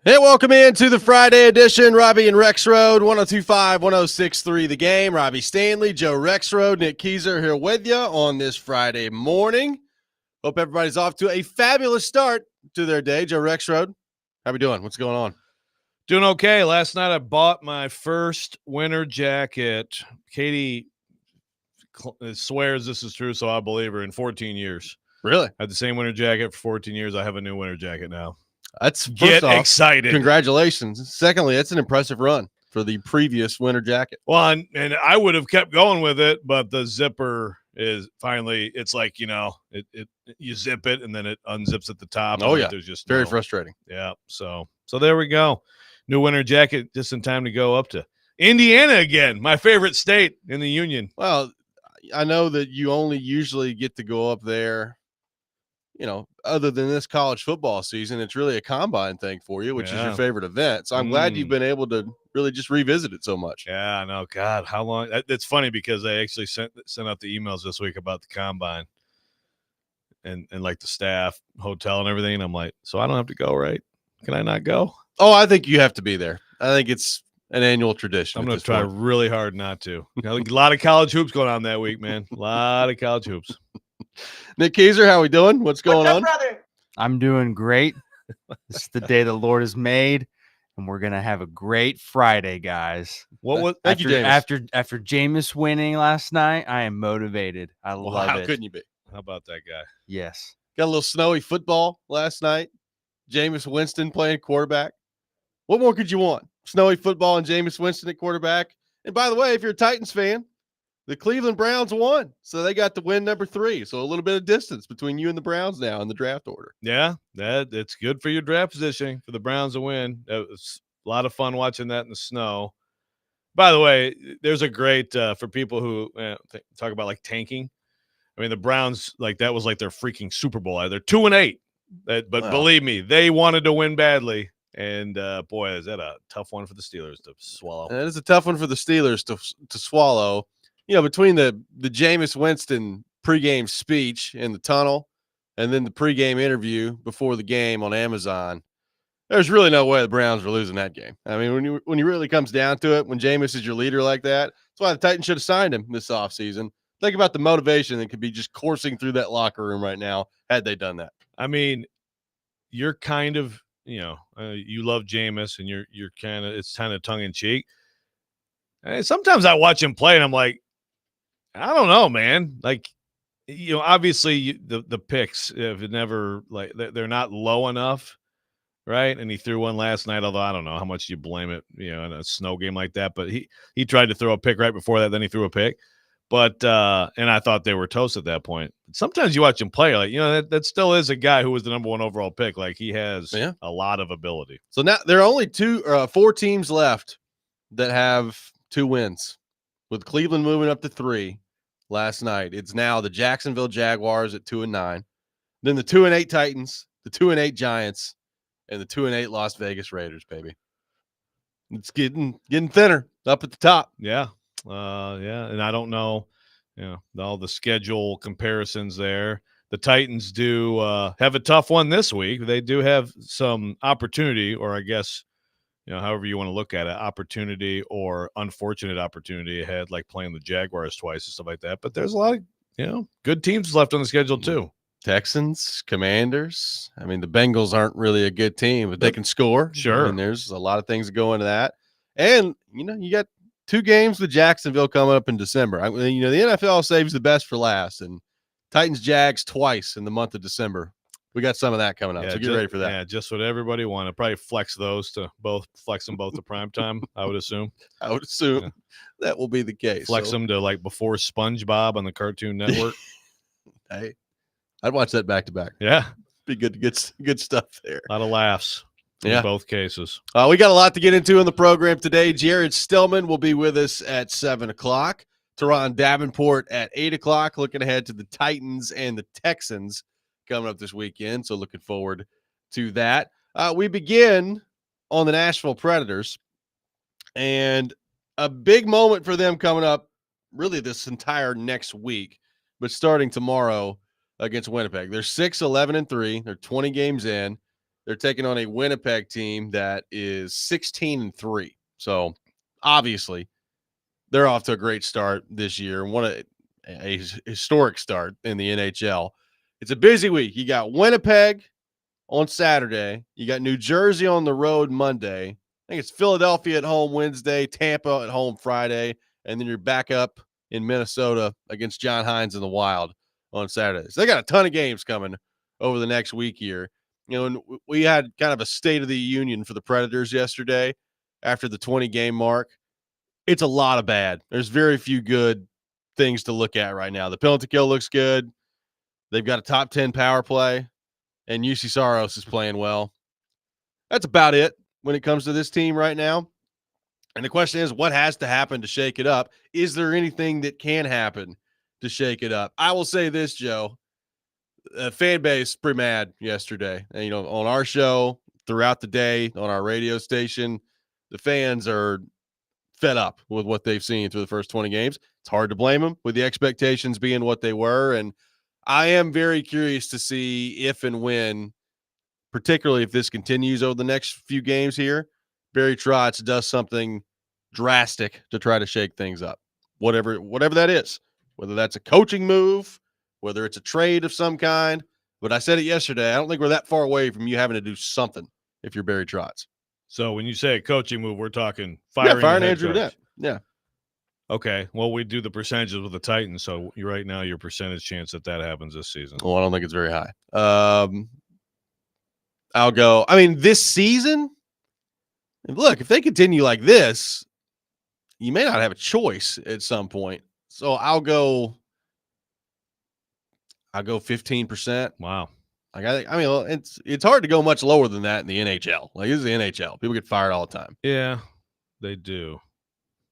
Hey, welcome into the Friday edition. Robby and Rexrode, 102.5, 106.3 The Game. Robbie Stanley, Joe Rexrode, Nick Keyser here with you on this Friday morning. Hope everybody's off to a fabulous start to their day. Joe Rexrode, how we doing? What's going on? Doing okay. Last night I bought my first winter jacket. Katie swears this is true, so I believe her, in 14 years. Really? I had the same winter jacket for 14 years. I have a new winter jacket now. That's Get excited. Congratulations. Secondly, that's an impressive run for the previous winter jacket. Well, and I would have kept going with it, but the zipper is finally, it's like, you zip it and then it unzips at the top. Oh, yeah. There's just very frustrating. Yeah. So there we go. New winter jacket just in time to go up to Indiana again, my favorite state in the union. Well, I know that you only usually get to go up there, other than this college football season. It's really a combine thing for you, which is your favorite event. So I'm glad you've been able to really just revisit it so much. Yeah, I know. God, how long? It's funny because I actually sent out the emails this week about the combine and like the staff, hotel and everything. And I'm like, so I don't have to go, right? Can I not go? Oh, I think you have to be there. I think it's an annual tradition. I'm going to try really hard not to. A lot of college hoops going on that week, man. A lot of college hoops. Nick Keyser, how we doing? What's going on? Brother? I'm doing great. This is the day the Lord has made, and we're gonna have a great Friday, guys. Thank you, Jameis. After Jameis winning last night, I am motivated. I love it. How couldn't you be? How about that guy? Yes. Got a little snowy football last night. Jameis Winston playing quarterback. What more could you want? Snowy football and Jameis Winston at quarterback. And by the way, if you're a Titans fan, the Cleveland Browns won, so they got to win number 3. So a little bit of distance between you and the Browns now in the draft order. Yeah, it's good for your draft positioning for the Browns to win. It was a lot of fun watching that in the snow. By the way, there's a great for people who talk about like tanking. I mean, the Browns, like that was like their freaking Super Bowl. They're 2-8, but believe me, they wanted to win badly. And boy, is that a tough one for the Steelers to swallow. That is a tough one for the Steelers to swallow. Between the Jameis Winston pregame speech in the tunnel and then the pregame interview before the game on Amazon, there's really no way the Browns were losing that game. I mean, when you really comes down to it, when Jameis is your leader like that, that's why the Titans should have signed him this offseason. Think about the motivation that could be just coursing through that locker room right now had they done that. I mean, you're kind of, you love Jameis and you're kind of, it's kind of tongue in cheek. And sometimes I watch him play and I'm like, I don't know, man. Like, obviously the picks have never, like, they're not low enough, right? And he threw one last night, although I don't know how much you blame it, in a snow game like that. But he tried to throw a pick right before that, then he threw a pick. But and I thought they were toast at that point. Sometimes you watch him play, like, that still is a guy who was the number 1 overall pick. Like, he has a lot of ability. So now there are only 4 teams left that have 2 wins, with Cleveland moving up to 3. Last night, it's now the Jacksonville Jaguars at 2-9, then the 2-8 Titans, the 2-8 Giants, and the 2-8 Las Vegas Raiders. Baby, it's getting thinner up at the top. Yeah, and I don't know, all the schedule comparisons there. The Titans do have a tough one this week. They do have some opportunity, or I guess, however you want to look at it, opportunity or unfortunate opportunity ahead, like playing the Jaguars twice and stuff like that. But there's a lot of, good teams left on the schedule too. Texans, Commanders. I mean, the Bengals aren't really a good team, but they can score. Sure. And there's a lot of things that go into that. And, you got 2 games with Jacksonville coming up in December. The NFL saves the best for last, and Titans, Jags twice in the month of December. We got some of that coming up, so get ready for that. Yeah, just what everybody wanted. Probably flex them both to prime time, I would assume. That will be the case. Flex them to like before SpongeBob on the Cartoon Network. Hey, I'd watch that back to back. Yeah, be good to get good stuff there. A lot of laughs in both cases. We got a lot to get into in the program today. Jared Stillman will be with us at 7:00. Teron Davenport at 8:00. Looking ahead to the Titans and the Texans coming up this weekend, so looking forward to that. We begin on the Nashville Predators, and a big moment for them coming up really this entire next week, but starting tomorrow against Winnipeg. They're 6-11-3. They're 20 games in. They're taking on a Winnipeg team that is 16-3. So obviously, they're off to a great start this year. A historic start in the NHL. It's a busy week. You got Winnipeg on Saturday. You got New Jersey on the road Monday. I think it's Philadelphia at home Wednesday, Tampa at home Friday, and then you're back up in Minnesota against John Hines in the Wild on Saturday. So they got a ton of games coming over the next week here. You know, and we had kind of a state of the union for the Predators yesterday after the 20-game mark. It's a lot of bad. There's very few good things to look at right now. The penalty kill looks good. They've got a top 10 power play, and UC Saros is playing well. That's about it when it comes to this team right now. And the question is, what has to happen to shake it up? Is there anything that can happen to shake it up? I will say this, Joe. The fan base pretty mad yesterday. And, you know, on our show, throughout the day, on our radio station, the fans are fed up with what they've seen through the first 20 games. It's hard to blame them with the expectations being what they were. And I am very curious to see if and when, particularly if this continues over the next few games here, Barry Trotz does something drastic to try to shake things up. Whatever that is, whether that's a coaching move, whether it's a trade of some kind. But I said it yesterday, I don't think we're that far away from you having to do something if you're Barry Trotz. So when you say a coaching move, we're talking firing Andrew Burnett. Yeah. Okay. Well, we do the percentages with the Titans, so right now your percentage chance that happens this season. Well, I don't think it's very high. I'll go. I mean, this season, look, if they continue like this, you may not have a choice at some point. So I'll go 15%. Wow. Like I mean, it's hard to go much lower than that in the NHL. Like, this is the NHL. People get fired all the time. Yeah, they do.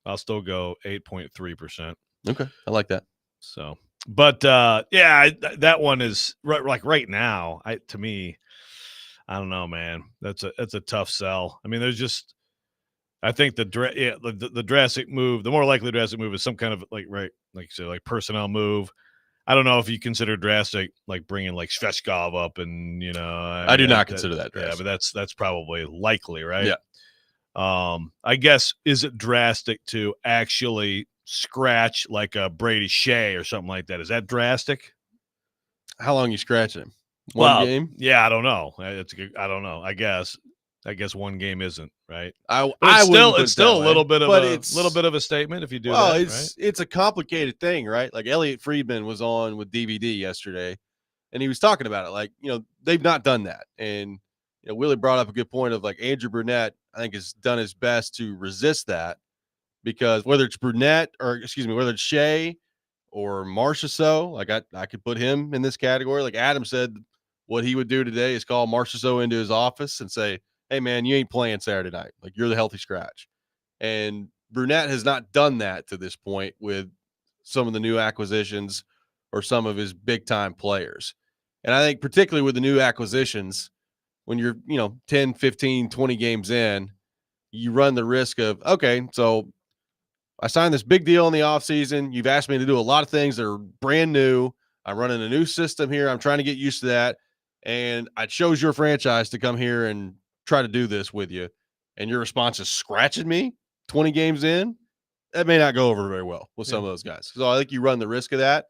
I'll still go 8.3%. Okay, I like that. So, but yeah, that one is right now. To me, I don't know, man. That's a tough sell. I mean, there's just, I think the drastic move, the more likely drastic move is some kind of like you said, like personnel move. I don't know if you consider drastic like bringing like Svechkov up, and I do not consider that drastic. Yeah, but that's probably likely, right? Yeah. I guess, is it drastic to actually scratch like a Brady Shea or something like that? Is that drastic? How long you scratching him? One game? Yeah, I don't know. I don't know. I guess one game isn't, right? It's still a little bit of a statement if you do that. It's a complicated thing, right? Like Elliot Friedman was on with DVD yesterday, and he was talking about it. Like, they've not done that. And Willie brought up a good point of like Andrew Burnett, I think, has done his best to resist that, because whether it's whether it's Shea or Marchessault, like I could put him in this category. Like Adam said, what he would do today is call Marchessault into his office and say, "Hey man, you ain't playing Saturday night. Like, you're the healthy scratch." And Burnett has not done that to this point with some of the new acquisitions or some of his big time players. And I think particularly with the new acquisitions, when you're, 10, 15, 20 games in, you run the risk of, okay, so I signed this big deal in the offseason. You've asked me to do a lot of things that are brand new. I'm running a new system here. I'm trying to get used to that. And I chose your franchise to come here and try to do this with you. And your response is scratching me 20 games in. That may not go over very well with some of those guys. So I think you run the risk of that.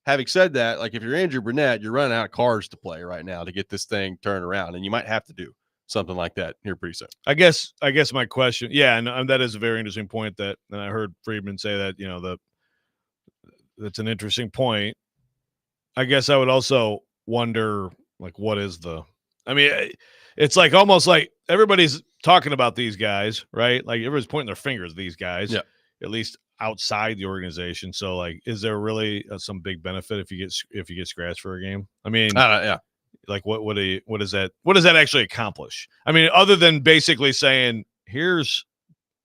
Having said that, like, if you're Andrew Burnett, you're running out of cards to play right now to get this thing turned around. And you might have to do something like that here pretty soon. I guess my question, and that is a very interesting point that, and I heard Friedman say that, that's an interesting point. I guess I would also wonder, like, it's like almost like everybody's talking about these guys, right? Like, everybody's pointing their fingers at these guys, at least outside the organization. So, like, is there really some big benefit if you get scratched for a game? I mean, like, what does that actually accomplish? I mean, other than basically saying, here's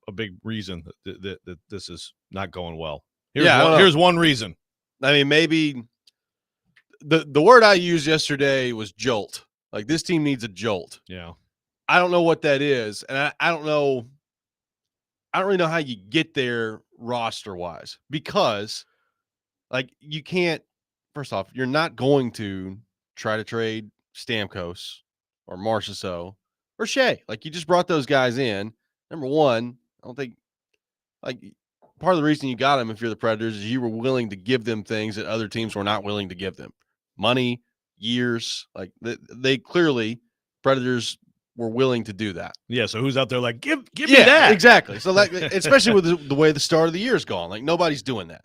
a big reason that this is not going well. Here's one reason. I mean, maybe the word I used yesterday was jolt. Like, this team needs a jolt. Yeah. I don't know what that is. And I don't really know how you get there roster wise, because, like, you can't, first off, you're not going to try to trade Stamkos or Marchessault or Shea. Like, you just brought those guys in. Number one, I don't think, like, part of the reason you got them, if you're the Predators, is you were willing to give them things that other teams were not willing to give them. Money, years. Like, they clearly, Predators were willing to do that. Yeah, so who's out there like, give me that? Exactly. So, like, especially with the way the start of the year's gone, like, nobody's doing that.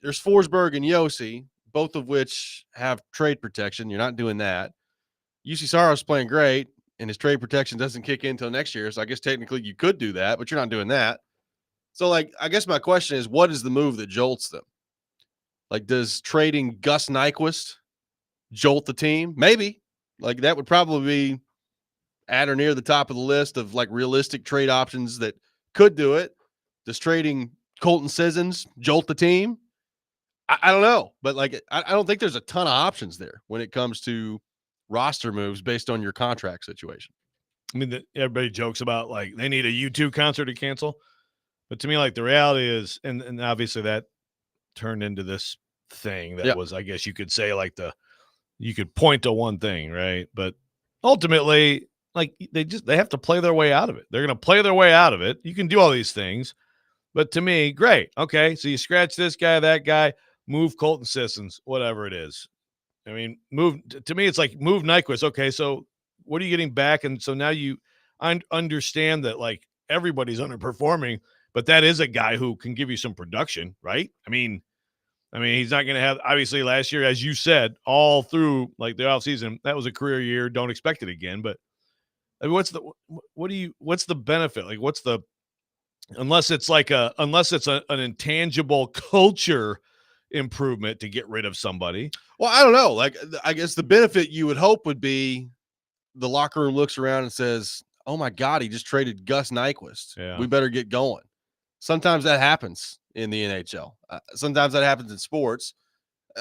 There's Forsberg and Yossi, both of which have trade protection. You're not doing that. UC Saros playing great, and his trade protection doesn't kick in until next year. So I guess technically you could do that, but you're not doing that. So, like, I guess my question is, what is the move that jolts them? Like, does trading Gus Nyquist jolt the team? Maybe. Like, that would probably be at or near the top of the list of, like, realistic trade options that could do it. Does trading Colton Sissons jolt the team? I don't know, but, like, I don't think there's a ton of options there when it comes to roster moves based on your contract situation. I mean, everybody jokes about, like, they need a U2 concert to cancel. But to me, like, the reality is, and obviously that turned into this thing that was, I guess you could say, like, you could point to one thing, right? But ultimately, like, they have to play their way out of it. They're going to play their way out of it. You can do all these things. But to me, great. Okay, so you scratch this guy, that guy, move Colton Sissons, whatever it is. I mean, to me, it's like move Nyquist. Okay, so what are you getting back? And so now you understand that, like, everybody's underperforming, but that is a guy who can give you some production, right? I mean, he's not going to have, obviously, last year, as you said, all through, like, the offseason, that was a career year. Don't expect it again. But I mean, what's the benefit? Like, unless it's an intangible culture improvement to get rid of somebody. Well, I don't know. Like, I guess the benefit you would hope would be the locker room looks around and says, "Oh my God, he just traded Gus Nyquist. Yeah. We better get going." Sometimes that happens in the NHL. Sometimes that happens in sports,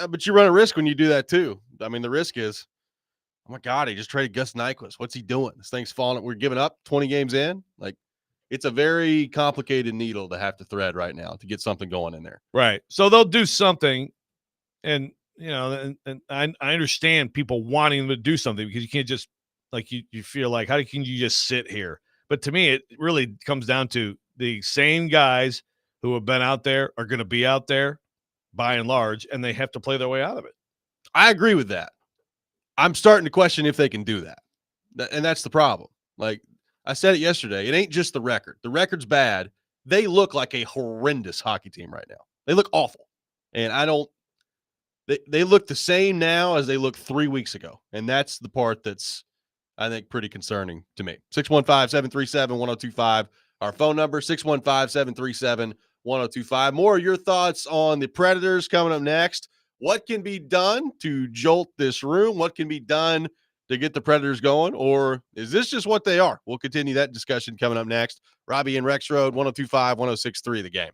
but you run a risk when you do that too. I mean, the risk is, "Oh my God, he just traded Gus Nyquist. What's he doing? This thing's falling. We're giving up 20 games in." Like, it's a very complicated needle to have to thread right now to get something going in there. Right. So they'll do something, and and I understand people wanting them to do something, because you can't just, like, you feel like, how can you just sit here? But to me, it really comes down to the same guys who have been out there are going to be out there by and large, and they have to play their way out of it. I agree with that. I'm starting to question if they can do that. And that's the problem. Like I said it yesterday, it ain't just the record. The record's bad. They look like a horrendous hockey team right now. They look awful. And they look the same now as they looked 3 weeks ago. And that's the part that's, I think, pretty concerning to me. 615-737-1025. Our phone number, 615-737-1025. More of your thoughts on the Predators coming up next. What can be done to jolt this room? What can be done to get the Predators going? Or is this just what they are? We'll continue that discussion coming up next. Robby and Rexrode, 1025, 1063, The Game.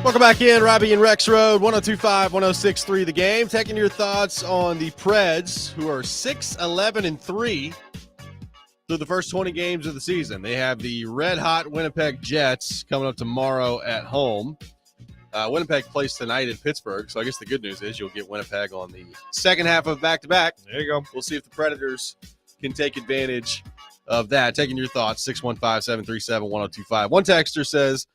Welcome back in, Robby and Rexrode, 102.5, 106.3 The Game. Taking your thoughts on the Preds, who are 6-11-3 through the first 20 games of the season. They have the red-hot Winnipeg Jets coming up tomorrow at home. Winnipeg plays tonight in Pittsburgh, so I guess the good news is you'll get Winnipeg on the second half of back-to-back. There you go. We'll see if the Predators can take advantage of that. Taking your thoughts, 615-737-1025. One texter says,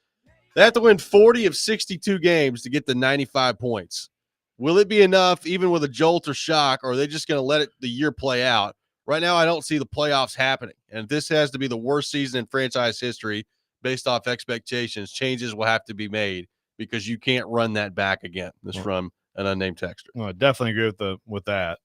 they have to win 40 of 62 games to get the 95 points. Will it be enough even with a jolt or shock, or are they just going to let the year play out? Right now, I don't see the playoffs happening, and this has to be the worst season in franchise history based off expectations. Changes will have to be made because you can't run that back again. This from an unnamed texter. Well, I definitely agree with that.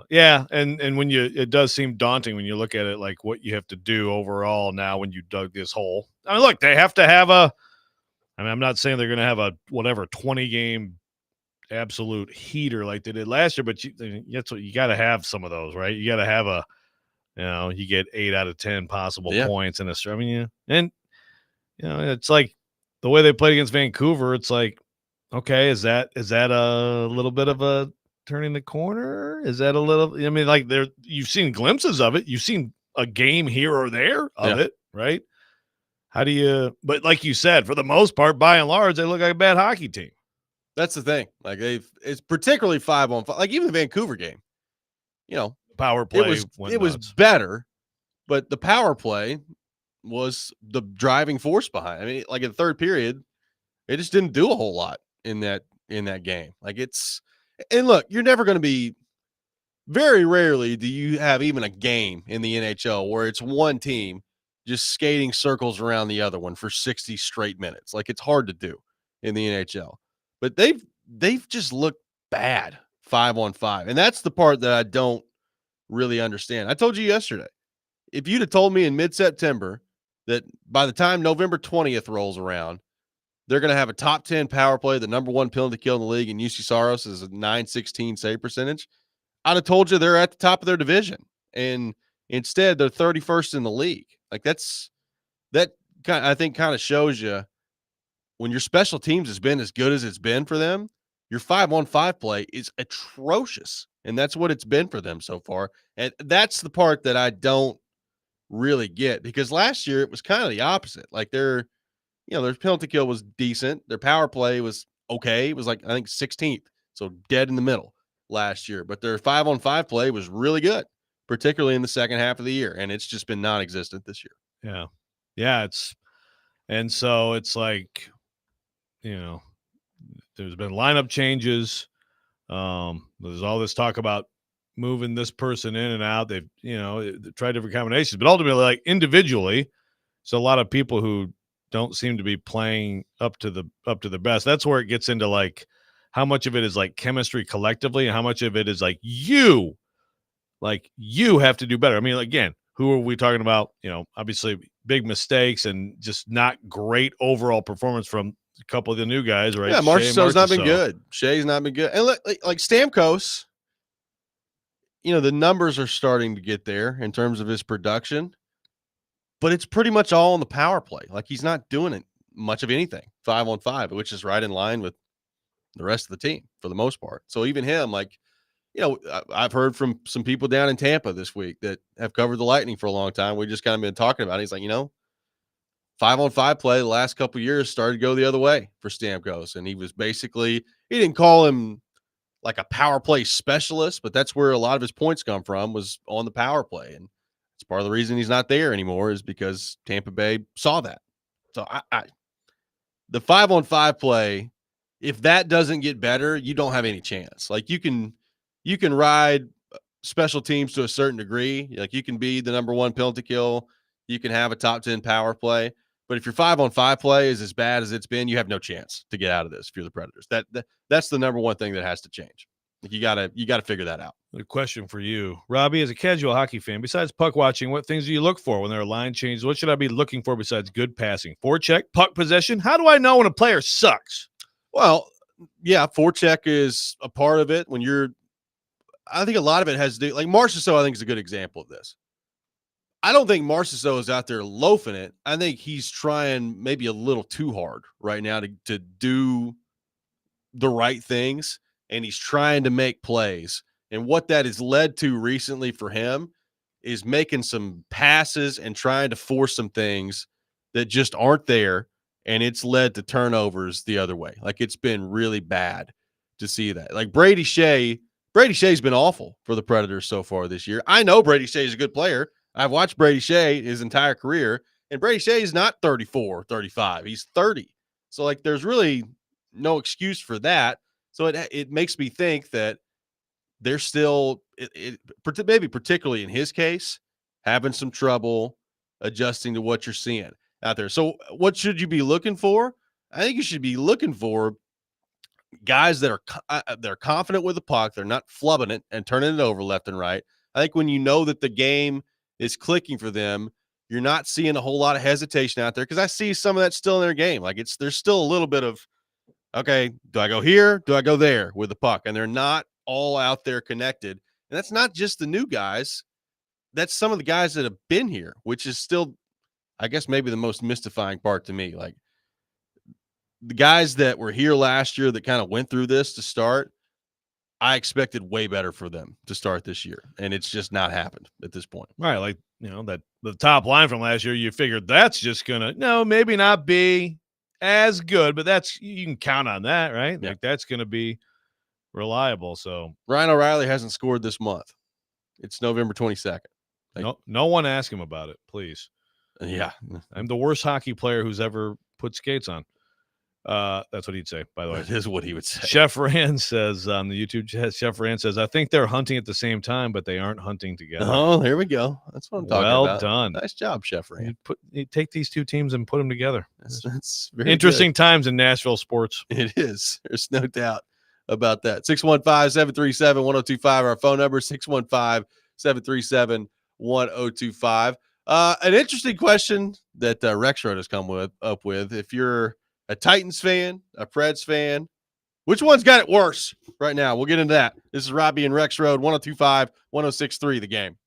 Yeah, and when it does seem daunting when you look at it, like what you have to do overall now when you dug this hole. I mean, look, they have to have I'm not saying they're going to have a 20-game absolute heater like they did last year, but that's what you got to have some of those, right? You got to have you get 8 out of 10 possible points in a. I mean, and it's like the way they played against Vancouver. It's like, okay, is that a little bit of a turning the corner? Is that a little? I mean, like you've seen glimpses of it. You've seen a game here or there of it, right? How do you? But like you said, for the most part, by and large, they look like a bad hockey team. That's the thing. Like it's particularly 5-on-5. Like even the Vancouver game, power play. It was better, but the power play was the driving force behind. I mean, like in the third period, it just didn't do a whole lot in that game. Like and look, you're never going to be. Very rarely do you have even a game in the NHL where it's one team just skating circles around the other one for 60 straight minutes. Like it's hard to do in the NHL. But they've just looked bad 5-on-5. And that's the part that I don't really understand. I told you yesterday, if you'd have told me in mid-September that by the time November 20th rolls around, they're going to have a top 10 power play, the number one penalty kill in the league, and UC Saros is a .916 save percentage, I'd have told you they're at the top of their division. And instead, they're 31st in the league. Like that I think kind of shows you when your special teams has been as good as it's been for them, your 5-on-5 play is atrocious. And that's what it's been for them so far. And that's the part that I don't really get, because last year it was kind of the opposite. Like their penalty kill was decent. Their power play was okay. It was like, I think 16th. So dead in the middle last year, but their 5-on-5 play was really good, particularly in the second half of the year. And it's just been non-existent this year. Yeah. Yeah. And so it's like, there's been lineup changes. There's all this talk about moving this person in and out. They've, tried different combinations, but ultimately, like individually, so a lot of people who don't seem to be playing up to the best. That's where it gets into like how much of it is like chemistry collectively and how much of it is like you have to do better. I mean, again, who are we talking about? Obviously big mistakes and just not great overall performance from a couple of the new guys, right? Yeah, Marchessault's not been good. Shea's not been good. And like Stamkos, the numbers are starting to get there in terms of his production, but it's pretty much all on the power play. Like he's not doing it much of anything 5-on-5, which is right in line with the rest of the team for the most part. So even him, like, I've heard from some people down in Tampa this week that have covered the Lightning for a long time. We just kind of been talking about it. He's like, 5-on-5 play the last couple of years started to go the other way for Stamkos. And he was he didn't call him like a power play specialist, but that's where a lot of his points come from, was on the power play. And it's part of the reason he's not there anymore is because Tampa Bay saw that. So the 5-on-5 play, if that doesn't get better, you don't have any chance. Like you can ride special teams to a certain degree. Like you can be the number one penalty kill. You can have a top 10 power play. But if your 5-on-5 play is as bad as it's been, you have no chance to get out of this if you're the Predators. That's the number one thing that has to change. Like you gotta figure that out. A question for you, Robby, as a casual hockey fan, besides puck watching, what things do you look for when there are line changes? What should I be looking for besides good passing? Forecheck, puck possession? How do I know when a player sucks? Well, yeah, forecheck is a part of it. I think a lot of it has to do, like Marchessault, I think is a good example of this. I don't think Marchessault is out there loafing it. I think he's trying maybe a little too hard right now to do the right things, and he's trying to make plays. And what that has led to recently for him is making some passes and trying to force some things that just aren't there. And it's led to turnovers the other way. Like, it's been really bad to see that. Like Brady Shea's been awful for the Predators so far this year. I know Brady Shea is a good player. I've watched Brady Shea his entire career, and Brady Shea is not 34, 35. He's 30. So, like, there's really no excuse for that. So it makes me think that they're still, maybe particularly in his case, having some trouble adjusting to what you're seeing out there. So what should you be looking for? I think you should be looking for guys that are they're confident with the puck. They're not flubbing it and turning it over left and right. I think when you know that the game is clicking for them, you're not seeing a whole lot of hesitation out there, because I see some of that still in their game. Like, there's still a little bit of, okay, do I go here? Do I go there with the puck? And they're not all out there connected. And that's not just the new guys. That's some of the guys that have been here, which is still, I guess, maybe the most mystifying part to me. Like, the guys that were here last year that kind of went through this to start, I expected way better for them to start this year. And it's just not happened at this point. Right. Like, that the top line from last year, you figured that's just going to, no, maybe not be as good, but you can count on that, right? Yeah. Like, that's going to be reliable. So Ryan O'Reilly hasn't scored this month. It's November 22nd. no one ask him about it, please. Yeah. I'm the worst hockey player who's ever put skates on. That's what he'd say, by the way. That is what he would say. Chef Rand says on the YouTube chat, Chef Rand says, I think they're hunting at the same time, but they aren't hunting together. Oh, here we go. That's what I'm talking about. Well done. Nice job, Chef Rand. You take these two teams and put them together. That's very interesting times in Nashville sports. It is. There's no doubt about that. 615-737-1025. Our phone number, 615-737-1025. An interesting question that Rexrode has come up with. If you're a Titans fan, a Preds fan, which one's got it worse right now? We'll get into that. This is Robby and Rexrode, 1025-1063, The Game.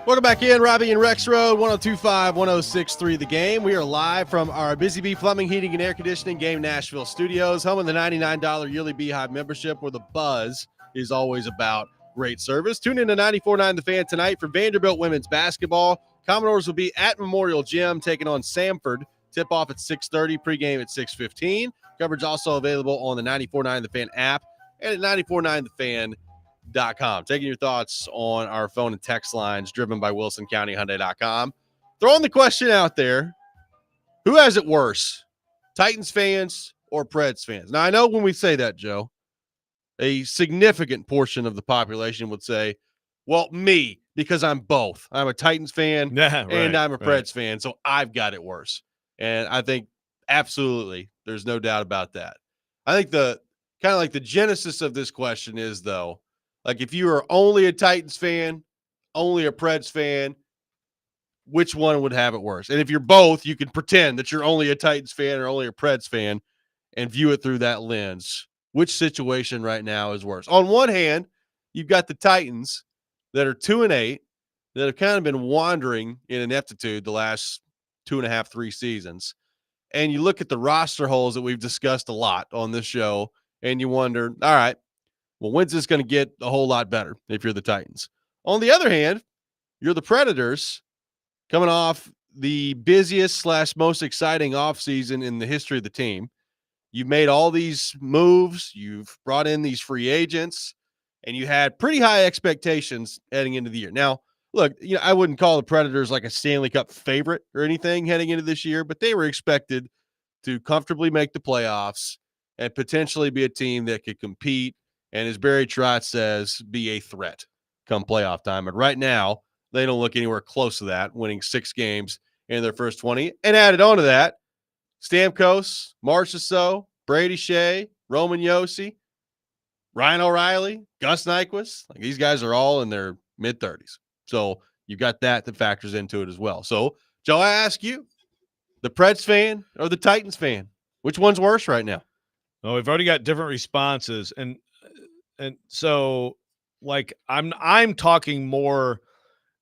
Welcome back in, Robby and Rexrode, 102.5, 106.3 The Game. We are live from our Busy Bee Plumbing, Heating, and Air Conditioning Game Nashville studios, home of the $99 yearly Beehive membership, where the buzz is always about great service. Tune in to 94.9 The Fan tonight for Vanderbilt women's basketball. Commodores will be at Memorial Gym taking on Samford. Tip-off at 6:30, pregame at 6:15. Coverage also available on the 94.9 The Fan app and at 94.9thefan.com. Taking your thoughts on our phone and text lines driven by WilsonCountyHyundai.com. Throwing the question out there, who has it worse, Titans fans or Preds fans? Now, I know when we say that, Joe, a significant portion of the population would say, well, me, because I'm both. I'm a Titans fan and I'm a Preds fan, so I've got it worse. And I think absolutely there's no doubt about that. I think the kind of like the genesis of this question is, though, like if you are only a Titans fan, only a Preds fan, which one would have it worse? And if you're both, you can pretend that you're only a Titans fan or only a Preds fan and view it through that lens. Which situation right now is worse? On one hand, you've got the Titans that are 2-8 that have kind of been wandering in ineptitude the last 2.5, 3 seasons. And you look at the roster holes that we've discussed a lot on this show, and you wonder, all right, well, when's this going to get a whole lot better if you're the Titans? On the other hand, you're the Predators coming off the busiest / most exciting offseason in the history of the team. You've made all these moves. You've brought in these free agents, and you had pretty high expectations heading into the year. Now, look, I wouldn't call the Predators like a Stanley Cup favorite or anything heading into this year, but they were expected to comfortably make the playoffs and potentially be a team that could compete and, as Barry Trotz says, be a threat come playoff time. And right now, they don't look anywhere close to that, winning 6 games in their first 20. And added on to that, Stamkos, Marchessault, Brady Shea, Roman Josi, Ryan O'Reilly, Gus Nyquist. Like, these guys are all in their mid-30s. So you've got that factors into it as well. So, Joe, I ask you, the Preds fan or the Titans fan, which one's worse right now? Well, we've already got different responses. And so, like, I'm talking more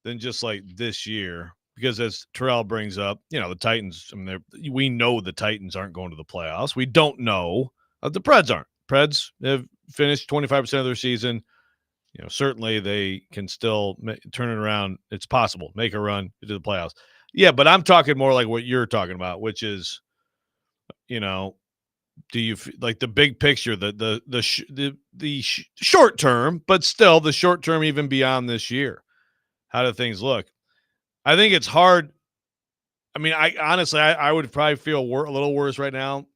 than just like this year, because as Terrell brings up, the Titans, I mean, we know the Titans aren't going to the playoffs. We don't know the Preds aren't. Preds have finished 25% of their season. Certainly they can still turn it around. It's possible, make a run into the playoffs. Yeah, but I'm talking more like what you're talking about, which is, do you like the big picture, the short term, but still the short term, even beyond this year? How do things look? I think it's hard. I mean, I honestly would probably feel a little worse right now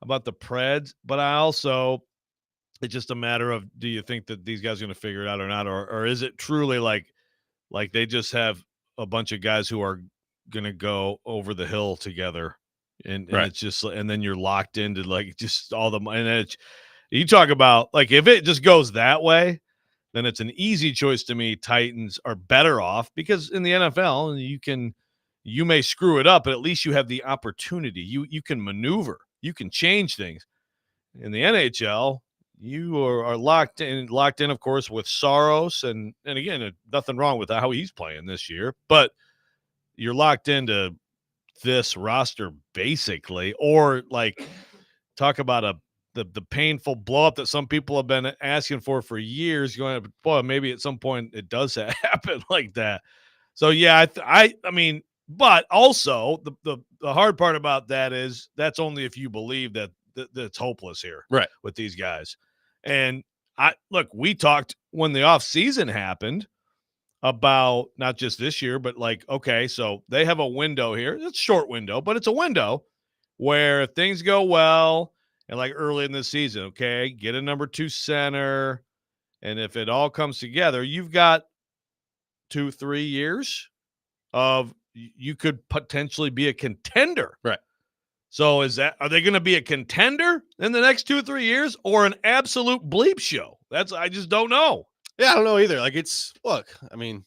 about the Preds, but it's just a matter of, do you think that these guys are going to figure it out or not, or is it truly like they just have a bunch of guys who are going to go over the hill together, and right. It's just, and then you're locked into like just all the, and you talk about like if it just goes that way, then it's an easy choice to me. Titans are better off because in the NFL you may screw it up, but at least you have the opportunity. You can maneuver, you can change things. In the NHL, you are locked in, of course, with Saros, and again, nothing wrong with how he's playing this year, but you're locked into this roster basically, or like talk about the painful blow up that some people have been asking for years. Going, boy, maybe at some point it does happen like that. So yeah, I mean, but also the hard part about that is that's only if you believe that it's hopeless here, right, with these guys. And we talked when the off season happened about not just this year, but like, okay, so they have a window here. It's a short window, but it's a window where things go well. And like early in the season, okay, get a number 2 center. And if it all comes together, you've got 2-3 years of you could potentially be a contender. Right. So are they going to be a contender in the next 2-3 years or an absolute bleep show? I just don't know. Yeah, I don't know either. Like I mean,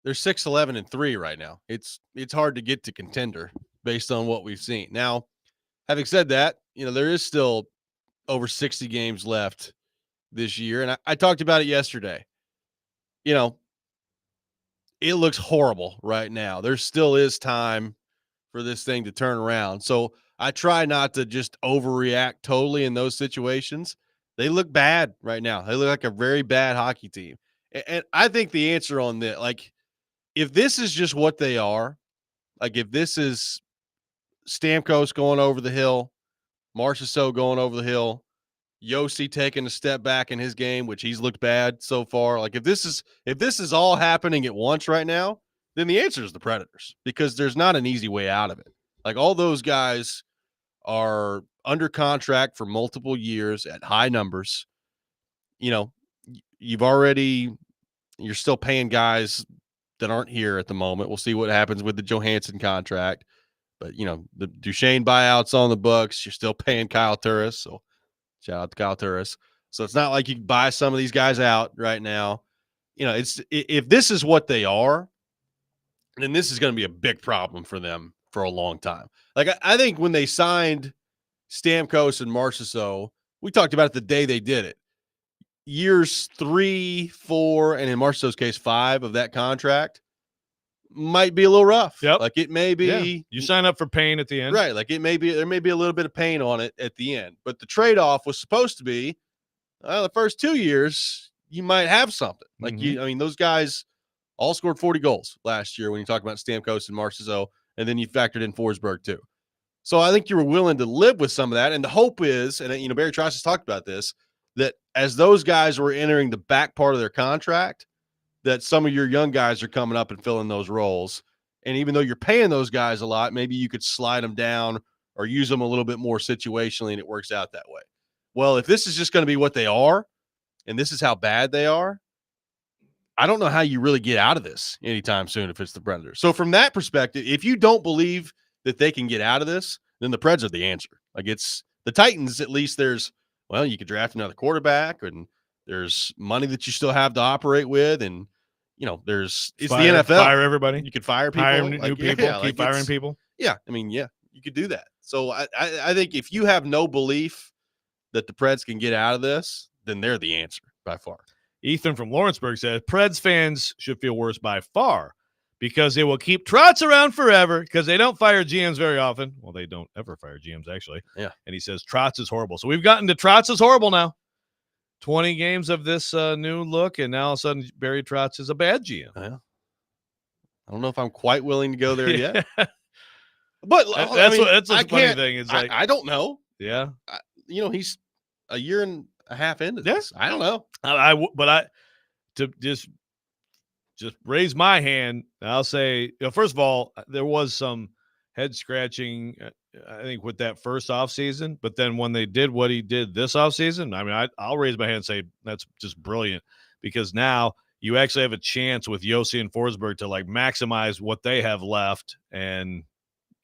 they're 6-11-3 right now. It's hard to get to contender based on what we've seen. Now, having said that, there is still over 60 games left this year, and I talked about it yesterday. You know, it looks horrible right now. There still is time for this thing to turn around. So I try not to just overreact totally in those situations. They look bad right now. They look like a very bad hockey team. And I think the answer on this, like, if this is just what they are, like if this is Stamkos going over the hill, Marchessault going over the hill, Yossi taking a step back in his game, which he's looked bad so far. Like if this is all happening at once right now, then the answer is the Predators, because there's not an easy way out of it. Like all those guys are under contract for multiple years at high numbers. You know, you're still paying guys that aren't here at the moment. We'll see what happens with the Johansson contract. But, the Duchesne buyout's on the books. You're still paying Kyle Turris. So shout out to Kyle Turris. So it's not like you can buy some of these guys out right now. If this is what they are, then this is going to be a big problem for them for a long time. Like I think when they signed Stamkos and Marchessault, we talked about it the day they did it. Years 3, 4, and in Marchessault's case, 5 of that contract might be a little rough. Yep. Like it may be. Yeah. You sign up for pain at the end. Right. Like there may be a little bit of pain on it at the end. But the trade-off was supposed to be the first 2 years, you might have something. Like those guys all scored 40 goals last year when you talk about Stamkos and Marchessault, and then you factored in Forsberg too. So I think you were willing to live with some of that. And the hope is, and Barry Trotz has talked about this, that as those guys were entering the back part of their contract, that some of your young guys are coming up and filling those roles. And even though you're paying those guys a lot, maybe you could slide them down or use them a little bit more situationally, and it works out that way. Well, if this is just going to be what they are, and this is how bad they are, I don't know how you really get out of this anytime soon if it's the Predators. So from that perspective, if you don't believe that they can get out of this, then the Preds are the answer. Like it's the Titans, at least you could draft another quarterback, and there's money that you still have to operate with, and it's the NFL. Fire everybody. You could fire people, hire new people, keep firing people. Yeah, you could do that. So I think if you have no belief that the Preds can get out of this, then they're the answer by far. Ethan from Lawrenceburg says Preds fans should feel worse by far because they will keep Trotz around forever because they don't fire GMs very often. Well, they don't ever fire GMs, actually. Yeah. And he says Trotz is horrible. So we've gotten to Trotz is horrible now. 20 games of this new look, and now all of a sudden Barry Trotz is a bad GM. Yeah. I don't know if I'm quite willing to go there yet. But that's the funny thing. Is like I don't know. Yeah. He's a year and a half into this. I don't know. To just raise my hand, I'll say, first of all, there was some head scratching, I think, with that first offseason. But then when they did what he did this offseason, I'll raise my hand and say that's just brilliant, because now you actually have a chance with Yossi and Forsberg to like maximize what they have left, and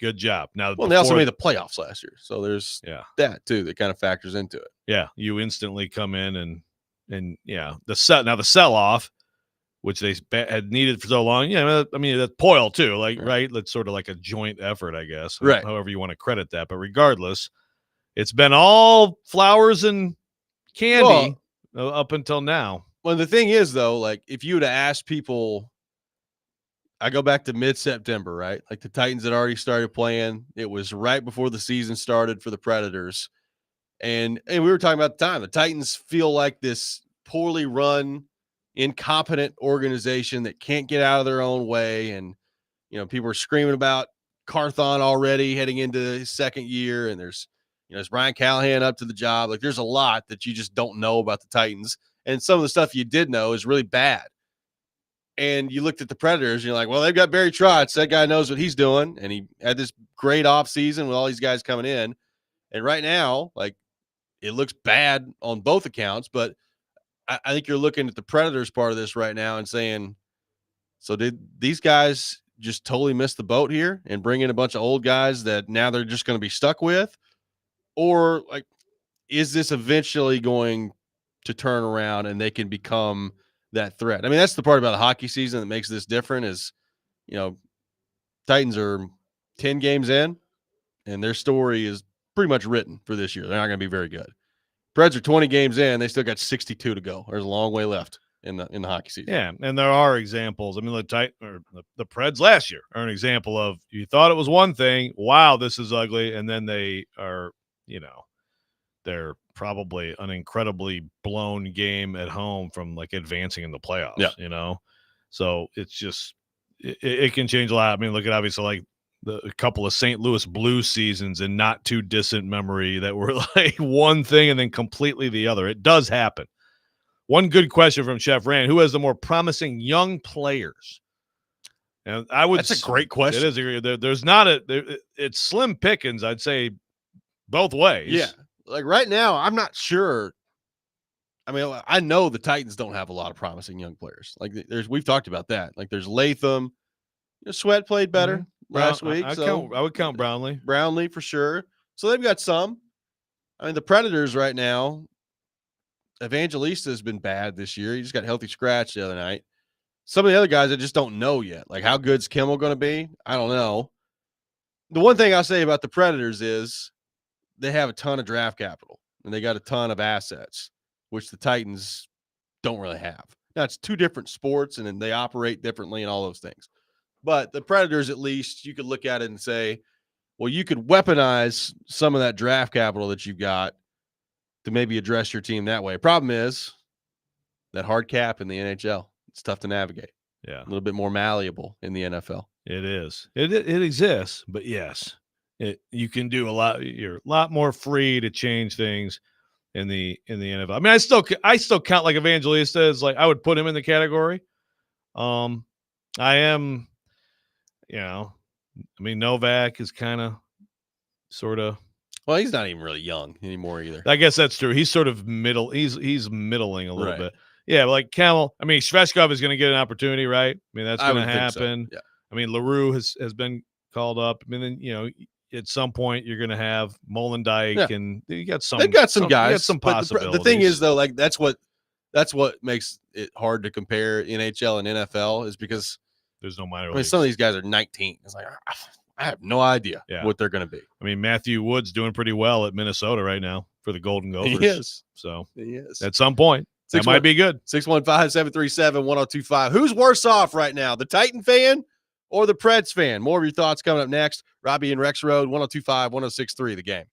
good job. Now, they also made the playoffs last year, so there's that too that kind of factors into it. Yeah, you instantly come in and the sell off, which they had needed for so long. Yeah, that's Poyle too. Like right, that's sort of like a joint effort, I guess. Right. However you want to credit that, but regardless, it's been all flowers and candy up until now. Well, the thing is though, like if you would have asked people. I go back to mid-September, right? Like the Titans had already started playing. It was right before the season started for the Predators. And we were talking about the time. The Titans feel like this poorly run, incompetent organization that can't get out of their own way. And, people are screaming about Carthon already heading into his second year. And there's Brian Callahan up to the job. Like there's a lot that you just don't know about the Titans. And some of the stuff you did know is really bad. And you looked at the Predators, and you're like, well, they've got Barry Trotz. That guy knows what he's doing. And he had this great offseason with all these guys coming in. And right now, like, it looks bad on both accounts. But I think you're looking at the Predators part of this right now and saying, so did these guys just totally miss the boat here and bring in a bunch of old guys that now they're just going to be stuck with? Or, like, is this eventually going to turn around and they can become – that threat? That's the part about the hockey season that makes this different is, Titans are 10 games in and their story is pretty much written for this year. They're not going to be very good. Preds are 20 games in. They still got 62 to go. There's a long way left in the hockey season. Yeah, and there are examples. I mean, the Preds last year are an example of you thought it was one thing. Wow, this is ugly, and then they are, they're probably an incredibly blown game at home from like advancing in the playoffs. Yeah. So it's just it can change a lot. I mean, look at obviously like a couple of St. Louis Blues seasons in not too distant memory that were like one thing and then completely the other. It does happen. One good question from Chef Rand: who has the more promising young players? And That's a great question. It is. There's not it's slim pickings. I'd say both ways. Yeah, like right now, I'm not sure. I mean, I know the Titans don't have a lot of promising young players. Like we've talked about that. Like there's Latham. Sweat played better last week. I would count Brownlee. Brownlee for sure. So they've got some. I mean, the Predators right now, Evangelista has been bad this year. He just got healthy scratch the other night. Some of the other guys I just don't know yet. Like how good's Kimmel going to be? I don't know. The one thing I'll say about the Predators is they have a ton of draft capital and they got a ton of assets, which the Titans don't really have. Now it's two different sports and then they operate differently and all those things. But the Predators, at least, you could look at it and say, well, you could weaponize some of that draft capital that you've got to maybe address your team that way. Problem is that hard cap in the NHL. It's tough to navigate. Yeah. A little bit more malleable in the NFL. It is. It exists, but yes, you can do a lot. You're a lot more free to change things in the NFL. I mean, I still count like Evangelista as like I would put him in the category. I am. I mean, Novak is kind of, sort of. Well, he's not even really young anymore either. I guess that's true. He's sort of middle. He's middling a little Right. bit. Yeah, like Camel. I mean, Svechkov is going to get an opportunity, right? I mean, that's going to happen. So. Yeah. I mean, LaRue has been called up. I mean, then, at some point you're going to have Molendijk, and you got some. They've got some guys. You got some possibilities. The thing is, though, like that's what makes it hard to compare NHL and NFL is because there's no minor leagues. I mean, some of these guys are 19. It's like I have no idea what they're going to be. I mean, Matthew Wood's doing pretty well at Minnesota right now for the Golden Gophers. He is. So he is. At some point, that might be good. 615-737-1025. Who's worse off right now, the Titan fan or the Preds fan? More of your thoughts coming up next. Robby and Rexrode, 1025, 1063, The Game.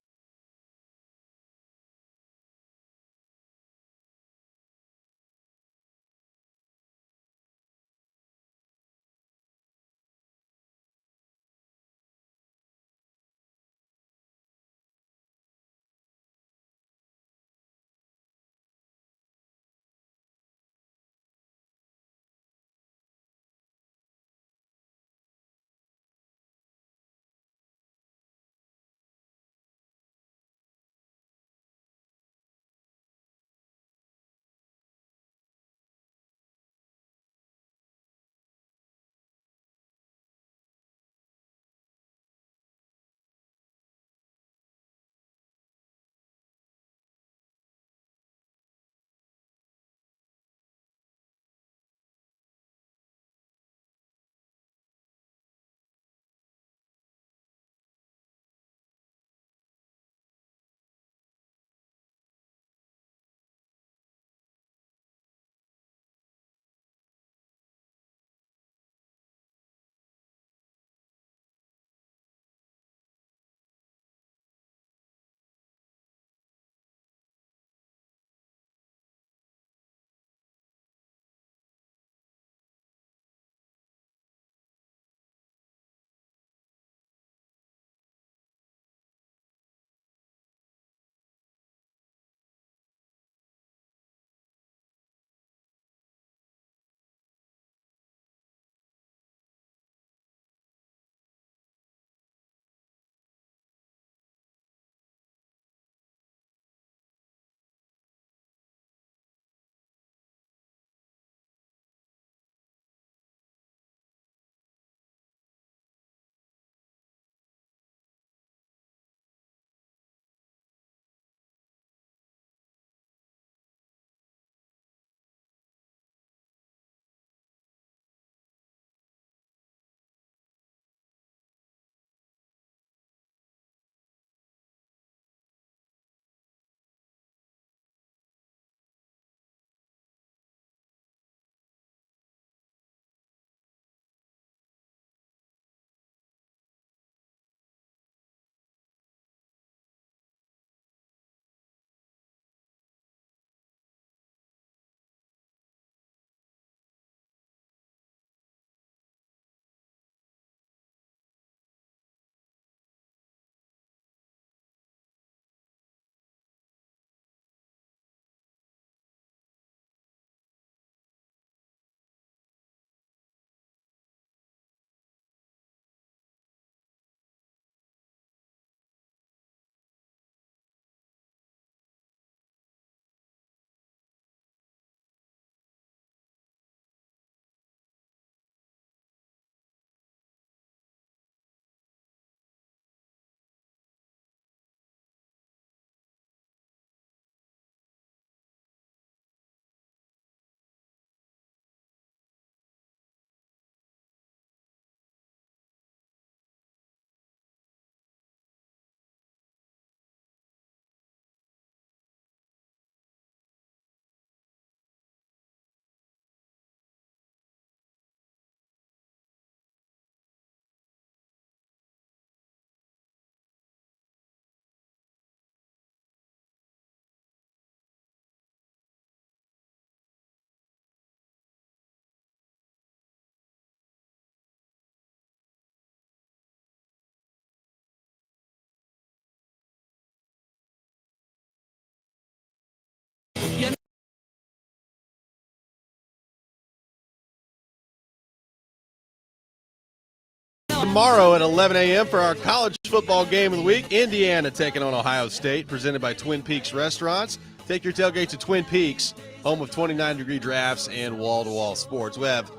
tomorrow at 11 a.m. for our college football game of the week. Indiana taking on Ohio State, presented by Twin Peaks Restaurants. Take your tailgate to Twin Peaks, home of 29-degree drafts and wall-to-wall sports. We have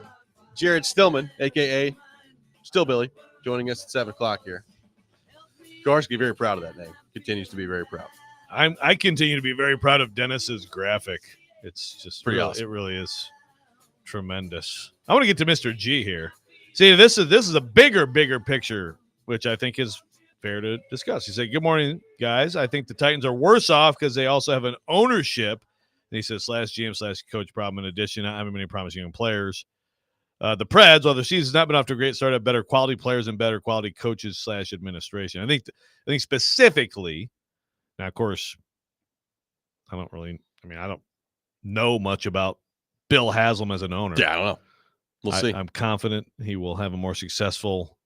Jared Stillman, a.k.a. Still Billy, joining us at 7 o'clock here. Jaworski, very proud of that name. Continues to be very proud. I continue to be very proud of Dennis's graphic. It's just Pretty really, awesome. It really is tremendous. I want to get to Mr. G here. See, this is a bigger picture, which I think is fair to discuss. He said, "Good morning, guys. I think the Titans are worse off because they also have an ownership." And he says, /GM/coach problem. In addition, not having many promising young players. The Preds, while the season's not been off to a great start, have better quality players and better quality coaches /administration. I think specifically. Now, of course, I don't know much about Bill Haslam as an owner. Yeah, I don't know. We'll see. I'm confident he will have a more successful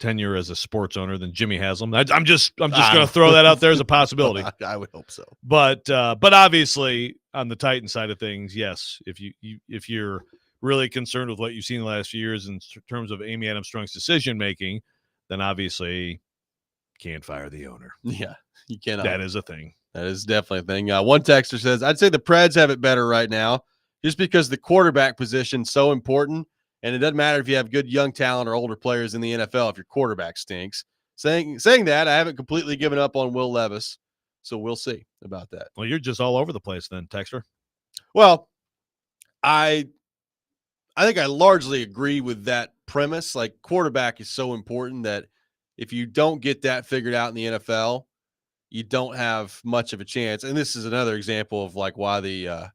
tenure as a sports owner than Jimmy Haslam. I'm just going to throw that out there as a possibility. I would hope so. But obviously, on the Titan side of things, yes, if you're really concerned with what you've seen in the last few years in terms of Amy Adams Strong's decision making, then obviously can't fire the owner. Yeah, you cannot. That is a thing. That is definitely a thing. One texter says, I'd say the Preds have it better right now just because the quarterback position is so important, and it doesn't matter if you have good young talent or older players in the NFL if your quarterback stinks. Saying that, I haven't completely given up on Will Levis, so we'll see about that. Well, you're just all over the place then, Texter. Well, I think I largely agree with that premise. Like, quarterback is so important that if you don't get that figured out in the NFL, you don't have much of a chance. And this is another example of like why the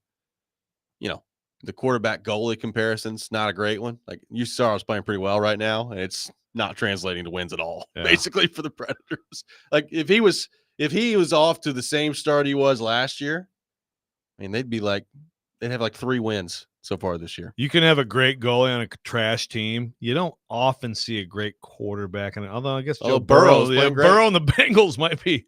quarterback goalie comparison's not a great one. Like, you saw I was playing pretty well right now, and it's not translating to wins at all, basically, for the Predators. Like, if he was off to the same start he was last year, I mean, they'd have like 3 wins so far this year. You can have a great goalie on a trash team. You don't often see a great quarterback. Although I guess Joe Burrow and the Bengals might be a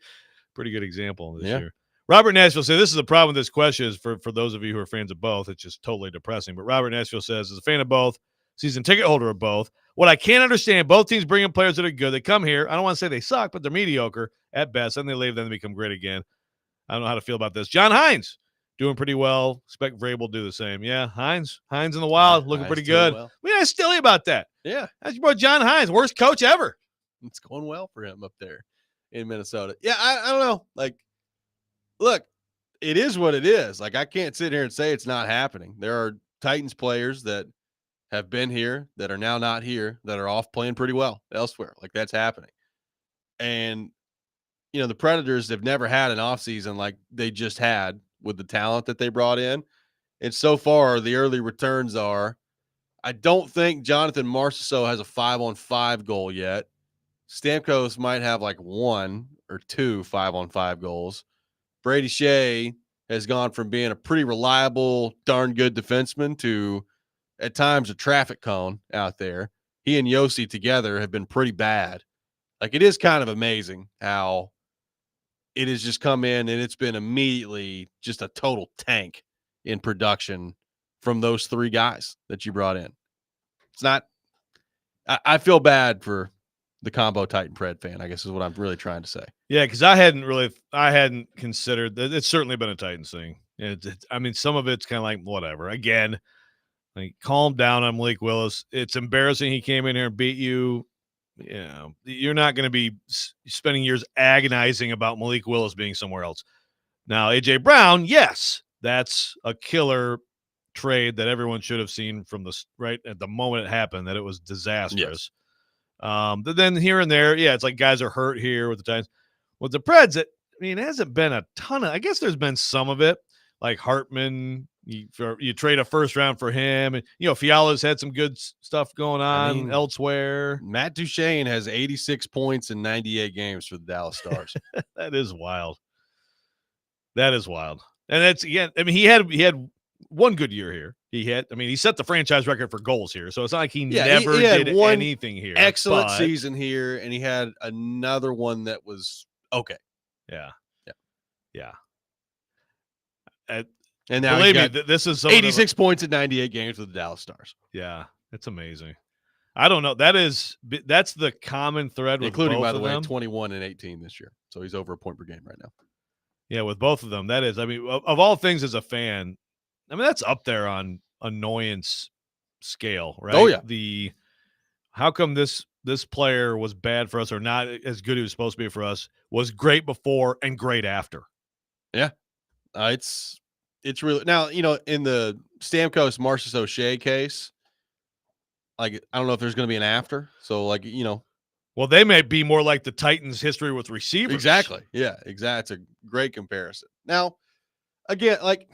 pretty good example this year. Robert Nashville said, this is the problem with this question is for those of you who are fans of both. It's just totally depressing. But Robert Nashville says, as a fan of both, season ticket holder of both, what I can't understand, both teams bring in players that are good. They come here. I don't want to say they suck, but they're mediocre at best. And they leave, then they become great again. I don't know how to feel about this. John Hines. Doing pretty well. Expect Vrabel will do the same. Yeah, Hines in the Wild, looking pretty good. Well. We asked Stilly about that. Yeah. That's your boy John Hines, worst coach ever. It's going well for him up there in Minnesota. Yeah, I don't know. Like, look, it is what it is. Like, I can't sit here and say it's not happening. There are Titans players that have been here that are now not here that are off playing pretty well elsewhere. Like, that's happening. And, the Predators have never had an offseason like they just had with the talent that they brought in. And so far, the early returns are, I don't think Jonathan Marchessault has a 5-on-5 goal yet. Stamkos might have like 1 or 2 5-on-5 goals. Brady Shea has gone from being a pretty reliable, darn good defenseman to, at times, a traffic cone out there. He and Yossi together have been pretty bad. Like, it is kind of amazing how it has just come in and it's been immediately just a total tank in production from those 3 guys that you brought in. It's not, I feel bad for the combo Titan Pred fan, I guess is what I'm really trying to say. Yeah, because I hadn't considered that. It's certainly been a Titans thing. I mean, some of it's kind of like, whatever. Again, like, calm down on Malik Willis. It's embarrassing he came in here and beat you. You're not going to be spending years agonizing about Malik Willis being somewhere else. Now, A.J. Brown, yes, that's a killer trade that everyone should have seen from right at the moment it happened, that it was disastrous. Yes. But then here and there, it's like guys are hurt here with the Titans. With the Preds, it hasn't been a ton of – I guess there's been some of it, like Hartman. You trade a first round for him. And, Fiala's had some good stuff going on elsewhere. Matt Duchene has 86 points in 98 games for the Dallas Stars. That is wild. And that's, again, he had one good year here. He set the franchise record for goals here. So it's not like he never did anything here. Excellent season here. And he had another one that was okay. Yeah. And now believe me, this is 86 points in 98 games with the Dallas Stars. Yeah, it's amazing. I don't know. That's the common thread with including, both by the of way, them. 21 and 18 this year. So he's over a point per game right now. Yeah, with both of them. That is, I mean, of all things as a fan, I mean, that's up there on annoyance scale, right? Oh, yeah. How come this player was bad for us or not as good as he was supposed to be for us, was great before and great after. Yeah. It's really now, in the Stamkos Marcus O'Shea case, like, I don't know if there's going to be an after. So, like, Well, they may be more like the Titans' history with receivers. exactly. Yeah, exactly. It's a great comparison. Now, again, like,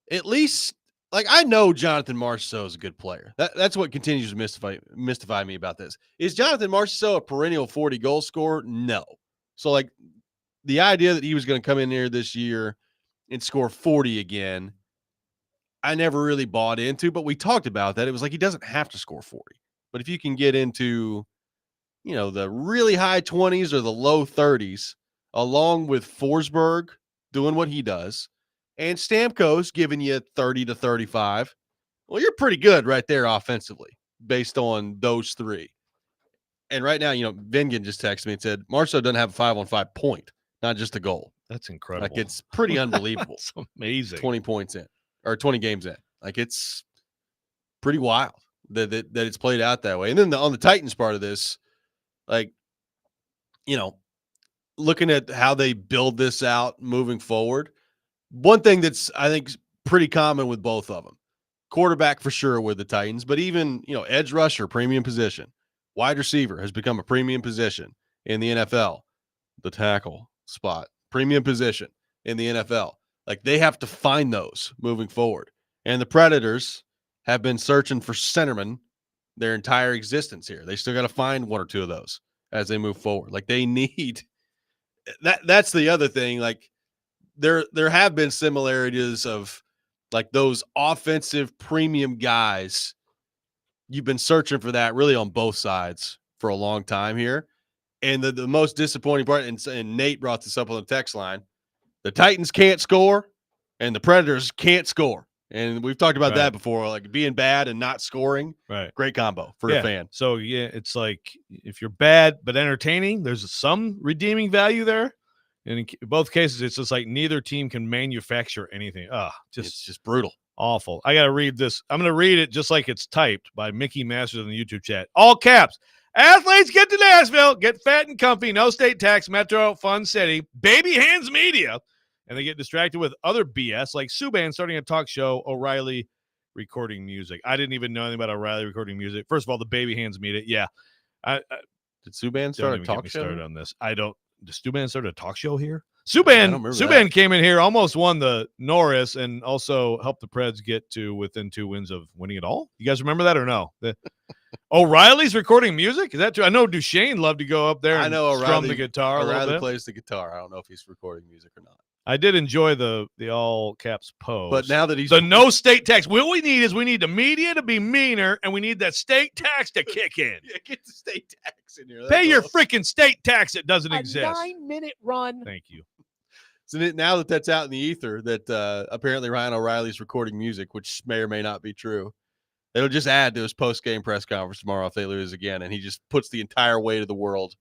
at least, like, I know Jonathan Marchessault is a good player. That's what continues to mystify me about this. Is Jonathan Marchessault a perennial 40 goal scorer? No. So, like, the idea that he was going to come in here this year and score 40 again, I never really bought into, but we talked about that. It was like he doesn't have to score 40. But if you can get into, the really high 20s or the low 30s, along with Forsberg doing what he does, and Stamkos giving you 30 to 35, well, you're pretty good right there offensively based on those three. And right now, Vengen just texted me and said, Marceau doesn't have a 5-on-5 point, not just a goal. That's incredible. Like, it's pretty unbelievable. It's amazing. 20 points in, or 20 games in. Like, it's pretty wild that it's played out that way. And then on the Titans part of this, like, looking at how they build this out moving forward, one thing that's, I think, pretty common with both of them, quarterback for sure with the Titans, but even, edge rusher, premium position, wide receiver has become a premium position in the NFL, the tackle spot, premium position in the NFL. Like, they have to find those moving forward. And the Predators have been searching for centermen their entire existence here. They still got to find one or two of those as they move forward. Like, they need that. That's the other thing. Like, there have been similarities of, like, those offensive premium guys. You've been searching for that really on both sides for a long time here. And the most disappointing part, and Nate brought this up on the text line, the Titans can't score and the Predators can't score. And we've talked about that before, like being bad and not scoring. Right. Great combo for a fan. So, yeah, it's like if you're bad but entertaining, there's some redeeming value there. And in both cases, it's just like neither team can manufacture anything. It's just brutal. Awful. I got to read this. I'm going to read it just like it's typed by Mickey Masters in the YouTube chat. All caps. Athletes get to Nashville, get fat and comfy, no state tax, Metro, Fun City, Baby Hands Media, and they get distracted with other BS like Subban starting a talk show, O'Reilly recording music. I didn't even know anything about O'Reilly recording music. First of all, the Baby Hands Media. Yeah. Did Subban start a talk show? Started on this. Did Subban start a talk show here? Subban came in here, almost won the Norris, and also helped the Preds get to within 2 wins of winning it all. You guys remember that or no? O'Reilly's recording music? Is that true? I know Duchesne loved to go up there and strum the guitar. O'Reilly plays the guitar. I don't know if he's recording music or not. I did enjoy the all caps post. But now that he's the no state tax, what we need is we need the media to be meaner, and we need that state tax to kick in. Yeah, get the state tax in here. Pay your freaking state tax that doesn't exist. 9-minute run. Thank you. So now that's out in the ether that apparently Ryan O'Reilly's recording music, which may or may not be true, it'll just add to his post-game press conference tomorrow if they lose again, and he just puts the entire weight of the world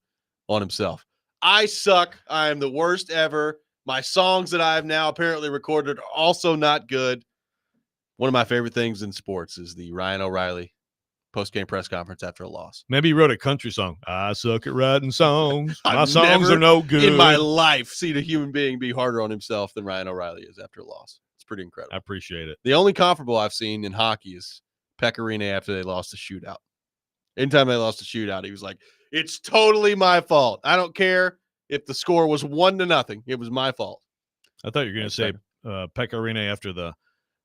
on himself. I suck. I am the worst ever. My songs that I have now apparently recorded are also not good. One of my favorite things in sports is the Ryan O'Reilly post-game press conference after a loss. Maybe he wrote a country song. I suck at writing songs. My songs are no good. In my life, seen a human being be harder on himself than Ryan O'Reilly is after a loss. It's pretty incredible. I appreciate it. The only comparable I've seen in hockey is Pecorino after they lost the shootout. Anytime they lost the shootout, he was like, it's totally my fault. I don't care if the score was 1-0. It was my fault. I thought you were going to say Pecorino after the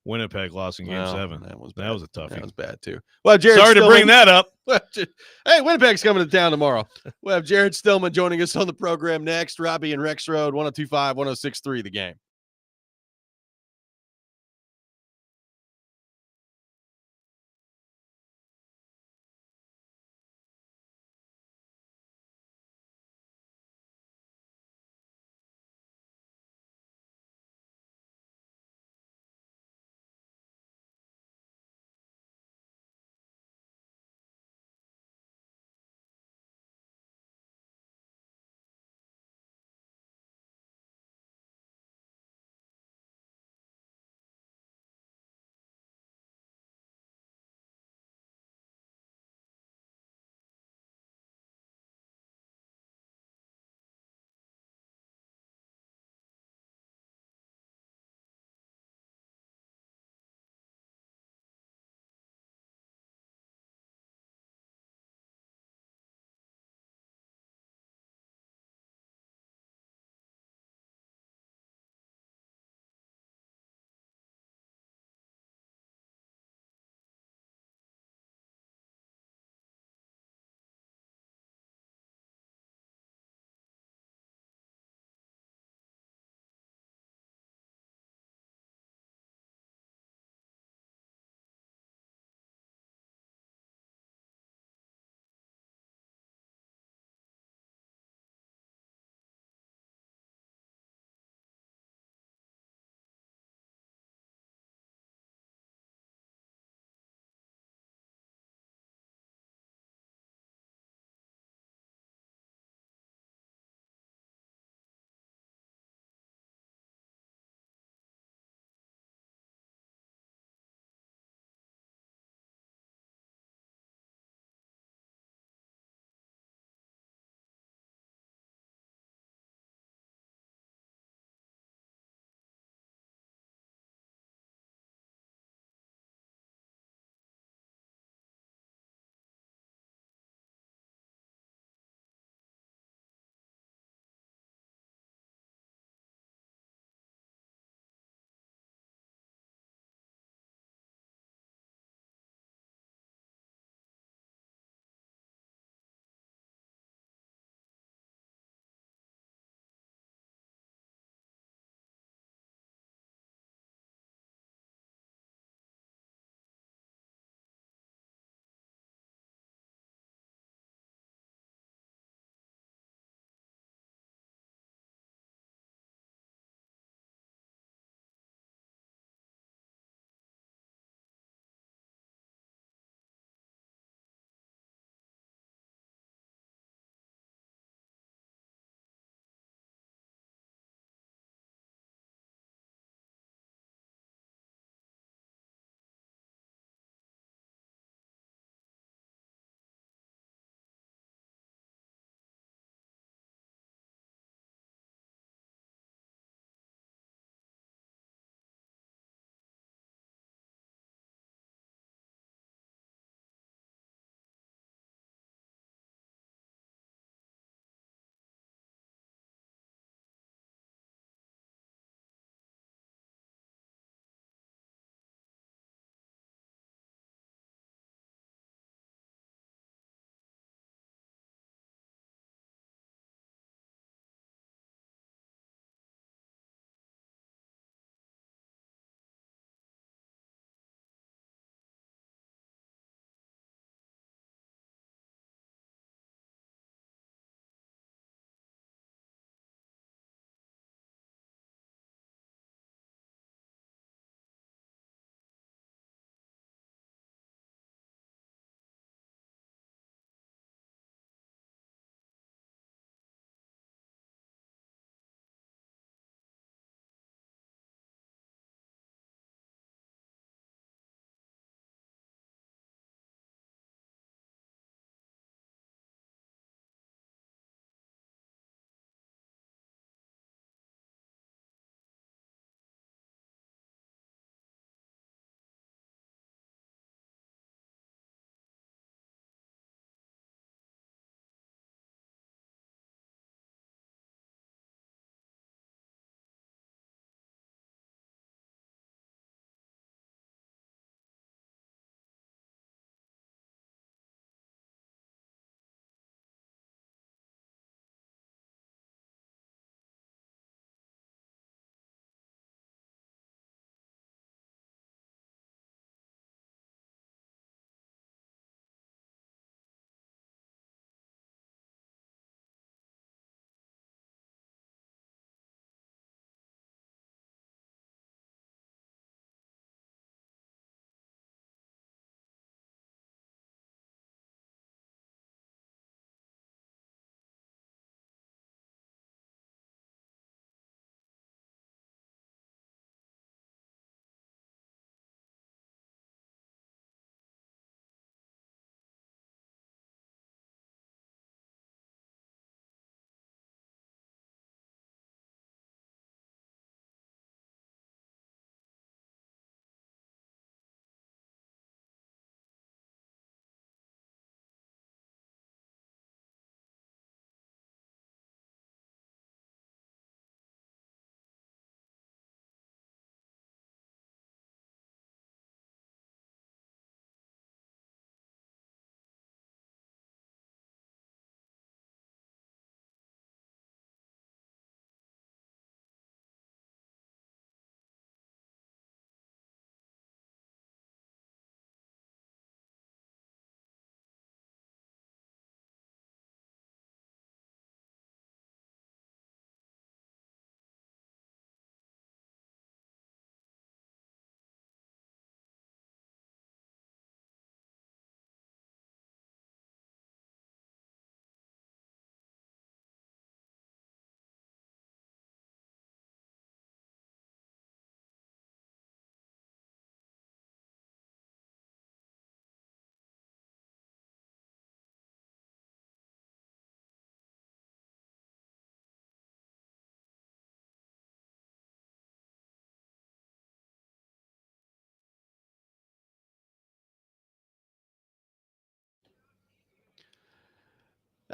Winnipeg loss in Game 7. That was a toughie. That was bad, too. Well, Jared Sorry to bring that up. Hey, Winnipeg's coming to town tomorrow. We'll have Jared Stillman joining us on the program next. Robby and Rexrode, 102.5, 106.3, The Game.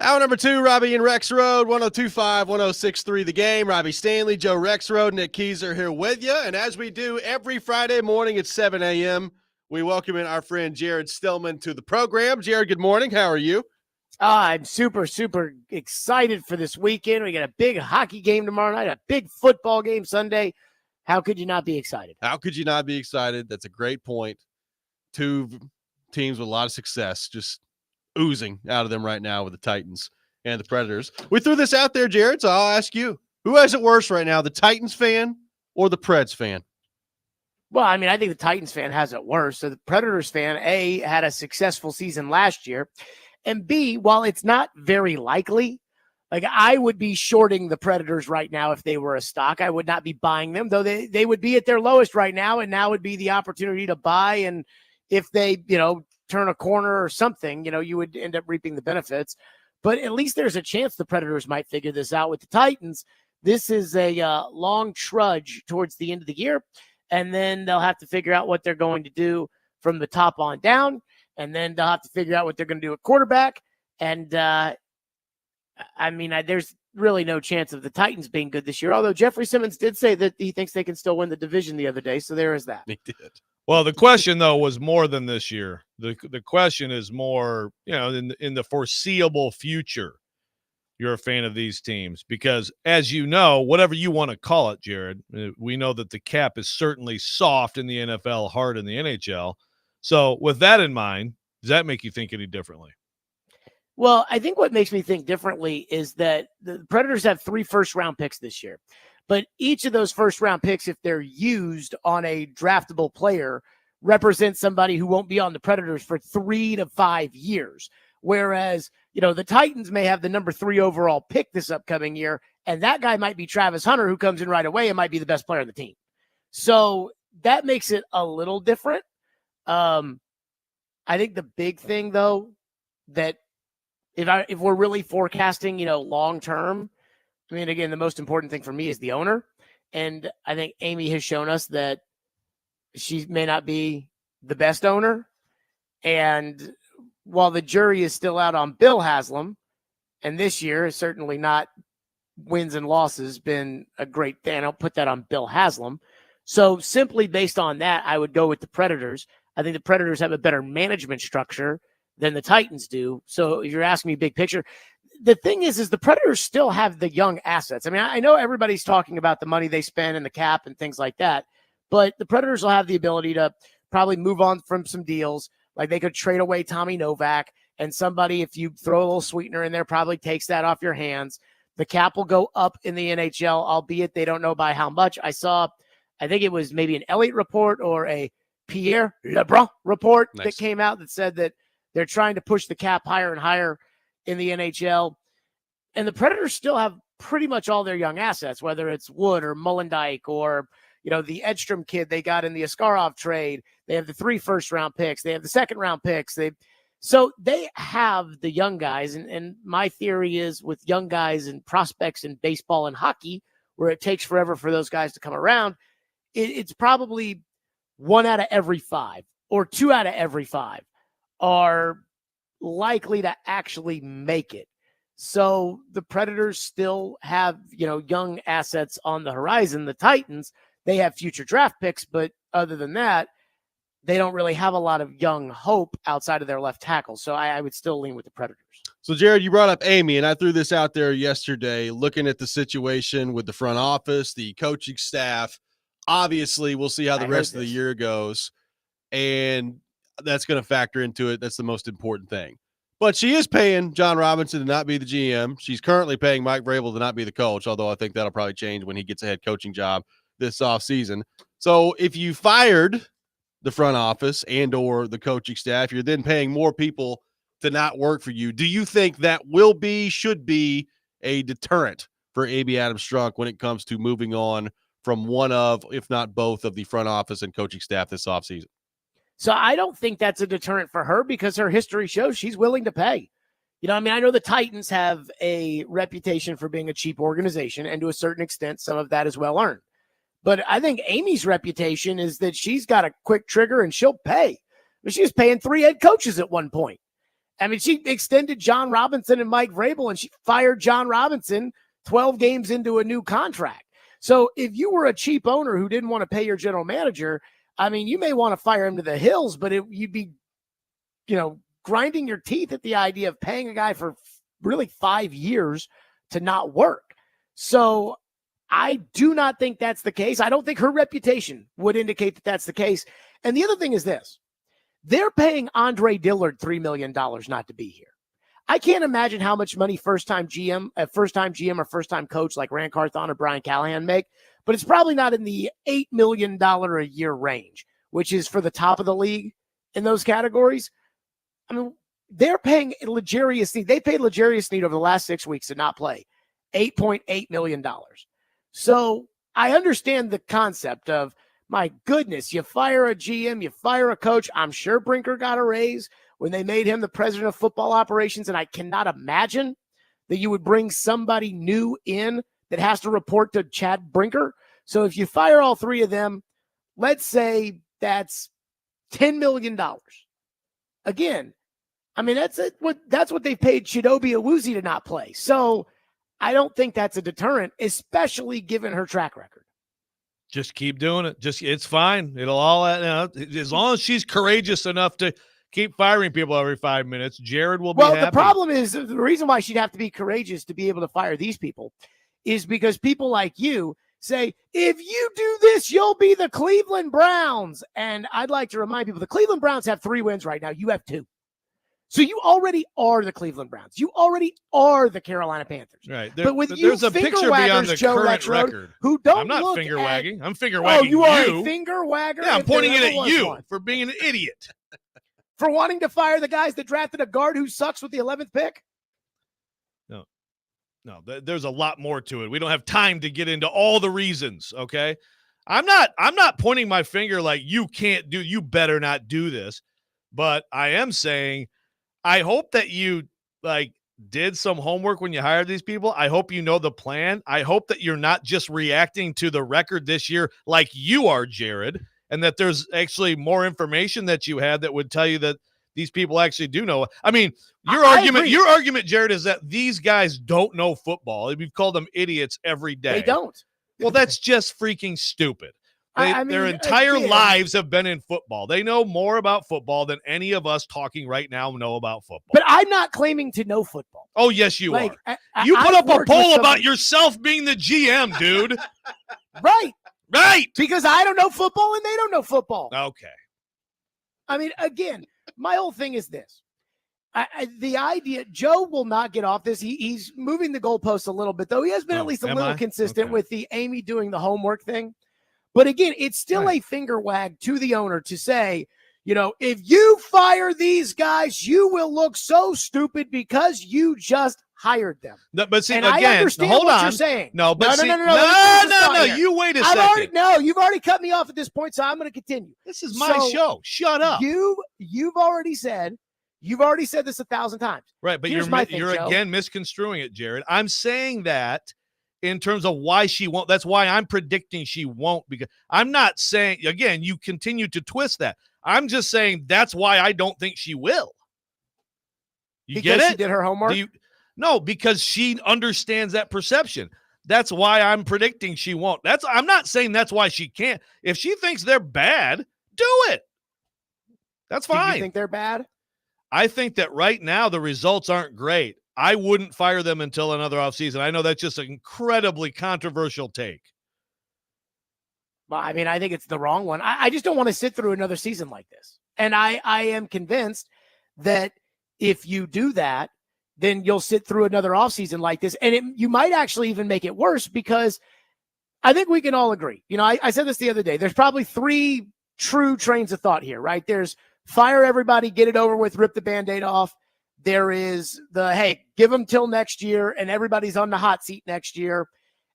Hour number 2, Robby and Rexrode, 102.5, 106.3 The Game. Robby Stanley, Joe Rexrode, Nick Keyser here with you. And as we do every Friday morning at 7 a.m., we welcome in our friend Jared Stillman to the program. Jared, good morning. How are you? I'm super, super excited for this weekend. We got a big hockey game tomorrow night, a big football game Sunday. How could you not be excited? How could you not be excited? That's a great point. Two teams with a lot of success just oozing out of them right now with the Titans and the Predators. We threw this out there, Jared, so I'll ask you, who has it worse right now, the Titans fan or the Preds fan? Well, I mean, I think the Titans fan has it worse. So the Predators fan, A, had a successful season last year, and B, while it's not very likely, like I would be shorting the Predators right now if they were a stock. I would not be buying them, though they would be at their lowest right now, and now would be the opportunity to buy. And if they, turn a corner or something, you would end up reaping the benefits. But at least there's a chance the Predators might figure this out with the Titans. This is a long trudge towards the end of the year, and then they'll have to figure out what they're going to do from the top on down, and then they'll have to figure out what they're going to do at quarterback. And, there's really no chance of the Titans being good this year, although Jeffrey Simmons did say that he thinks they can still win the division the other day, so there is that. He did. Well, the question, though, was more than this year. The question is more, in the foreseeable future, you're a fan of these teams. Because, as you know, whatever you want to call it, Jared, we know that the cap is certainly soft in the NFL, hard in the NHL. So, with that in mind, does that make you think any differently? Well, I think what makes me think differently is that the Predators have 3 first-round picks this year. But each of those first-round picks, if they're used on a draftable player, represents somebody who won't be on the Predators for 3 to 5 years. Whereas, the Titans may have the number 3 overall pick this upcoming year, and that guy might be Travis Hunter, who comes in right away and might be the best player on the team. So that makes it a little different. I think the big thing, though, that if we're really forecasting, long-term, I mean, again, the most important thing for me is the owner. And I think Amy has shown us that she may not be the best owner. And while the jury is still out on Bill Haslam, and this year is certainly not wins and losses been a great thing. I don't put that on Bill Haslam. So simply based on that, I would go with the Predators. I think the Predators have a better management structure than the Titans do. So if you're asking me big picture, the thing is the Predators still have the young assets. I mean, I know everybody's talking about the money they spend and the cap and things like that, but the Predators will have the ability to probably move on from some deals. Like they could trade away Tommy Novak, and somebody, if you throw a little sweetener in there, probably takes that off your hands. The cap will go up in the NHL, albeit they don't know by how much. I think it was maybe an Elliott report or a Pierre Lebrun report that came out that said that they're trying to push the cap higher and higher in the NHL. And the Predators still have pretty much all their young assets, whether it's Wood or Mullendijk or, the Edstrom kid they got in the Askarov trade. They have the 3 first-round picks. They have the second-round picks. So they have the young guys. And my theory is with young guys and prospects in baseball and hockey, where it takes forever for those guys to come around, it's probably 1 out of every 5 or 2 out of every 5 are likely to actually make it. So the Predators still have, young assets on the horizon. The Titans, they have future draft picks, but other than that, they don't really have a lot of young hope outside of their left tackle. So I would still lean with the Predators. So, Jared, you brought up Amy, and I threw this out there yesterday, looking at the situation with the front office, the coaching staff. Obviously, we'll see how the rest of the year goes, and that's going to factor into it. That's the most important thing. But she is paying John Robinson to not be the GM. She's currently paying Mike Vrabel to not be the coach, although I think that'll probably change when he gets a head coaching job this offseason. So if you fired the front office and or the coaching staff, you're then paying more people to not work for you. Do you think that should be a deterrent for Amy Adams-Strunk when it comes to moving on from one of, if not both, of the front office and coaching staff this offseason? So I don't think that's a deterrent for her because her history shows she's willing to pay. I know the Titans have a reputation for being a cheap organization, and to a certain extent, some of that is well earned. But I think Amy's reputation is that she's got a quick trigger and she'll pay. She was paying 3 head coaches at one point. I mean, she extended John Robinson and Mike Vrabel, and she fired John Robinson 12 games into a new contract. So if you were a cheap owner who didn't want to pay your general manager, I mean, you may want to fire him to the hills, but you'd be, grinding your teeth at the idea of paying a guy for really 5 years to not work. So I do not think that's the case. I don't think her reputation would indicate that that's the case. And the other thing is this. They're paying Andre Dillard $3 million not to be here. I can't imagine how much money first-time GM or first-time coach like Rand Carthon or Brian Callahan make, but it's probably not in the $8 million a year range, which is for the top of the league in those categories. I mean, they're paying L'Jarius Sneed. They paid L'Jarius Sneed over the last 6 weeks to not play $8.8 million. So I understand the concept of, my goodness, you fire a GM, you fire a coach. I'm sure Brinker got a raise when they made him the president of football operations, and I cannot imagine that you would bring somebody new in that has to report to Chad Brinker. So if you fire all three of them, let's say that's $10 million. Again, I mean, that's what they paid Chidobe Awuzie to not play. So I don't think that's a deterrent, especially given her track record. Just keep doing it. It's fine. It'll all, as long as she's courageous enough to keep firing people every 5 minutes, Jared will be happy. The problem is, the reason why she'd have to be courageous to be able to fire these people is because people like you say, if you do this, you'll be the Cleveland Browns. And I'd like to remind people, the Cleveland Browns have 3 wins right now. You have 2. So you already are the Cleveland Browns. You already are the Carolina Panthers. Right. But with there's a picture beyond the Joe current Rexrode, record. Who don't I'm not look finger at, wagging. I'm finger wagging you. Are a finger wagger? Yeah, I'm pointing it at you one. for being an idiot. For wanting to fire the guys that drafted a guard who sucks with the 11th pick? No, there's a lot more to it. We don't have time to get into all the reasons, okay? I'm not pointing my finger like you better not do this, but I am saying I hope that you did some homework when you hired these people. I hope you know the plan. I hope that you're not just reacting to the record this year like you are, Jared, and that there's actually more information that you had that would tell you that these people actually do know. I mean, your argument, Jared, is that these guys don't know football. We've called them idiots every day. They don't. Well, that's just freaking stupid. Their entire lives have been in football. They know more about football than any of us talking right now know about football. But I'm not claiming to know football. Oh, yes, you are. You put up a poll about yourself being the GM, dude. Right. Right. Because I don't know football and they don't know football. Okay. I mean, again, my whole thing is this. The idea, Joe will not get off this. He's moving the goalposts a little bit, though. He has been at least a little consistent with the Amy doing the homework thing. But again, it's still a finger wag to the owner to say, if you fire these guys, you will look so stupid because you just hired them. No, but see, and again, I understand hold what on. you're saying. No, but no. You wait a second. You've already cut me off at this point, so I'm going to continue. This is my show. Shut up. You've already said this 1,000 times. Right, but you're again misconstruing it, Jared. I'm saying that in terms of why she won't. That's why I'm predicting she won't, because I'm not saying, again, you continue to twist that. I'm just saying that's why I don't think she will. You get it? She did her homework? No, because she understands that perception. That's why I'm predicting she won't. I'm not saying that's why she can't. If she thinks they're bad, do it. That's fine. Do you think they're bad? I think that right now the results aren't great. I wouldn't fire them until another offseason. I know that's just an incredibly controversial take. Well, I mean, I think it's the wrong one. I just don't want to sit through another season like this. And I am convinced that if you do that, then you'll sit through another offseason like this. And you might actually even make it worse, because I think we can all agree. I said this the other day. There's probably 3 true trains of thought here, right? There's fire everybody, get it over with, rip the Band-Aid off. There is hey, give them till next year and everybody's on the hot seat next year.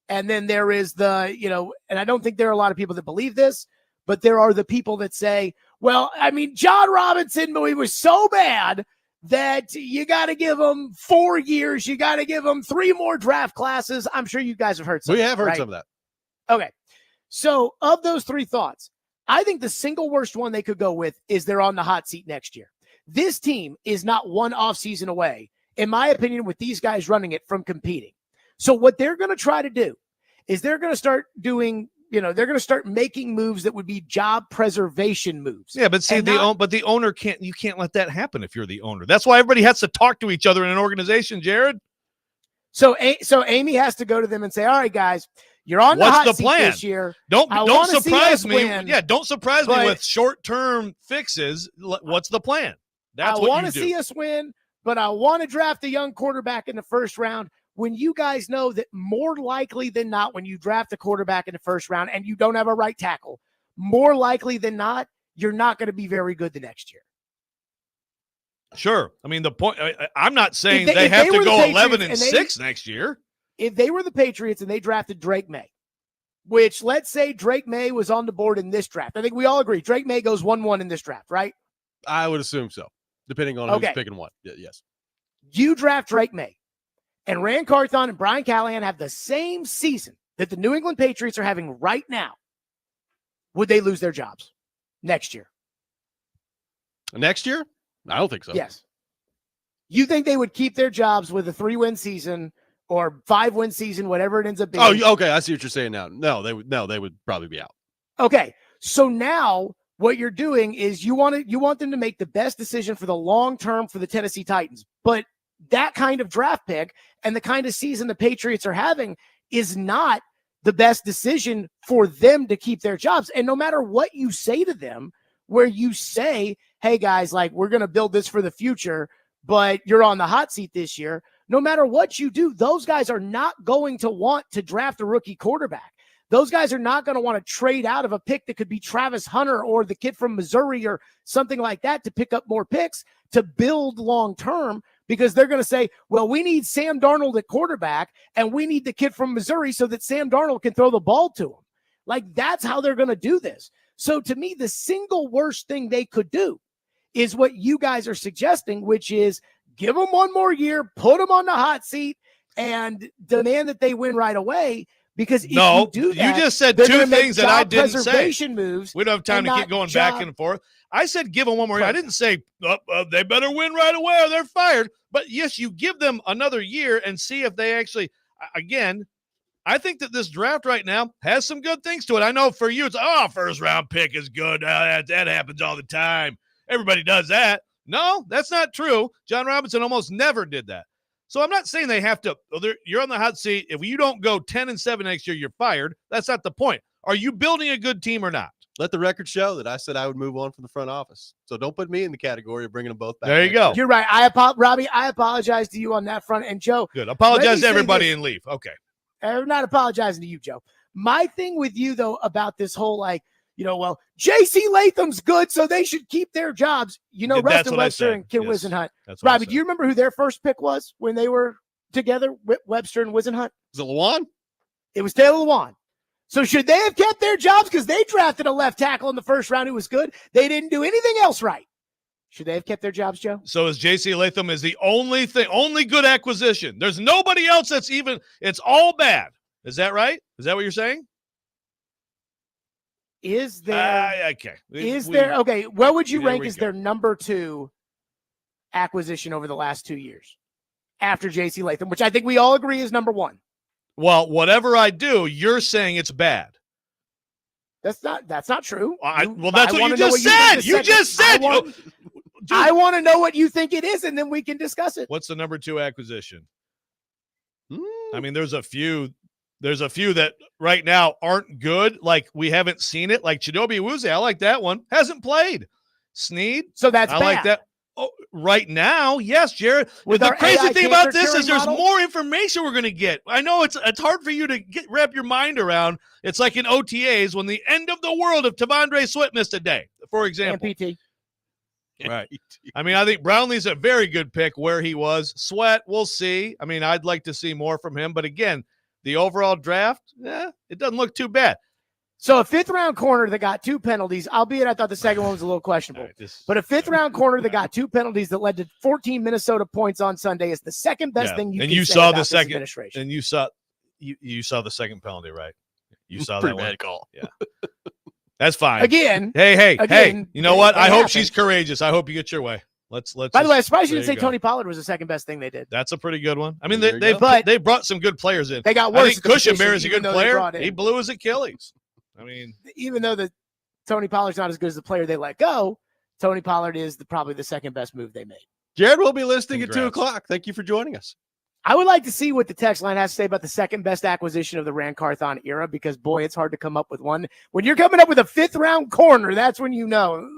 And then there is and I don't think there are a lot of people that believe this, but there are the people that say, well, I mean, John Robinson, he was so bad that you got to give him 4 years. You got to give him 3 more draft classes. I'm sure you guys have heard some. We have heard right? some of that. Okay. So of those 3 thoughts, I think the single worst one they could go with is they're on the hot seat next year. This team is not one offseason away, in my opinion, with these guys running it, from competing. So what they're going to try to do is they're going to start doing, they're going to start making moves that would be job preservation moves. Yeah, but see, the owner you can't let that happen if you're the owner. That's why everybody has to talk to each other in an organization, Jared. So Amy has to go to them and say, all right, guys, you're on the hot seat this year. Don't surprise me. Win, yeah, don't surprise me with short-term fixes. What's the plan? That's what you do. I want to see us win, but I want to draft a young quarterback in the first round. When you guys know that more likely than not, when you draft a quarterback in the first round and you don't have a right tackle, more likely than not, you're not going to be very good the next year. Sure. I mean, the point, I'm not saying they have to go 11-6 next year. If they were the Patriots and they drafted Drake May, which let's say Drake May was on the board in this draft. I think we all agree Drake May goes 1-1 in this draft, right? I would assume so, depending on who's picking what. Yes. You draft Drake May. And Rand Carthon and Brian Callahan have the same season that the New England Patriots are having right now. Would they lose their jobs next year? Next year? I don't think so. Yes. You think they would keep their jobs with a 3-win season or 5-win season, whatever it ends up being? Oh, okay. I see what you're saying now. No, they would probably be out. Okay. So now what you're doing is you want them to make the best decision for the long term for the Tennessee Titans. But that kind of draft pick and the kind of season the Patriots are having is not the best decision for them to keep their jobs. And no matter what you say to them, where you say, hey guys, like, we're going to build this for the future, but you're on the hot seat this year. No matter what you do, those guys are not going to want to draft a rookie quarterback. Those guys are not going to want to trade out of a pick that could be Travis Hunter or the kid from Missouri or something like that to pick up more picks to build long-term, because they're going to say, well, we need Sam Darnold at quarterback and we need the kid from Missouri so that Sam Darnold can throw the ball to him. Like, that's how they're going to do this. So to me, the single worst thing they could do is what you guys are suggesting, which is give them one more year, put them on the hot seat, and demand that they win right away. Because if you do that, you just said two things that I didn't say. Moves, we don't have time to keep going back and forth. I said give them one more year. I didn't say they better win right away or they're fired. But yes, you give them another year and see if they actually, again, I think that this draft right now has some good things to it. I know for you, it's, first round pick is good. That happens all the time. Everybody does that. No, that's not true. John Robinson almost never did that. So I'm not saying they have to, you're on the hot seat. If you don't go 10-7 next year, you're fired. That's not the point. Are you building a good team or not? Let the record show that I said I would move on from the front office. So don't put me in the category of bringing them both back. There you go. You're right. Robbie, I apologize to you on that front. And Joe. Good. Apologize to everybody and leave. Okay. I'm not apologizing to you, Joe. My thing with you, though, about this whole, well, J.C. Latham's good, so they should keep their jobs. Rustin Webster and Ken Wisenhunt. Robbie, do you remember who their first pick was when they were together, Webster and Wisenhunt? Was it Lewan? It was Taylor Lewan. So should they have kept their jobs because they drafted a left tackle in the first round who was good? They didn't do anything else right. Should they have kept their jobs, Joe? So is J.C. Latham is the only good acquisition. There's nobody else that's even – it's all bad. Is that right? Is that what you're saying? Is there okay. Okay, what would you rank as their number 2 acquisition over the last 2 years after J.C. Latham, which I think we all agree is number 1? Well, whatever I do, you're saying it's bad. That's not true. That's what you just said. You just said. I want to know what you think it is, and then we can discuss it. What's the number 2 acquisition? I mean, there's a few that right now aren't good. Like, we haven't seen it. Like Chidobe Awuzie, I like that one. Hasn't played. Snead. So that's I bad. like that. Oh, right now, yes, Jared. The crazy thing about this is there's more information we're going to get. I know it's hard for you to wrap your mind around. It's like in OTAs when the end of the world of Tavondre Sweat missed a day, for example. And PT. Right. I mean, I think Brownlee's a very good pick where he was. Sweat, we'll see. I mean, I'd like to see more from him. But again, the overall draft, it doesn't look too bad. So a 5th-round corner that got 2 penalties, albeit I thought the second one was a little questionable. But a 5th-round corner that got 2 penalties that led to 14 Minnesota points on Sunday is the second best thing you can say about this administration. And you saw the second penalty, right? You saw Pretty that one. bad call. Yeah. That's fine. Again. Hey. You know what? I hope happened. she's courageous. I hope you get your way. Let's. By the way, I'm surprised you there didn't say go. Tony Pollard was the second best thing they did. That's a pretty good one. I mean, There you they go. But- they brought some good players in. They got I worse. think at the position, Cushenberry is a even good though they player. brought in. He blew his Achilles. I mean, Even though the Tony Pollard's not as good as the player they let go, Tony Pollard is probably the second best move they made. Jared will be listening at Congrats. 2:00. Thank you for joining us. I would like to see what the text line has to say about the second best acquisition of the Rand Carthon era, because boy, it's hard to come up with one. When you're coming up with a 5th round corner, that's when you know.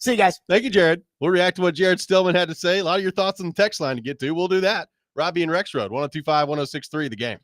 See you guys. Thank you, Jared. We'll react to what Jared Stillman had to say. A lot of your thoughts on the text line to get to. We'll do that. Robby and Rexrode, 1025-1063, the game.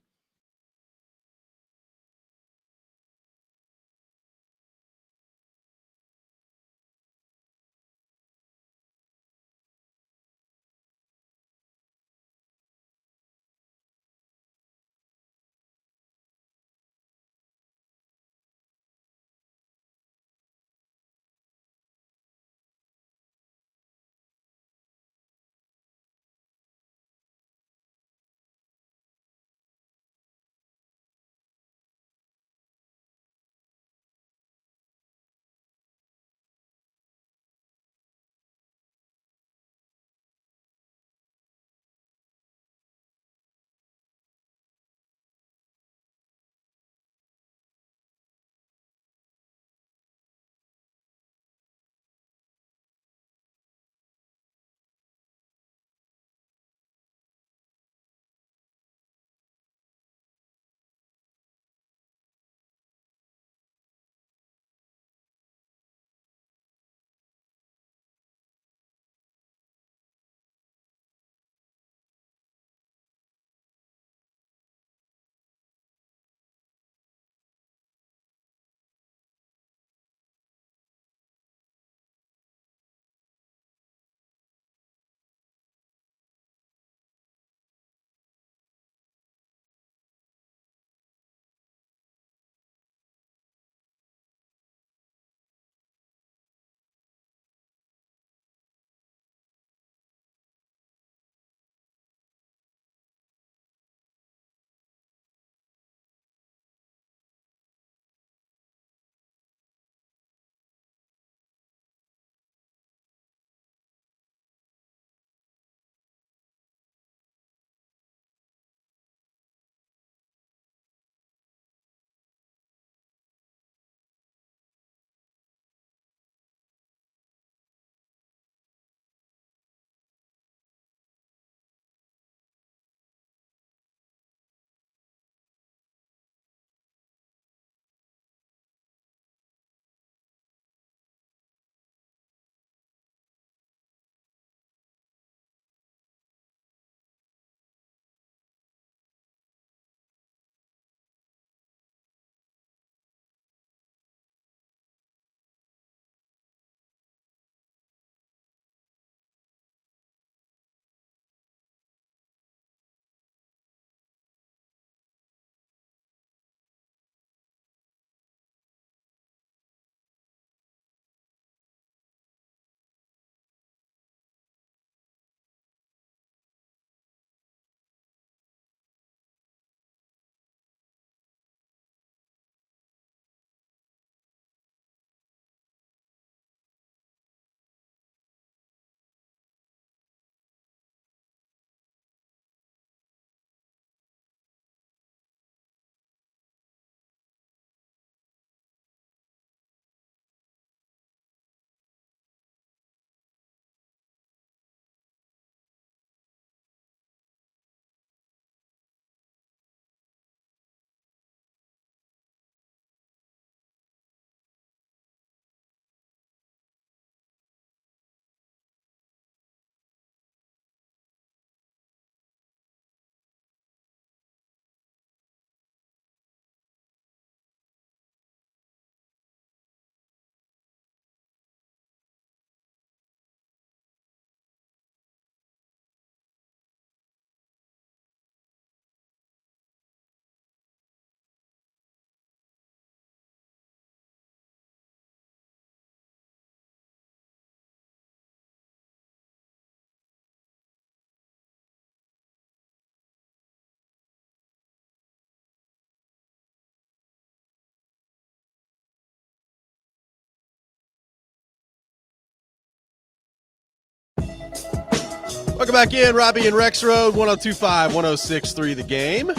Welcome back in, Robby and Rexrode, 102.5, 106.3 The Game.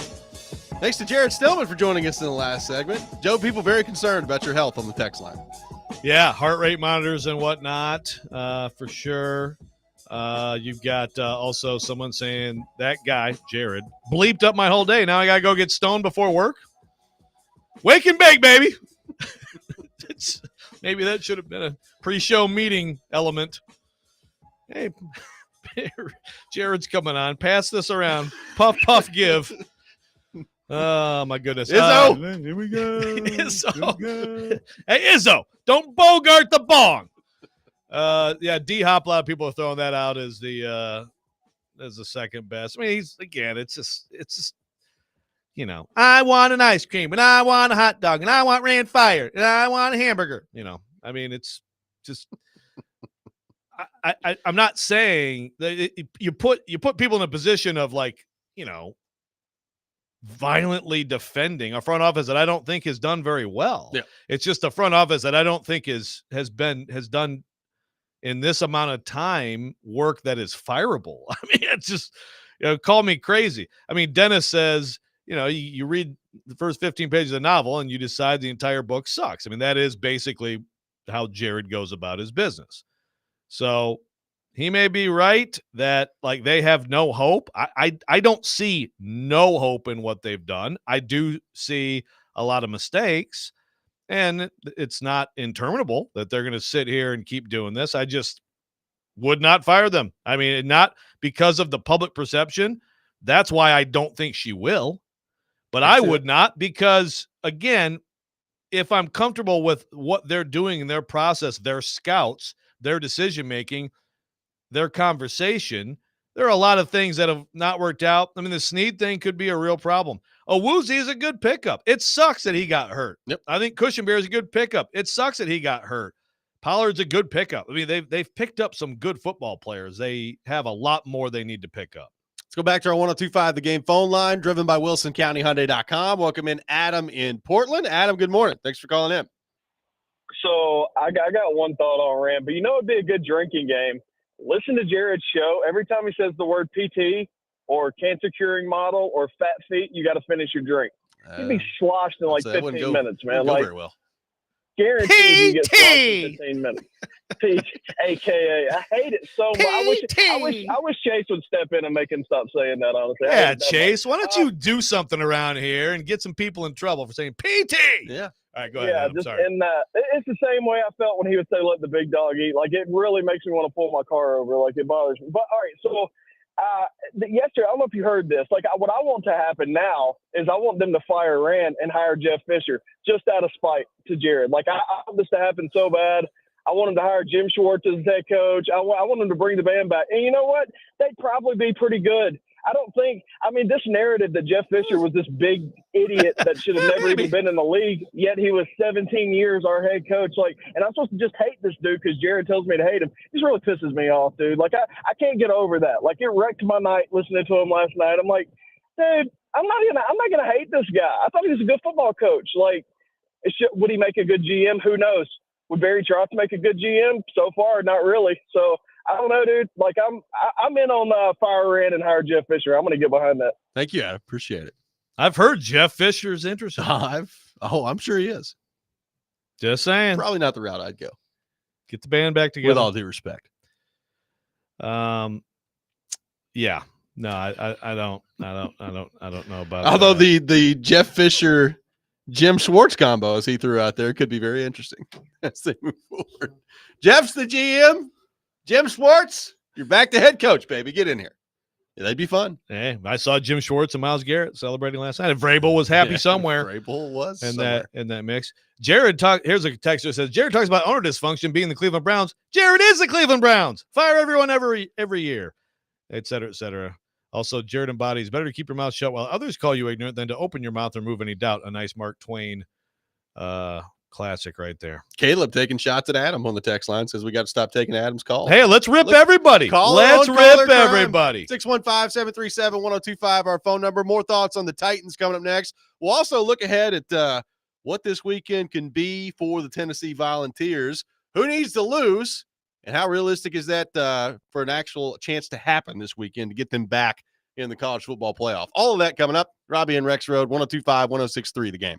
Thanks to Jared Stillman for joining us in the last segment. Joe, people very concerned about your health on the text line. Yeah, heart rate monitors and whatnot, for sure. You've got also someone saying that guy, Jared, bleeped up my whole day. Now I got to go get stoned before work. Wake and bake, baby. Maybe that should have been a pre-show meeting element. Hey, Jared's coming on. Pass this around. Puff, puff, give. Oh, my goodness. Izzo. Here we go. Izzo. Hey, Izzo, don't bogart the bong. Yeah, D-Hop, a lot of people are throwing that out as the second best. I mean, it's just, you know, I want an ice cream, and I want a hot dog, and I want Rand Fire, and I want a hamburger. You know, I mean, it's just, I'm not saying that you put people in a position of, like, you know, violently defending a front office that I don't think has done very well. Yeah. It's just a front office that I don't think has done in this amount of time work that is fireable. I mean, it's just, you know, call me crazy. I mean, Dennis says, you know, you read the first 15 pages of the novel and you decide the entire book sucks. I mean, that is basically how Jared goes about his business. So he may be right that, like, they have no hope. I don't see no hope in what they've done. I do see a lot of mistakes, and it's not interminable that they're going to sit here and keep doing this. I just would not fire them. I mean, not because of the public perception. That's why I don't think she will. But I would not, because, again, if I'm comfortable with what they're doing in their process, their scouts, their decision-making, their conversation, there are a lot of things that have not worked out. I mean, the Snead thing could be a real problem. Owuzie is a good pickup. It sucks that he got hurt. Yep. I think Cushenberry is a good pickup. It sucks that he got hurt. Pollard's a good pickup. I mean, they've picked up some good football players. They have a lot more they need to pick up. Let's go back to our 102.5 The Game phone line, driven by WilsonCountyHyundai.com. Welcome in Adam in Portland. Adam, good morning. Thanks for calling in. So I got one thought on Rand, but you know it'd be a good drinking game. Listen to Jared's show. Every time he says the word PT or cancer curing model or fat feet, you got to finish your drink. You'd be sloshed in like 15 minutes, man. Like, very well. Guaranteed you get sloshed in 15 minutes. AKA. I hate it so much. I wish Chase would step in and make him stop saying that, honestly. Yeah, Chase, why don't you do something around here and get some people in trouble for saying PT? Yeah. All right, go ahead. Yeah, I'm sorry. And it's the same way I felt when he would say, let the big dog eat. Like, it really makes me want to pull my car over. Like, it bothers me. But, all right, so yesterday, I don't know if you heard this. Like, what I want to happen now is I want them to fire Rand and hire Jeff Fisher just out of spite to Jared. Like, I want this to happen so bad. I want him to hire Jim Schwartz as head coach. I want him to bring the band back. And you know what? They'd probably be pretty good. This narrative that Jeff Fisher was this big idiot that should have never even been in the league, yet he was 17 years our head coach. Like, and I'm supposed to just hate this dude because Jared tells me to hate him. This really pisses me off, dude. Like, I can't get over that. Like, it wrecked my night listening to him last night. I'm like, dude, I'm not gonna hate this guy. I thought he was a good football coach. Like, would he make a good GM? Who knows? Would Barry Trotz make a good GM? So far, not really. So I don't know, dude. Like, I'm in on fire Rand and hire Jeff Fisher. I'm gonna get behind that. Thank you, Adam. Appreciate it. I've heard Jeff Fisher's interested. I'm sure he is. Just saying. Probably not the route I'd go. Get the band back together. With all due respect. Yeah. No, I don't know about. Although the Jeff Fisher Jim Schwartz combo, as he threw out there, could be very interesting as they move forward. Jeff's the GM. Jim Schwartz, you're back to head coach, baby. Get in here. Yeah, that'd be fun. Hey, I saw Jim Schwartz and Myles Garrett celebrating last night. And Vrabel was happy somewhere. Vrabel was in that mix. Jared here's a texter that says Jared talks about owner dysfunction being the Cleveland Browns. Jared is the Cleveland Browns. Fire everyone every year, et cetera, et cetera. Also, Jared embodies better to keep your mouth shut while others call you ignorant than to open your mouth or remove any doubt. A nice Mark Twain classic right there. Caleb taking shots at Adam on the text line says we got to stop taking Adam's call. Hey, let's rip everybody. Let's rip everybody. 615-737-1025, our phone number. More thoughts on the Titans coming up next. We'll also look ahead at what this weekend can be for the Tennessee Volunteers. Who needs to lose And how realistic is that for an actual chance to happen this weekend to get them back in the college football playoff? All of that coming up. Robby and Rexrode, 102.5, 106.3 The Game.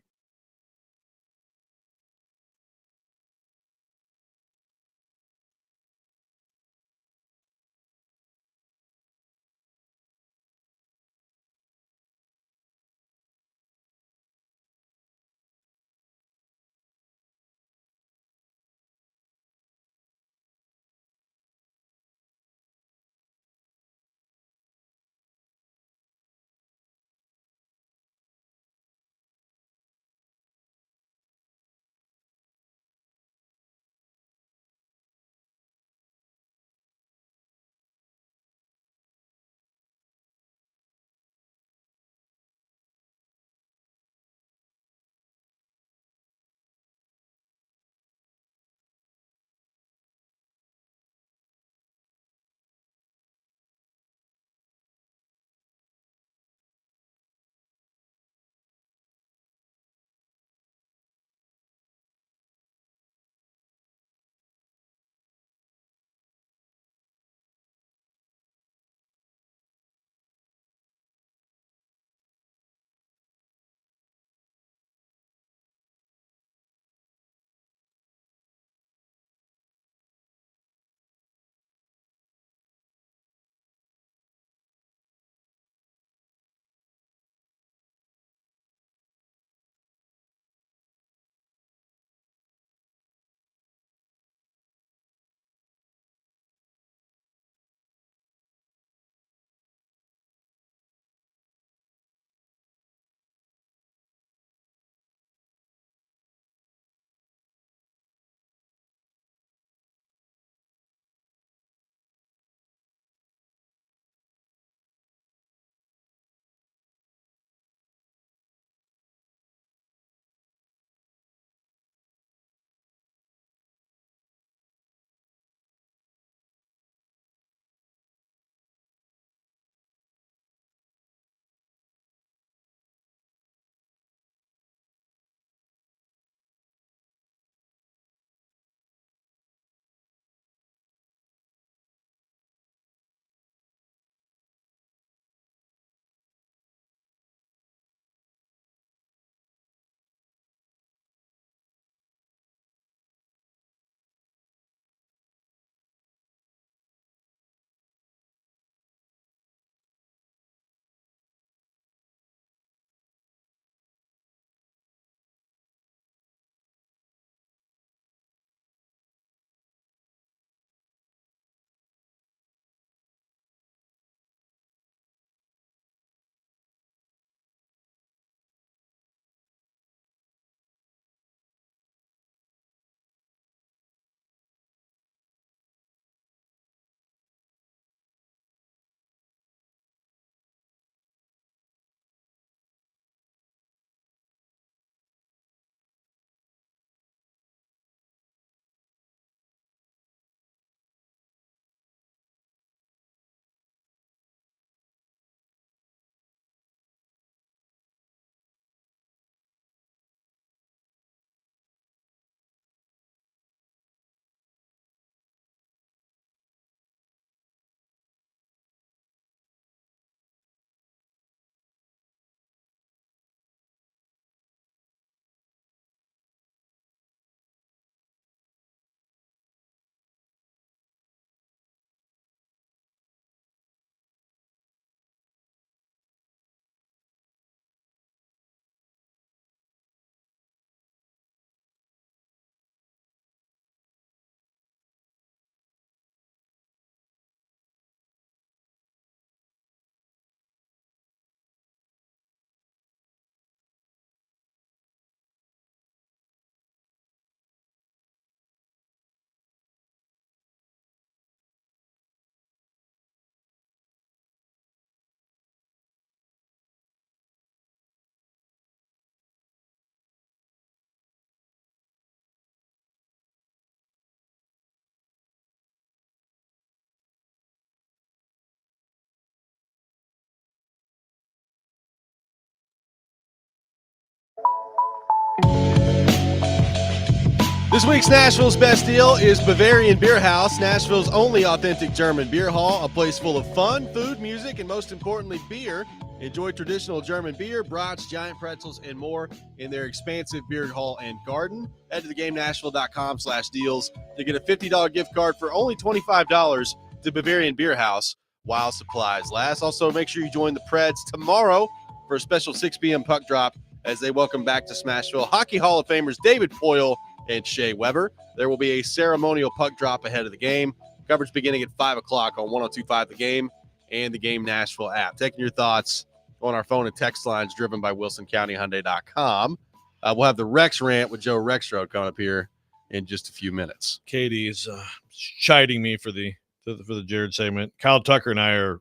This week's Nashville's best deal is Bavarian Beer House, Nashville's only authentic German beer hall, a place full of fun, food, music, and most importantly, beer. Enjoy traditional German beer, brats, giant pretzels, and more in their expansive beer hall and garden. Head to thegamenashville.com/deals to get a $50 gift card for only $25 to Bavarian Beer House while supplies last. Also, make sure you join the Preds tomorrow for a special 6 p.m. puck drop as they welcome back to Smashville Hockey Hall of Famers David Poile and Shea Weber. There will be a ceremonial puck drop ahead of the game. Coverage beginning at 5 o'clock on 102.5 The Game and the Game Nashville app. Taking your thoughts on our phone and text lines driven by WilsonCountyHyundai.com. We'll have the Rex rant with Joe Rexrode coming up here in just a few minutes. Katie is chiding me for the Jared segment. Kyle Tucker and I are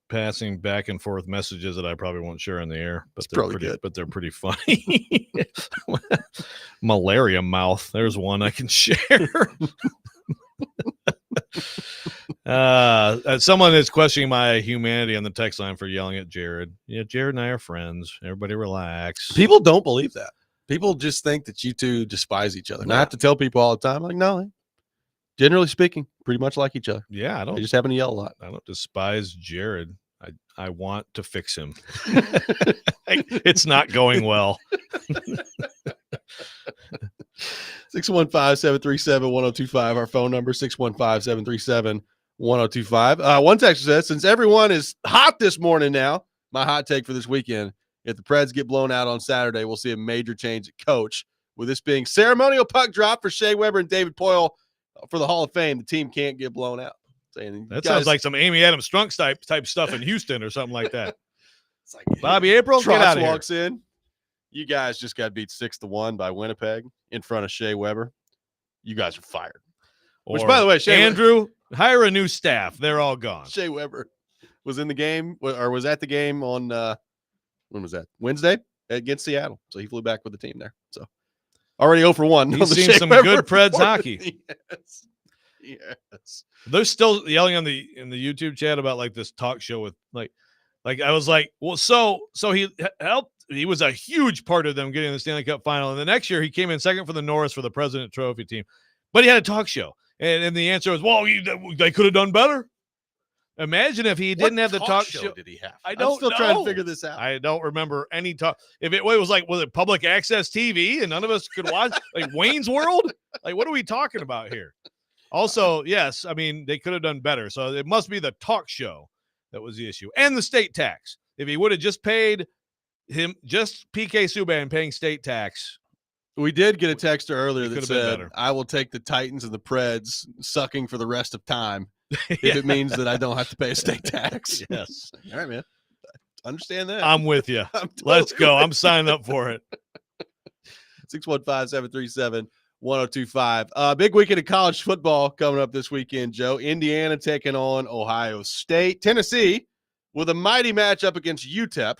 passing back and forth messages that I probably won't share on the air, but they're pretty funny. Malaria mouth. There's one I can share. Someone is questioning my humanity on the text line for yelling at Jared. Yeah, Jared and I are friends. Everybody relax. People don't believe that. People just think that you two despise each other. And I have to tell people all the time, like, no, generally speaking, pretty much like each other. Yeah, They just happen to yell a lot. I don't despise Jared. I want to fix him. It's not going well. 615-737-1025. Our phone number, 615-737-1025. One texter says, since everyone is hot this morning now, my hot take for this weekend, if the Preds get blown out on Saturday, we'll see a major change at coach. With this being ceremonial puck drop for Shea Weber and David Poile for the Hall of Fame, the team can't get blown out. That sounds like some Amy Adams Strunk type stuff in Houston or something like that. It's like Bobby April, get out of here. walks in. You guys just got beat 6-1 by Winnipeg in front of Shea Weber. You guys are fired. Which, by the way, Andrew, hire a new staff. They're all gone. Shea Weber was in the game or was at the game on when was that? Wednesday against Seattle. So he flew back with the team there. So already 0 for 1. He's seen some good Preds hockey. Yes. They're still yelling in the YouTube chat about like this talk show with like I was like, well, so he helped. He was a huge part of them getting the Stanley Cup final. And the next year he came in second for the Norris for the President Trophy team, but he had a talk show. And the answer was, well, they could have done better. Imagine if he didn't have the talk show. Did he have? I'm still trying to figure this out. I don't remember any talk. If it was like, was it public access TV and none of us could watch like Wayne's World? Like, what are we talking about here? Also, yes, I mean, they could have done better. So it must be the talk show that was the issue. And the state tax. If he would have just paid him, just PK Subban paying state tax. We did get a texter earlier that said, better. I will take the Titans and the Preds sucking for the rest of time if it means that I don't have to pay a state tax. Yes. All right, man. Understand that. I'm with you. Let's go. I'm signing up for it. 615-737-1025. Big weekend of college football coming up this weekend, Joe. Indiana taking on Ohio State. Tennessee with a mighty matchup against UTEP.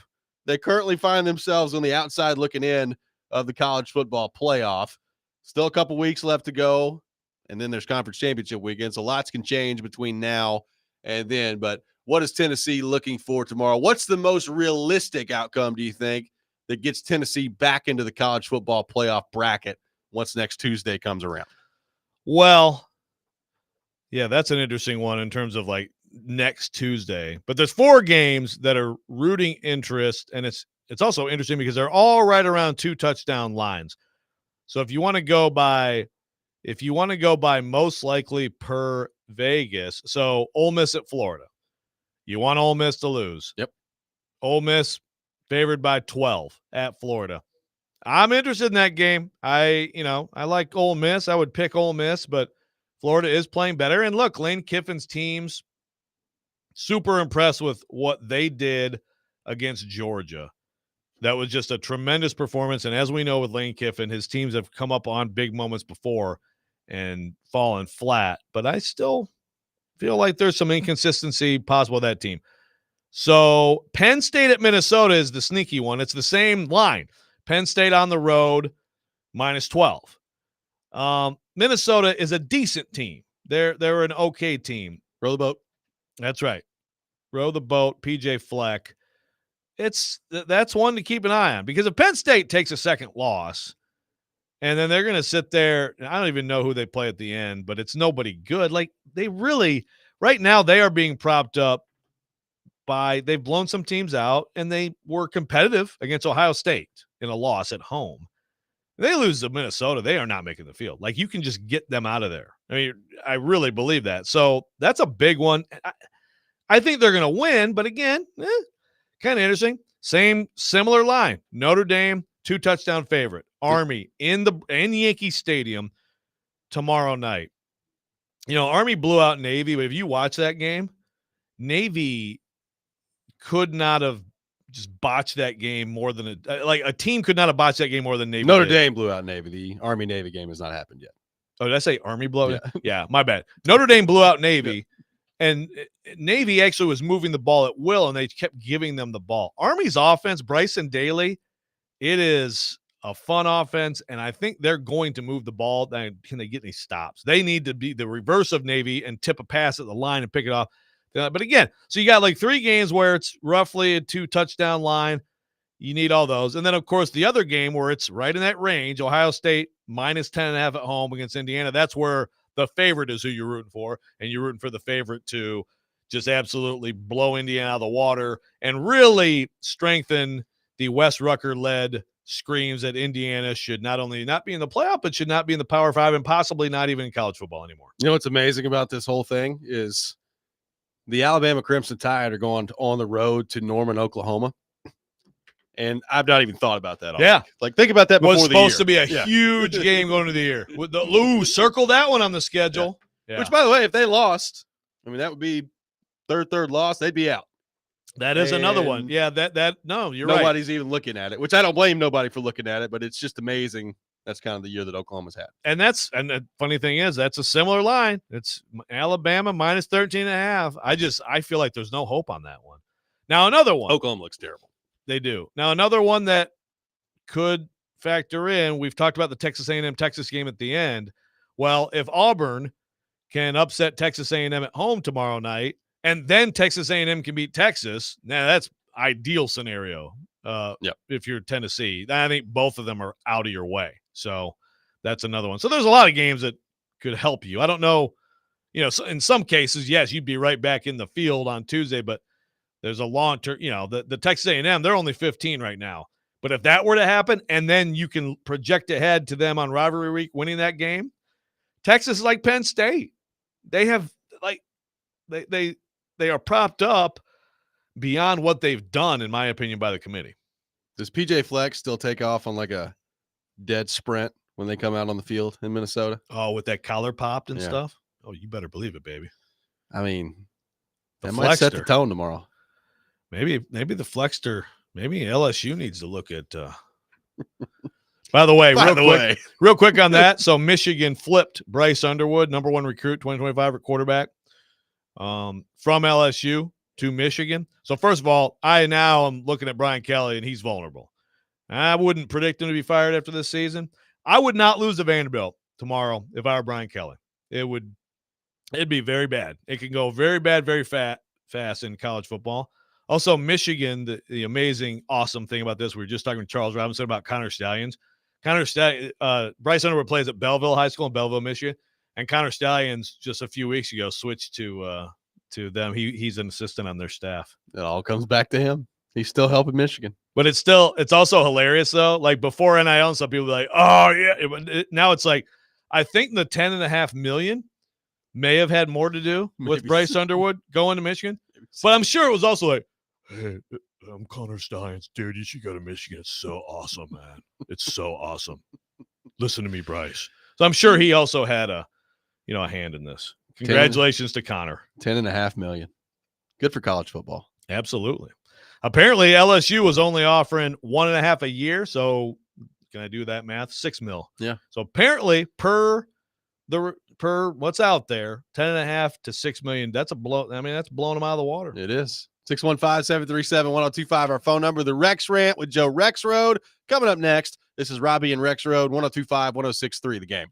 They currently find themselves on the outside looking in of the college football playoff. Still a couple weeks left to go, and then there's conference championship weekend, so lots can change between now and then. But what is Tennessee looking for tomorrow? What's the most realistic outcome, do you think, that gets Tennessee back into the college football playoff bracket once next Tuesday comes around? Well, yeah, that's an interesting one in terms of like next Tuesday. But there's 4 games that are rooting interest, and it's also interesting because they're all right around 2 touchdown lines. So if you want to go by most likely per Vegas, so Ole Miss at Florida, you want Ole Miss to lose. Yep. Ole Miss favored by 12 at Florida. I'm interested in that game. I like Ole Miss. I would pick Ole Miss, but Florida is playing better. And look, Lane Kiffin's teams, super impressed with what they did against Georgia. That was just a tremendous performance. And as we know with Lane Kiffin, his teams have come up on big moments before and fallen flat. But I still feel like there's some inconsistency possible with that team. So Penn State at Minnesota is the sneaky one. It's the same line. Penn State on the road, -12. Minnesota is a decent team. They're an okay team. Row the boat. That's right. Row the boat, PJ Fleck. That's one to keep an eye on, because if Penn State takes a second loss, And then they're going to sit there. And I don't even know who they play at the end, but it's nobody good. Like, they really, right now, they are being propped up by, they've blown some teams out, and they were competitive against Ohio State in a loss at home. They lose to Minnesota, they are not making the field. Like, you can just get them out of there. I mean, I really believe that. So that's a big one. I think they're going to win, but again, kind of interesting. Similar line. Notre Dame, 2-touchdown favorite. Army in Yankee Stadium tomorrow night. You know, Army blew out Navy, but if you watch that game, Navy could not have just botched that game more than a team could not have botched that game more than Navy. Notre did. Dame blew out Navy. The Army-Navy game has not happened yet. Oh, did I say Army blew out? Yeah. Yeah, my bad. Notre Dame blew out Navy, and Navy actually was moving the ball at will, and they kept giving them the ball. Army's offense, Bryson Daly, it is a fun offense, and I think they're going to move the ball. Can they get any stops? They need to be the reverse of Navy and tip a pass at the line and pick it off. But again, so you got like 3 games where it's roughly a 2-touchdown line. You need all those. And then, of course, the other game where it's right in that range, Ohio State minus 10.5 at home against Indiana. That's where the favorite is who you're rooting for, and you're rooting for the favorite to just absolutely blow Indiana out of the water and really strengthen the Wes Rucker-led screams that Indiana should not only not be in the playoff, but should not be in the Power 5 and possibly not even in college football anymore. You know what's amazing about this whole thing is the Alabama Crimson Tide are going on the road to Norman, Oklahoma. And I've not even thought about that. Yeah. Week. Like, think about that before was the supposed year. to be a Yeah. huge game going into the year. With the circle that one on the schedule. Yeah. Which, by the way, if they lost, I mean, that would be third loss. They'd be out. That is another one. And Yeah, no, you're right. Nobody's even looking at it, which I don't blame nobody for looking at it, but it's just amazing. That's kind of the year that Oklahoma's had. And the funny thing is, that's a similar line. It's Alabama minus 13.5. I feel like there's no hope on that one. Now, another one. Oklahoma looks terrible. They do. Now, another one that could factor in, we've talked about the Texas A&M Texas game at the end. Well, if Auburn can upset Texas A&M at home tomorrow night, and then Texas A&M can beat Texas, now that's ideal scenario. If you're Tennessee, I think both of them are out of your way. So that's another one. So there's a lot of games that could help you. I don't know, so in some cases, yes, you'd be right back in the field on Tuesday, but there's a long-term, the Texas A&M, they're only 15 right now. But if that were to happen, and then you can project ahead to them on rivalry week winning that game, Texas is like Penn State. They have they are propped up beyond what they've done, in my opinion, by the committee. Does PJ Flex still take off on like a dead sprint when they come out on the field in Minnesota? Oh, with that collar popped and stuff? Oh, you better believe it, baby. I mean, that might set the tone tomorrow. Maybe the Flexter, maybe LSU needs to look at By the way, real quick on that. So Michigan flipped Bryce Underwood, number 1 recruit 2025 at quarterback, from LSU to Michigan. So first of all, I now am looking at Brian Kelly, and he's vulnerable. I wouldn't predict him to be fired after this season. I would not lose to Vanderbilt tomorrow if I were Brian Kelly. It'd be very bad. It can go very bad, very fast in college football. Also, Michigan, the amazing, awesome thing about this, we were just talking to Charles Robinson about Connor Stallions. Bryce Underwood plays at Belleville High School in Belleville, Michigan, and Connor Stallions just a few weeks ago switched to them. He's an assistant on their staff. It all comes back to him. He's still helping Michigan. But it's also hilarious though. Like before NIL, some people were like, oh yeah. Now it's like, I think the $10.5 million may have had more to do with Bryce Underwood going to Michigan. But I'm sure it was also like, hey, I'm Connor Steins. Dude, you should go to Michigan. It's so awesome, man. It's so awesome. Listen to me, Bryce. So I'm sure he also had a hand in this. Congratulations to Connor. $10.5 million. Good for college football. Absolutely. Apparently LSU was only offering 1.5 a year. So can I do that math? $6 million. Yeah. So apparently per what's out there, 10.5 to $6 million. That's a blow. I mean, that's blowing them out of the water. It is. 615-737-1025, our phone number. The Rex Rant with Joe Rexrode. Coming up next, this is Robby and Rexrode, 1025-1063, The Game.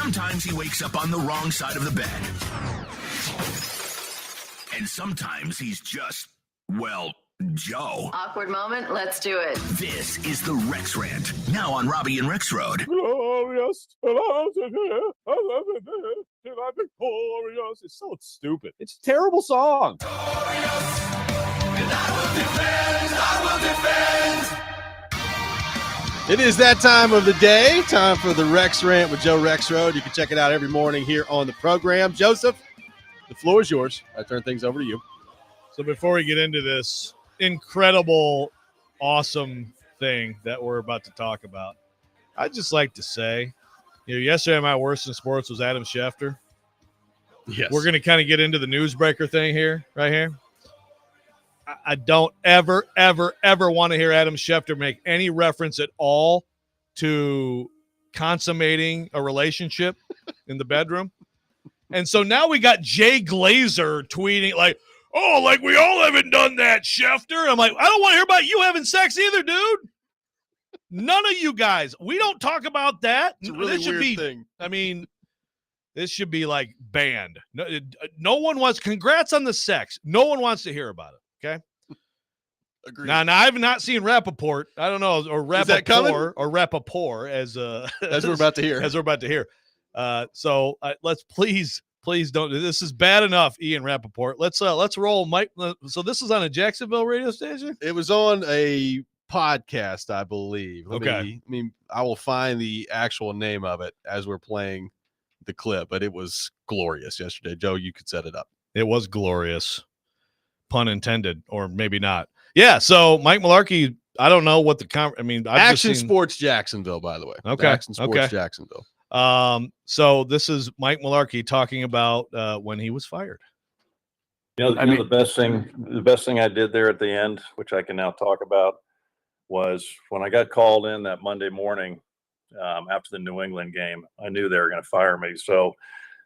Sometimes he wakes up on the wrong side of the bed. And sometimes he's just, well, Joe. Awkward moment. Let's do it. This is the Rex Rant, now on Robby and Rexrode. Glorious. It's so stupid. It's a terrible song. It is that time of the day, time for the Rex Rant with Joe Rexrode. You can check it out every morning here on the program. Joseph, the floor is yours. I turn things over to you. So before we get into this incredible, awesome thing that we're about to talk about, I'd just like to say, yesterday my worst in sports was Adam Schefter. Yes. We're going to kind of get into the newsbreaker thing here, right here. I don't ever want to hear Adam Schefter make any reference at all to consummating a relationship in the bedroom. And so now we got Jay Glazer tweeting like, oh, like we all haven't done that, Schefter. I'm like, I don't want to hear about you having sex either, dude. None of you guys. We don't talk about that. It's a really weird thing. I mean, this should be like banned. No one wants, congrats on the sex. No one wants to hear about it. Okay. Agreed. Now I've not seen Rappaport. I don't know, or Rappaport, or Rappaport as we're about to hear. As we're about to hear. So let's please don't. This is bad enough, Ian Rappaport. Let's roll, Mike. So this is on a Jacksonville radio station. It was on a podcast, I believe. I will find the actual name of it as we're playing the clip, but it was glorious yesterday. Joe, you could set it up. It was glorious. Pun intended, or maybe not. Yeah, so Mike Mularkey, I don't know what I've Action Sports Jacksonville, by the way. Okay. Action Sports Jacksonville. So this is Mike Mularkey talking about when he was fired. The best thing I did there at the end, which I can now talk about, was when I got called in that Monday morning after the New England game. I knew they were going to fire me. So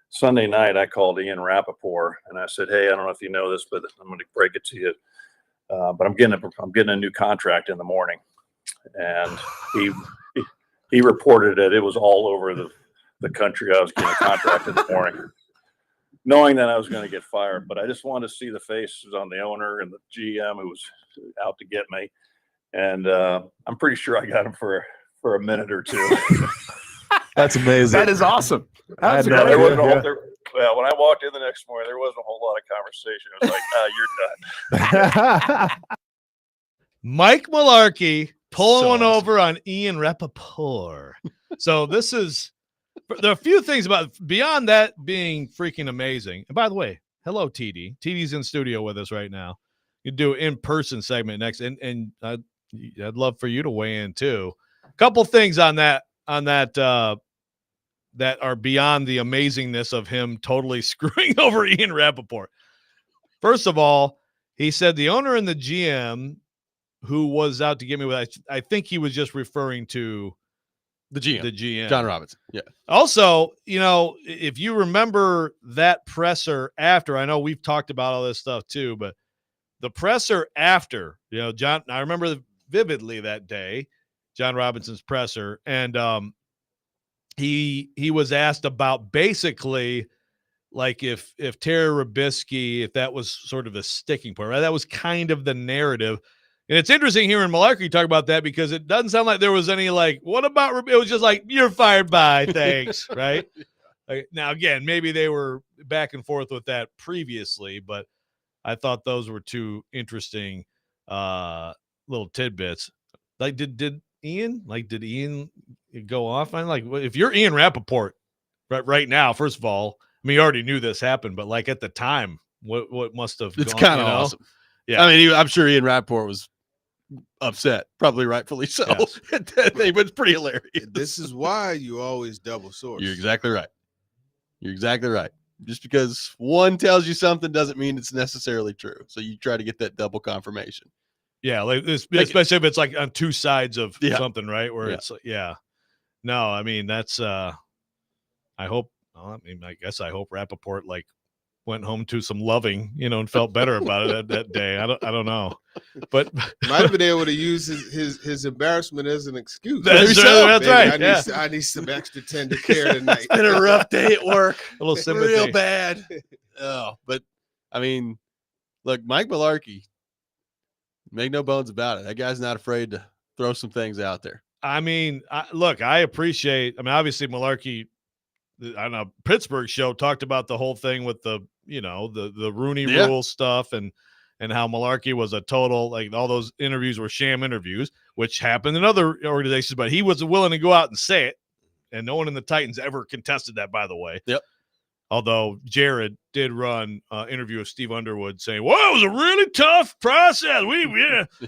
Sunday night, I called Ian Rappaport and I said, "Hey, I don't know if you know this, but I'm going to break it to you. But I'm getting a new contract in the morning." And he reported that it was all over the country. I was getting a contract in the morning, knowing that I was going to get fired. But I just wanted to see the faces on the owner and the GM who was out to get me. And I'm pretty sure I got him for a minute or two. That's amazing. That is awesome. That's When I walked in the next morning, there wasn't a whole lot of conversation. It was like, you're done. Mike Mularkey pulling one over on Ian Rappaport. So there are a few things beyond that being freaking amazing. And by the way, hello, TD. TD's in studio with us right now. You do an in-person segment next, and I'd love for you to weigh in too. A couple things on that that are beyond the amazingness of him totally screwing over Ian Rappaport. First of all, he said the owner and the GM who was out to get me with, I think he was just referring to the GM. The GM. John Robinson. Yeah. Also, if you remember that presser after, I know we've talked about all this stuff too, but the presser after, John, I remember vividly that day, John Robinson's presser, and he was asked about basically like if Terry Robisky, if that was sort of a sticking point, right? That was kind of the narrative. And it's interesting hearing Mularkey talk about that because it doesn't sound like there was any like, what about, it was just like, you're fired by, thanks, right? Like, now, again, maybe they were back and forth with that previously, but I thought those were two interesting little tidbits. Like, did Ian go off? I'm like, if you're Ian Rappaport right now, first of all, I mean, you already knew this happened, but like at the time, what must have It's kind of awesome. Yeah. I mean, I'm sure Ian Rappaport was upset, probably rightfully so. Yes. It was pretty hilarious. This is why you always double source. You're exactly right. Just because one tells you something doesn't mean it's necessarily true. So you try to get that double confirmation. Yeah, like this, especially if it's like on two sides of something, right? Where it's no, I mean that's I hope. Well, I mean, I guess I hope Rappaport like went home to some loving, and felt better about it that day. I don't know, but Might have been able to use his embarrassment as an excuse. That's Baby, right. I need some extra tender care tonight. It's been a rough day at work. A little sympathy. Real bad. Oh, but I mean, look, Mike Mularkey, make no bones about it. That guy's not afraid to throw some things out there. I mean, I appreciate. I mean, obviously, Mularkey on a Pittsburgh show talked about the whole thing with the Rooney Rule stuff and how Mularkey was a total, like, all those interviews were sham interviews, which happened in other organizations, but he was willing to go out and say it, and no one in the Titans ever contested that, by the way. Yep. Although Jared did run an interview with Steve Underwood saying, well, it was a really tough process.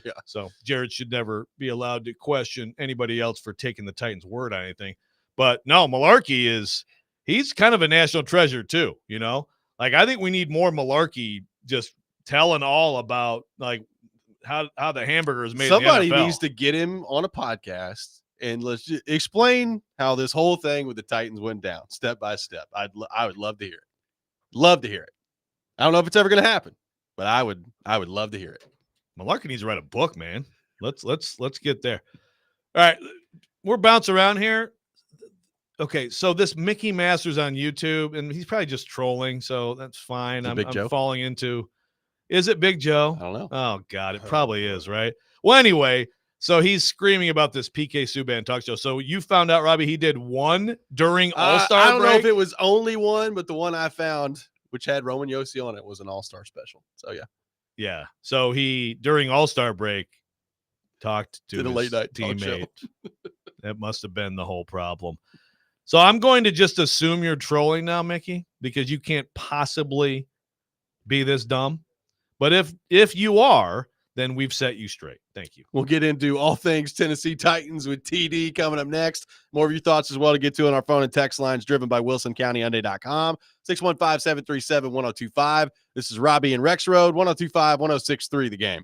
Yeah. So Jared should never be allowed to question anybody else for taking the Titans' word on anything. But no, Mularkey he's kind of a national treasure too, Like, I think we need more Mularkey just telling all about, like, how the hamburger is made. Somebody in the NFL. needs to get him on a podcast and let's just explain how this whole thing with the Titans went down step by step. I would love to hear it. Love to hear it. I don't know if it's ever going to happen, but I would love to hear it. Mularkey needs to write a book, man. Let's get there. All right, we're bouncing around here. Okay, so this Mickey Masters on YouTube, and he's probably just trolling, so that's fine. I'm falling into. Is it Big Joe? I don't know. Oh God, it probably is, right? Well, anyway, so he's screaming about this PK Subban talk show. So you found out, Robbie, he did one during All-Star I don't break? know if it was only one, but the one I found, which had Roman Yossi on it, was an All-Star special. So yeah. Yeah. So he, during All-Star break, talked to the his late night talk show. teammate. That must have been the whole problem. So I'm going to just assume you're trolling now, Mickey, because you can't possibly be this dumb. But if you are, then we've set you straight. Thank you. We'll get into all things Tennessee Titans with TD coming up next. More of your thoughts as well to get to on our phone and text lines driven by WilsonCountyHyundai.com. 615-737-1025. This is Robby and Rexrode, 102.5, 106.3 The Game.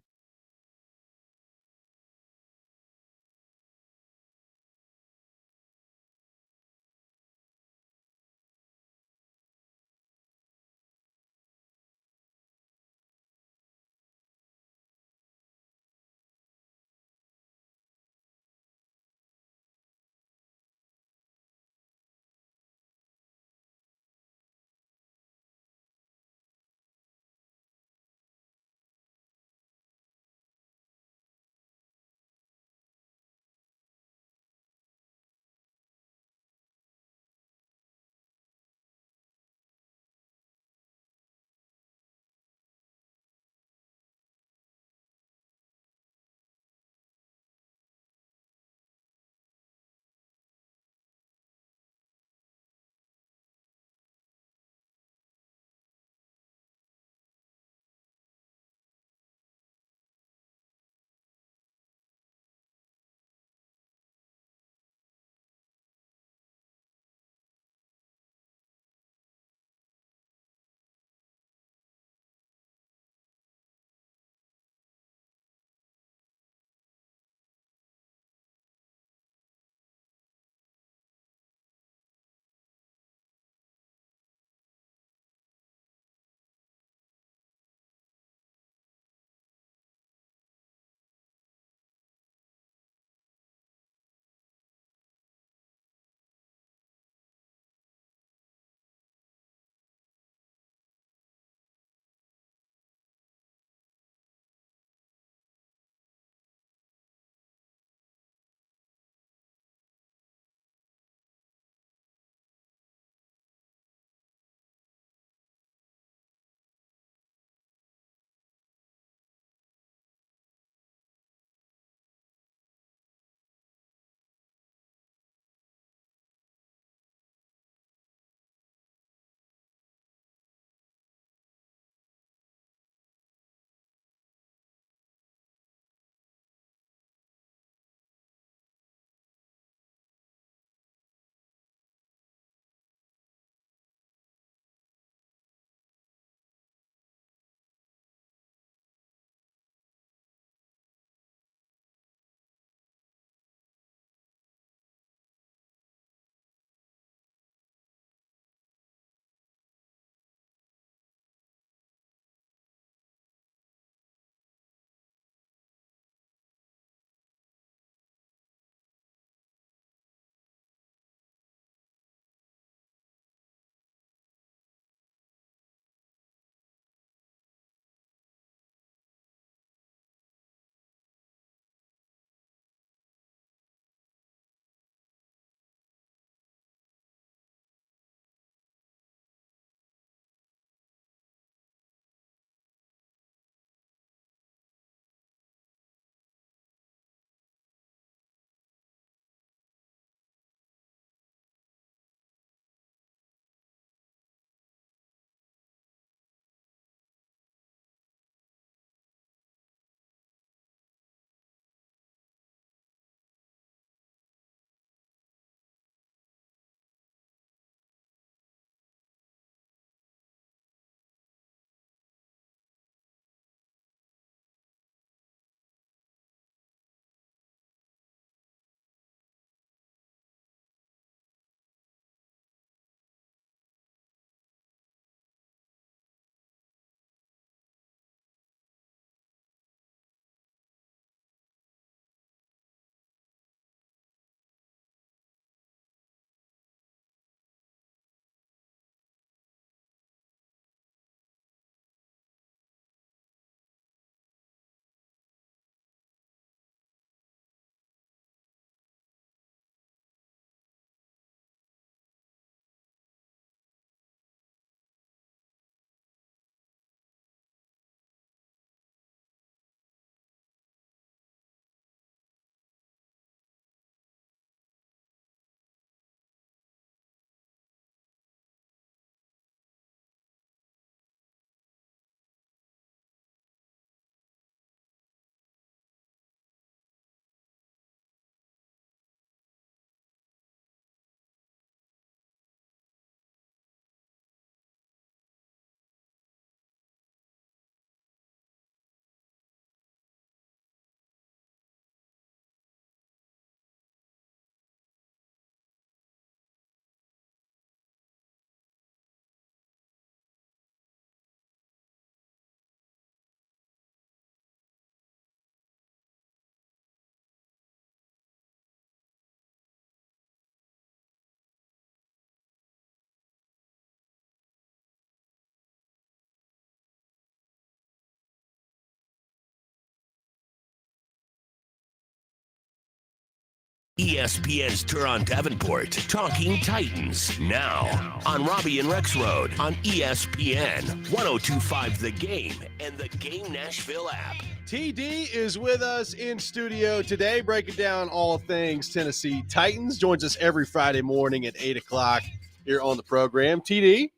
ESPN's Turon Davenport, Talking Titans, now on Robby and Rexrode on ESPN 102.5 The Game and the Game Nashville app. TD is with us in studio today, breaking down all things Tennessee Titans. Joins us every Friday morning at 8 o'clock here on the program. TD,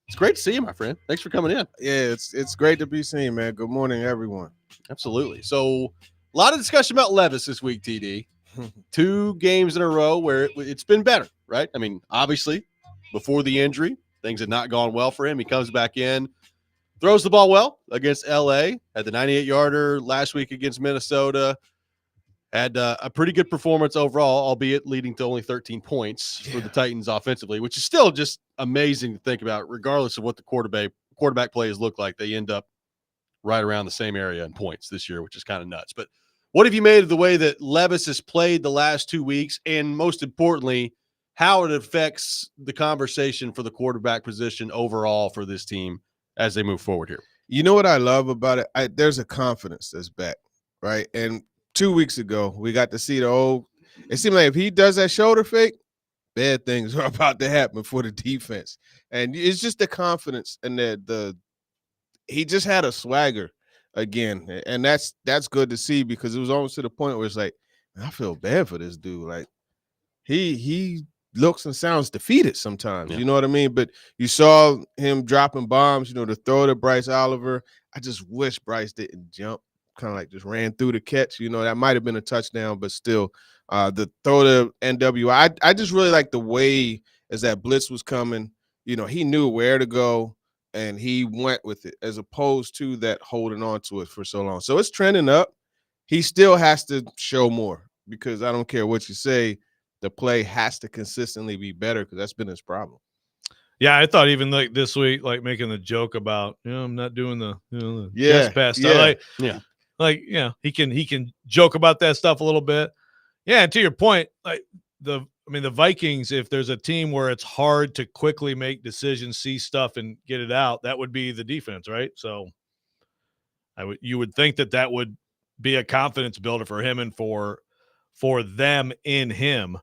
it's great to see you, my friend. Thanks for coming in. Yeah, it's great to be seen, man. Good morning, everyone. Absolutely. So a lot of discussion about Levis this week, TD. 2 games in a row where it's been better, right? I mean, obviously, before the injury, things had not gone well for him. He comes back in, throws the ball well against LA, had the 98-yarder last week against Minnesota, had a pretty good performance overall, albeit leading to only 13 points for the Titans offensively, which is still just amazing to think about, regardless of what the quarterback plays look like. They end up right around the same area in points this year, which is kind of nuts. But what have you made of the way that Levis has played the last 2 weeks, and most importantly, how it affects the conversation for the quarterback position overall for this team as they move forward here? You know what I love about it? There's a confidence that's back, right? And 2 weeks ago, we got to see it seemed like if he does that shoulder fake, bad things are about to happen for the defense. And it's just the confidence and he just had a swagger again. And that's good to see, because it was almost to the point where it's like, I feel bad for this dude. Like he looks and sounds defeated sometimes, you know what I mean? But you saw him dropping bombs, the throw to Bryce Oliver. I just wish Bryce didn't jump, kind of like just ran through the catch. That might have been a touchdown, but still, the throw to NWI. I just really like the way as that blitz was coming, he knew where to go and he went with it, as opposed to that holding on to it for so long. So it's trending up. He still has to show more, because I don't care what you say, the play has to consistently be better, because that's been his problem. Yeah, I thought even like this week, like making the joke about, I'm not doing the chest pass stuff. He can joke about that stuff a little bit. Yeah, and to your point, like the Vikings, if there's a team where it's hard to quickly make decisions, see stuff, and get it out, that would be the defense, right? So you would think that would be a confidence builder for him and for them in him.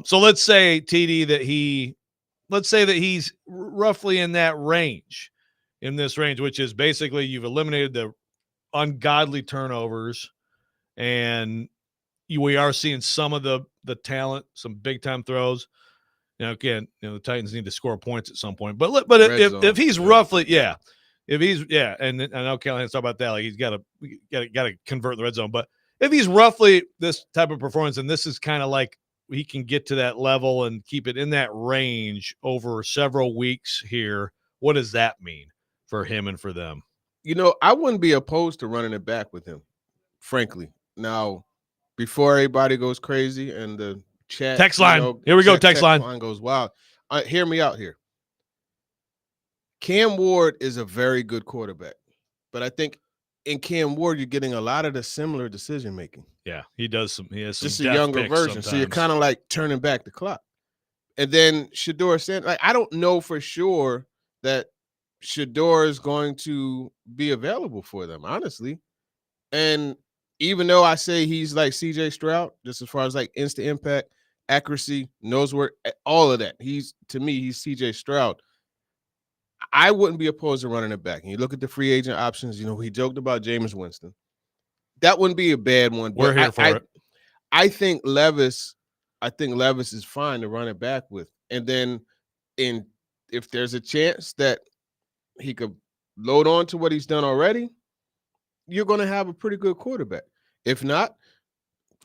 So let's say, TD, that he's roughly in that range, which is basically you've eliminated the ungodly turnovers, and we are seeing some of the talent, some big time throws. Again, the Titans need to score points at some point. But if he's roughly, if he's and I know Callahan's talking about that, like he's got to convert the red zone. But if he's roughly this type of performance, and this is kind of like he can get to that level and keep it in that range over several weeks here, what does that mean for him and for them? I wouldn't be opposed to running it back with him, frankly. Now, before everybody goes crazy and the chat text line, here we go. Text line goes wild. Hear me out here. Cam Ward is a very good quarterback, but I think in Cam Ward, you're getting a lot of the similar decision making. Yeah, he has some just a younger version. Sometimes. So you're kind of like turning back the clock. And then Shedeur Sanders, I don't know for sure that Shedeur is going to be available for them, honestly. And even though I say he's like CJ Stroud, just as far as like instant impact, accuracy, knows where, all of that, to me, he's CJ Stroud. I wouldn't be opposed to running it back. And you look at the free agent options, he joked about Jameis Winston. That wouldn't be a bad one. We're here for it. I think Levis is fine to run it back with. And then if there's a chance that he could load on to what he's done already, you're going to have a pretty good quarterback. If not,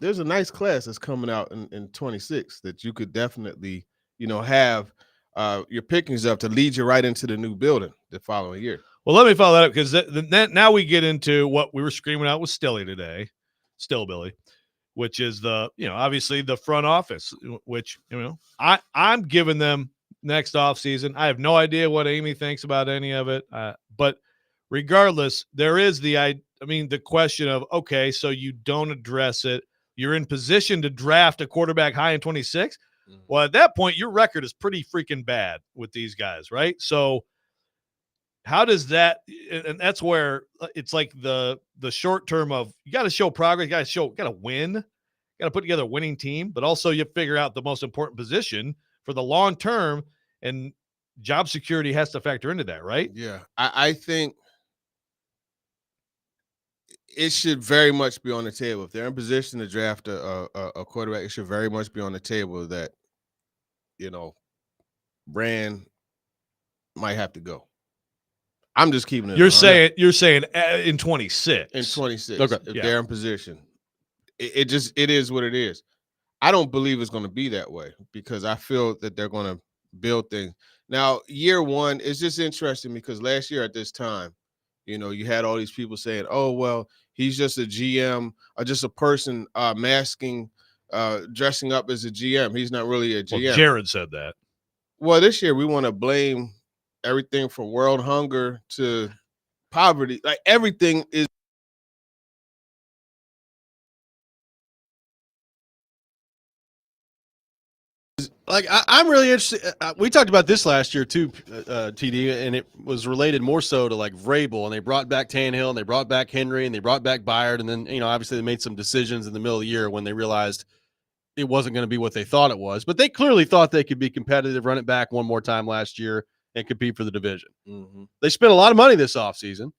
there's a nice class that's coming out in 26 that you could definitely, have your pickings up to lead you right into the new building the following year. Well, let me follow that up, because now we get into what we were screaming out with Stilly today, Still Billy, which is obviously the front office, which, I'm giving them next offseason. I have no idea what Amy thinks about any of it, but regardless, there is the question of, okay, so you don't address it. You're in position to draft a quarterback high in 26. Mm-hmm. Well, at that point, your record is pretty freaking bad with these guys, right? So how does that, and that's where it's like the short term of, you got to show progress, you got to win, got to put together a winning team, but also you figure out the most important position for the long term, and job security has to factor into that, right? Yeah, I think it should very much be on the table. If they're in position to draft a quarterback, it should very much be on the table that, Brand might have to go. I'm just keeping it. You're saying in 26. In 26. Okay. If Yeah. they're in position. It is what it is. I don't believe it's going to be that way because I feel that they're going to build things. Now, year one is just interesting because last year at this time, you had all these people saying, oh, well, he's just a GM or just a person masking, dressing up as a GM. He's not really a GM. Well, Jared said that. Well, this year we want to blame everything from world hunger to poverty. Like everything is. Like I'm really interested. We talked about this last year too, TD, and it was related more so to like Vrabel, and they brought back Tannehill, and they brought back Henry, and they brought back Byard, and then obviously they made some decisions in the middle of the year when they realized it wasn't going to be what they thought it was. But they clearly thought they could be competitive, run it back one more time last year, and compete for the division. Mm-hmm. They spent a lot of money this offseason.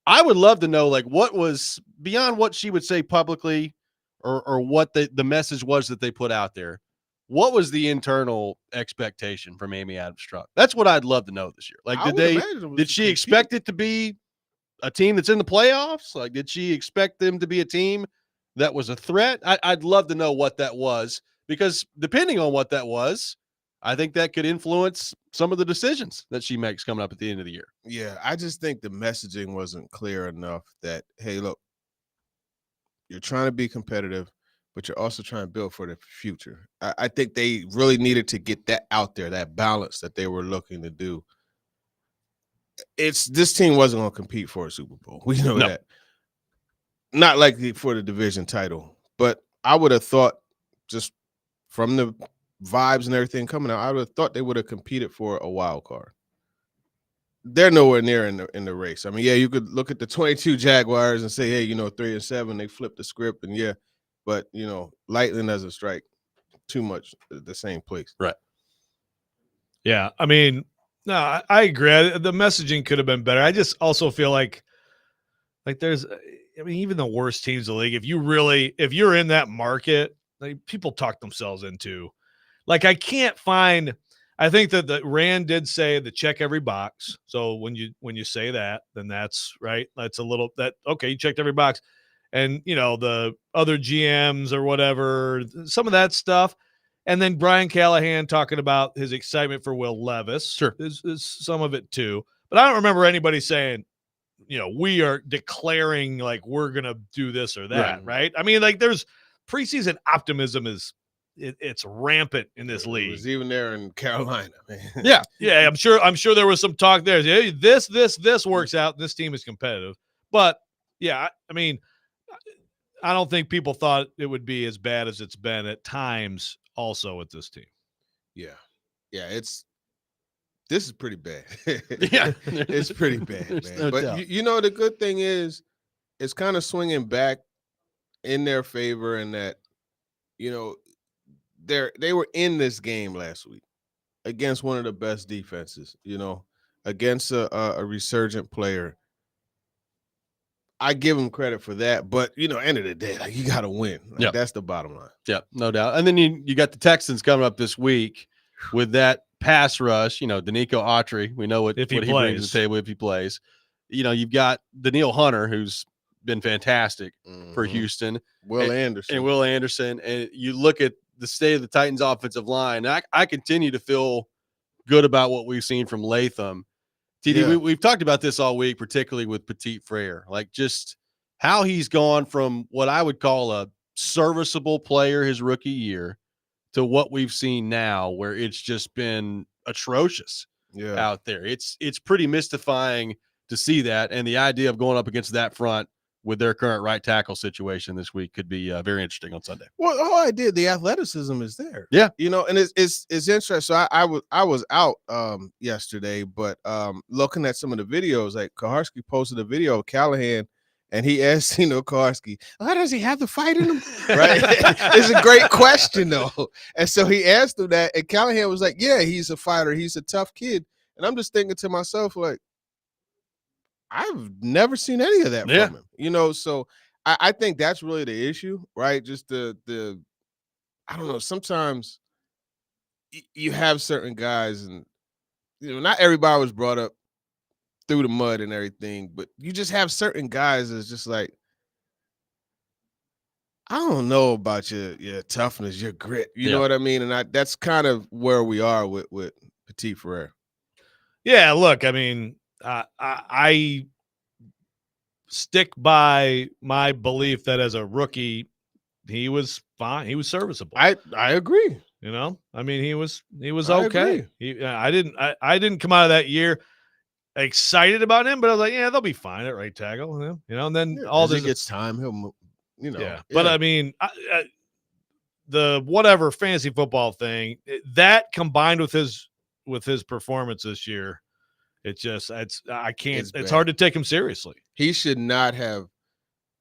I would love to know like what was beyond what she would say publicly, or what the message was that they put out there. What was the internal expectation from Amy Adams-Strunk? That's what I'd love to know this year. Like, did she expect it to be a team that's in the playoffs? Like, did she expect them to be a team that was a threat? I'd love to know what that was, because depending on what that was, I think that could influence some of the decisions that she makes coming up at the end of the year. Yeah, I just think the messaging wasn't clear enough that, hey, look, you're trying to be competitive, but you're also trying to build for the future. I think they really needed to get that out there, that balance that they were looking to do. This team wasn't going to compete for a Super Bowl. We know that. Not likely for the division title, but I would have thought, just from the vibes and everything coming out, I would have thought they would have competed for a wild card. They're nowhere near in the race. I mean, yeah, you could look at the 22 Jaguars and say, hey, 3-7, they flipped the script, and yeah. But, lightning doesn't strike too much at the same place. Right. Yeah. I mean, no, I agree. The messaging could have been better. I just also feel like there's, even the worst teams in the league, if you're in that market, like, people talk themselves into. Like, I think that the Rand did say the check every box. So when you say that, then that's right. That's okay, you checked every box. And, the other GMs or whatever, some of that stuff. And then Brian Callahan talking about his excitement for Will Levis. Sure. Is some of it too. But I don't remember anybody saying, we are declaring like we're going to do this or that, right? I mean, like, there's preseason optimism it's rampant in this league. It was even there in Carolina, man. Yeah. I'm sure there was some talk there. Yeah, this works out. This team is competitive. But yeah, I mean, I don't think people thought it would be as bad as it's been at times also with this team. Yeah. Yeah, this is pretty bad. Yeah. It's pretty bad, man. No but doubt. The good thing is it's kind of swinging back in their favor, in that, they were in this game last week against one of the best defenses, against a resurgent player. I give them credit for that, but end of the day, like, you got to win. Like, that's the bottom line. Yeah, no doubt. And then you got the Texans coming up this week with that pass rush. Danico Autry. We know what he brings to the table if he plays. You've got Daniil Hunter, who's been fantastic for Houston. Will Anderson. And you look at the state of the Titans' offensive line. I continue to feel good about what we've seen from Latham. TD, we've talked about this all week, particularly with Petit Frere, like just how he's gone from what I would call a serviceable player his rookie year to what we've seen now, where it's just been atrocious out there. It's pretty mystifying to see that. And the idea of going up against that front with their current right tackle situation this week could be very interesting on Sunday. Well, all I did, the athleticism is there. Yeah. And it's interesting. So I was out yesterday, but looking at some of the videos, like Kaharski posted a video of Callahan, and he asked Karski, "How does he have the fight in him?" Right? It's a great question though, and so he asked him that, and Callahan was like, "Yeah, he's a fighter. He's a tough kid." And I'm just thinking to myself, like, I've never seen any of that from him. So I think that's really the issue, right? Just the I don't know. Sometimes you have certain guys, and not everybody was brought up through the mud and everything, but you just have certain guys that's just like, I don't know about your toughness, your grit. You know what I mean? And that's kind of where we are with Petit Frere. Yeah, look, I mean, I stick by my belief that as a rookie, he was fine. He was serviceable. I agree. I mean, he was I okay. agree. I didn't come out of that year excited about him, but I was like, yeah, they'll be fine at right tackle. And then all As this he gets time, he'll But I mean, the whatever fantasy football thing that combined with his performance this year, it's hard to take him seriously. He should not have.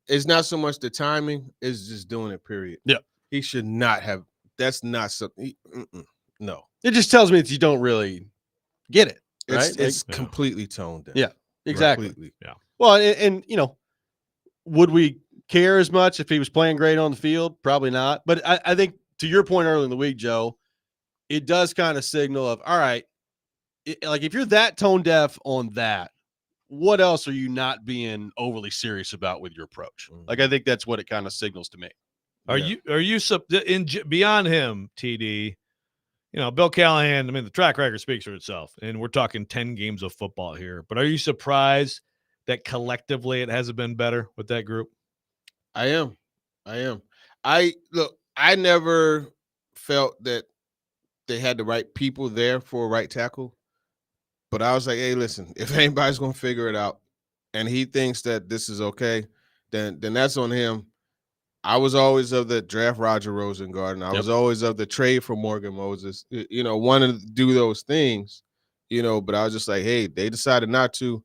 It's not so much the timing; it's just doing it. Period. Yeah, he should not have. That's not something. No, it just tells me that you don't really get it. Right? It's completely toned down. Yeah, exactly. Completely. Yeah. Well, and would we care as much if he was playing great on the field? Probably not. But I think to your point earlier in the week, Joe, it does kind of signal of, all right, like if you're that tone deaf on that, what else are you not being overly serious about with your approach? Like, I think that's what it kind of signals to me. Are you beyond him, TD? Bill Callahan, I mean, the track record speaks for itself, and we're talking 10 games of football here. But are you surprised that collectively it hasn't been better with that group? I am. I never felt that they had the right people there for a right tackle. But I was like, hey, listen, if anybody's going to figure it out and he thinks that this is okay, then that's on him. I was always of the draft Roger Rosengarten. I was always of the trade for Morgan Moses, wanted to do those things, but I was just like, hey, they decided not to.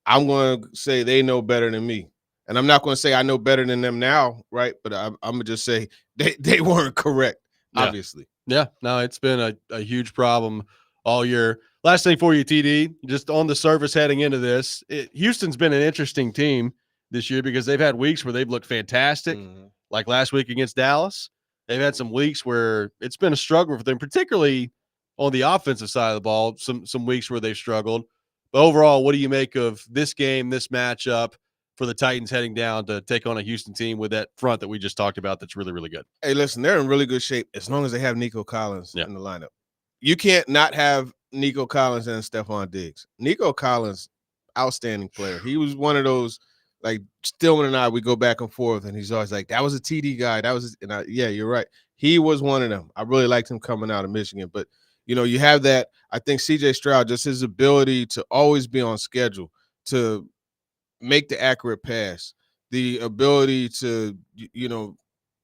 I'm going to say they know better than me. And I'm not going to say I know better than them now, right? But I'm going to just say they weren't correct, obviously. Yeah, no, it's been a huge problem all year. Last thing for you, TD, just on the surface heading into this, Houston's been an interesting team this year because they've had weeks where they've looked fantastic, like last week against Dallas. They've had some weeks where it's been a struggle for them, particularly on the offensive side of the ball, some weeks where they've struggled. But overall, what do you make of this game, this matchup for the Titans heading down to take on a Houston team with that front that we just talked about that's really, really good? Hey, listen, they're in really good shape as long as they have Nico Collins in the lineup. You can't not have Nico Collins and Stephon Diggs. Nico Collins, outstanding player. He was one of those, like Stillman and I, we go back and forth, and he's always like, that was a TD guy. That was, yeah, you're right. He was one of them. I really liked him coming out of Michigan. But, you have that. I think CJ Stroud, just his ability to always be on schedule, to make the accurate pass, the ability to,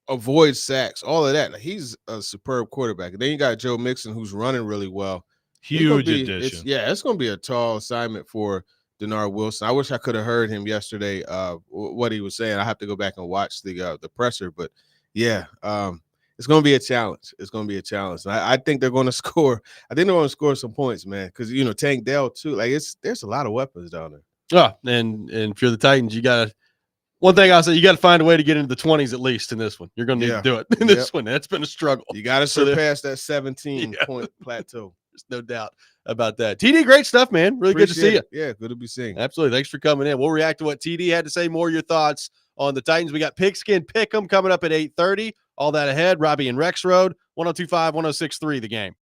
avoid sacks, all of that. Like, he's a superb quarterback. And then you got Joe Mixon, who's running really well. Huge addition. It's going to be a tall assignment for Denard Wilson. I wish I could have heard him yesterday, what he was saying. I have to go back and watch the presser. But, yeah, it's going to be a challenge. It's going to be a challenge. And I think they're going to score. I think they're going to score some points, man, because, Tank Dell, too. Like, there's a lot of weapons down there. Yeah, and if you're the Titans, you got to – one thing I'll say, you got to find a way to get into the 20s at least in this one. You're going to need to do it in this one. That's been a struggle. You got to surpass that 17-point plateau. There's no doubt about that. TD, great stuff, man. Really good to see you. Yeah, good to be seeing. Absolutely. Thanks for coming in. We'll react to what TD had to say. More of your thoughts on the Titans. We got Pigskin Pick'em coming up at 8:30. All that ahead. Robby and Rexrode, 102.5, 106.3 The Game.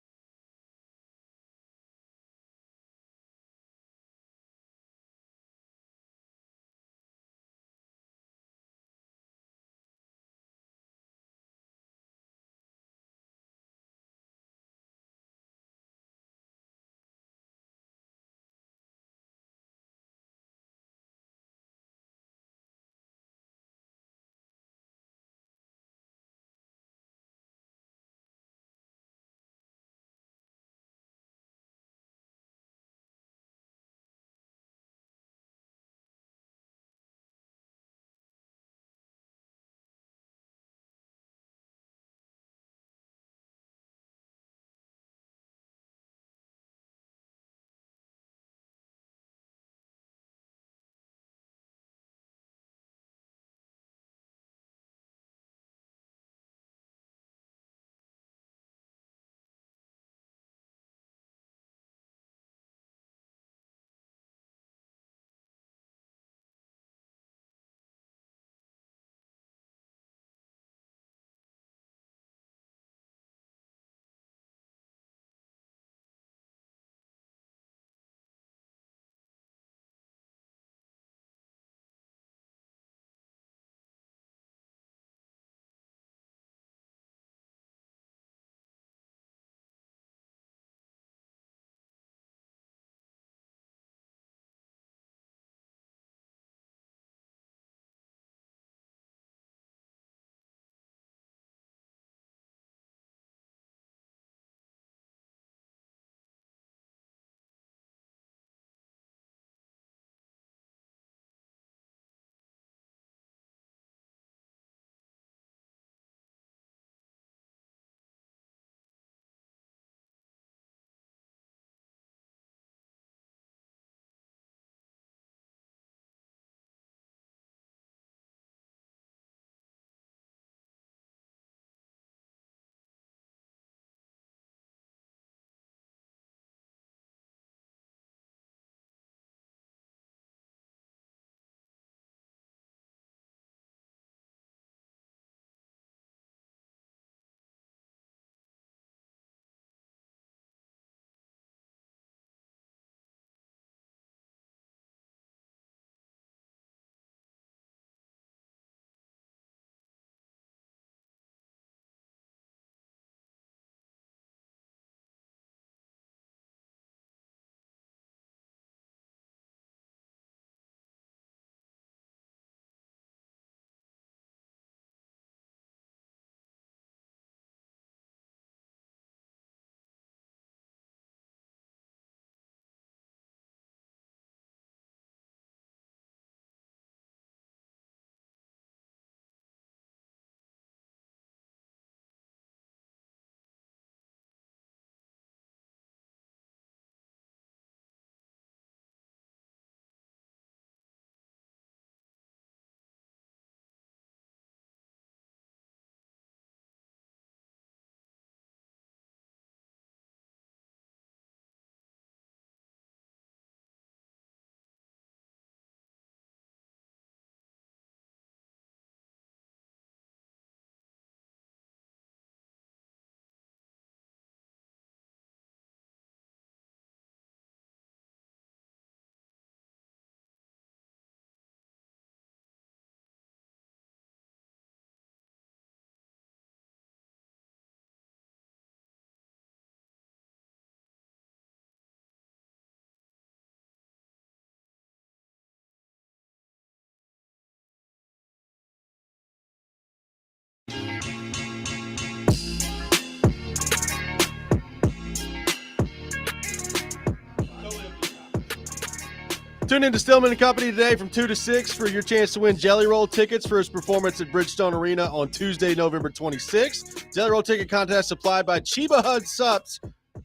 Tune in to Stillman & Company today from 2 to 6 for your chance to win Jelly Roll tickets for his performance at Bridgestone Arena on Tuesday, November 26th. Jelly Roll ticket contest supplied by Chiba Hub Subs.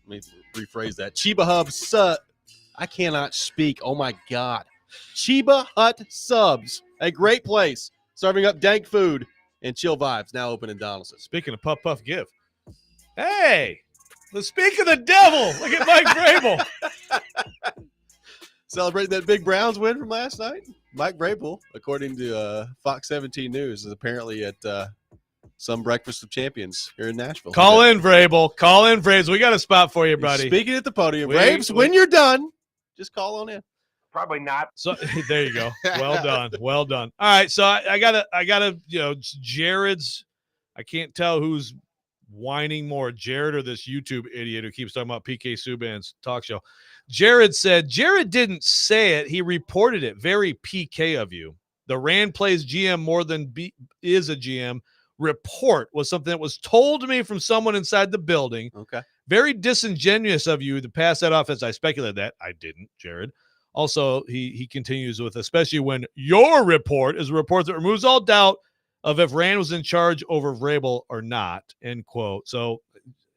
Let me rephrase that. Chiba Hub Sub. I cannot speak. Oh, my God. Chiba Hut Subs. A great place. Serving up dank food and chill vibes. Now open in Donaldson. Speaking of Puff Puff Give. Hey, let's speak of the devil. Look at Mike Vrabel. Celebrating that big Browns win from last night. Mike Vrabel, according to Fox 17 News, is apparently at some breakfast of champions here in Nashville. Call in, Vrabel. Call in, Braves. We got a spot for you, buddy. Speaking at the podium. Braves, when you're done, just call on in. Probably not. So there you go. Well done. Well done. All right. So I gotta, Jared's, I can't tell who's whining more, Jared or this YouTube idiot who keeps talking about PK Subban's talk show. Jared said, Jared didn't say it. He reported it. Very PK of you. The Rand plays GM more than is a GM. Report was something that was told to me from someone inside the building. Okay. Very disingenuous of you to pass that off as I speculated that. I didn't, Jared. Also, he continues with, especially when your report is a report that removes all doubt of if Rand was in charge over Vrabel or not, end quote. So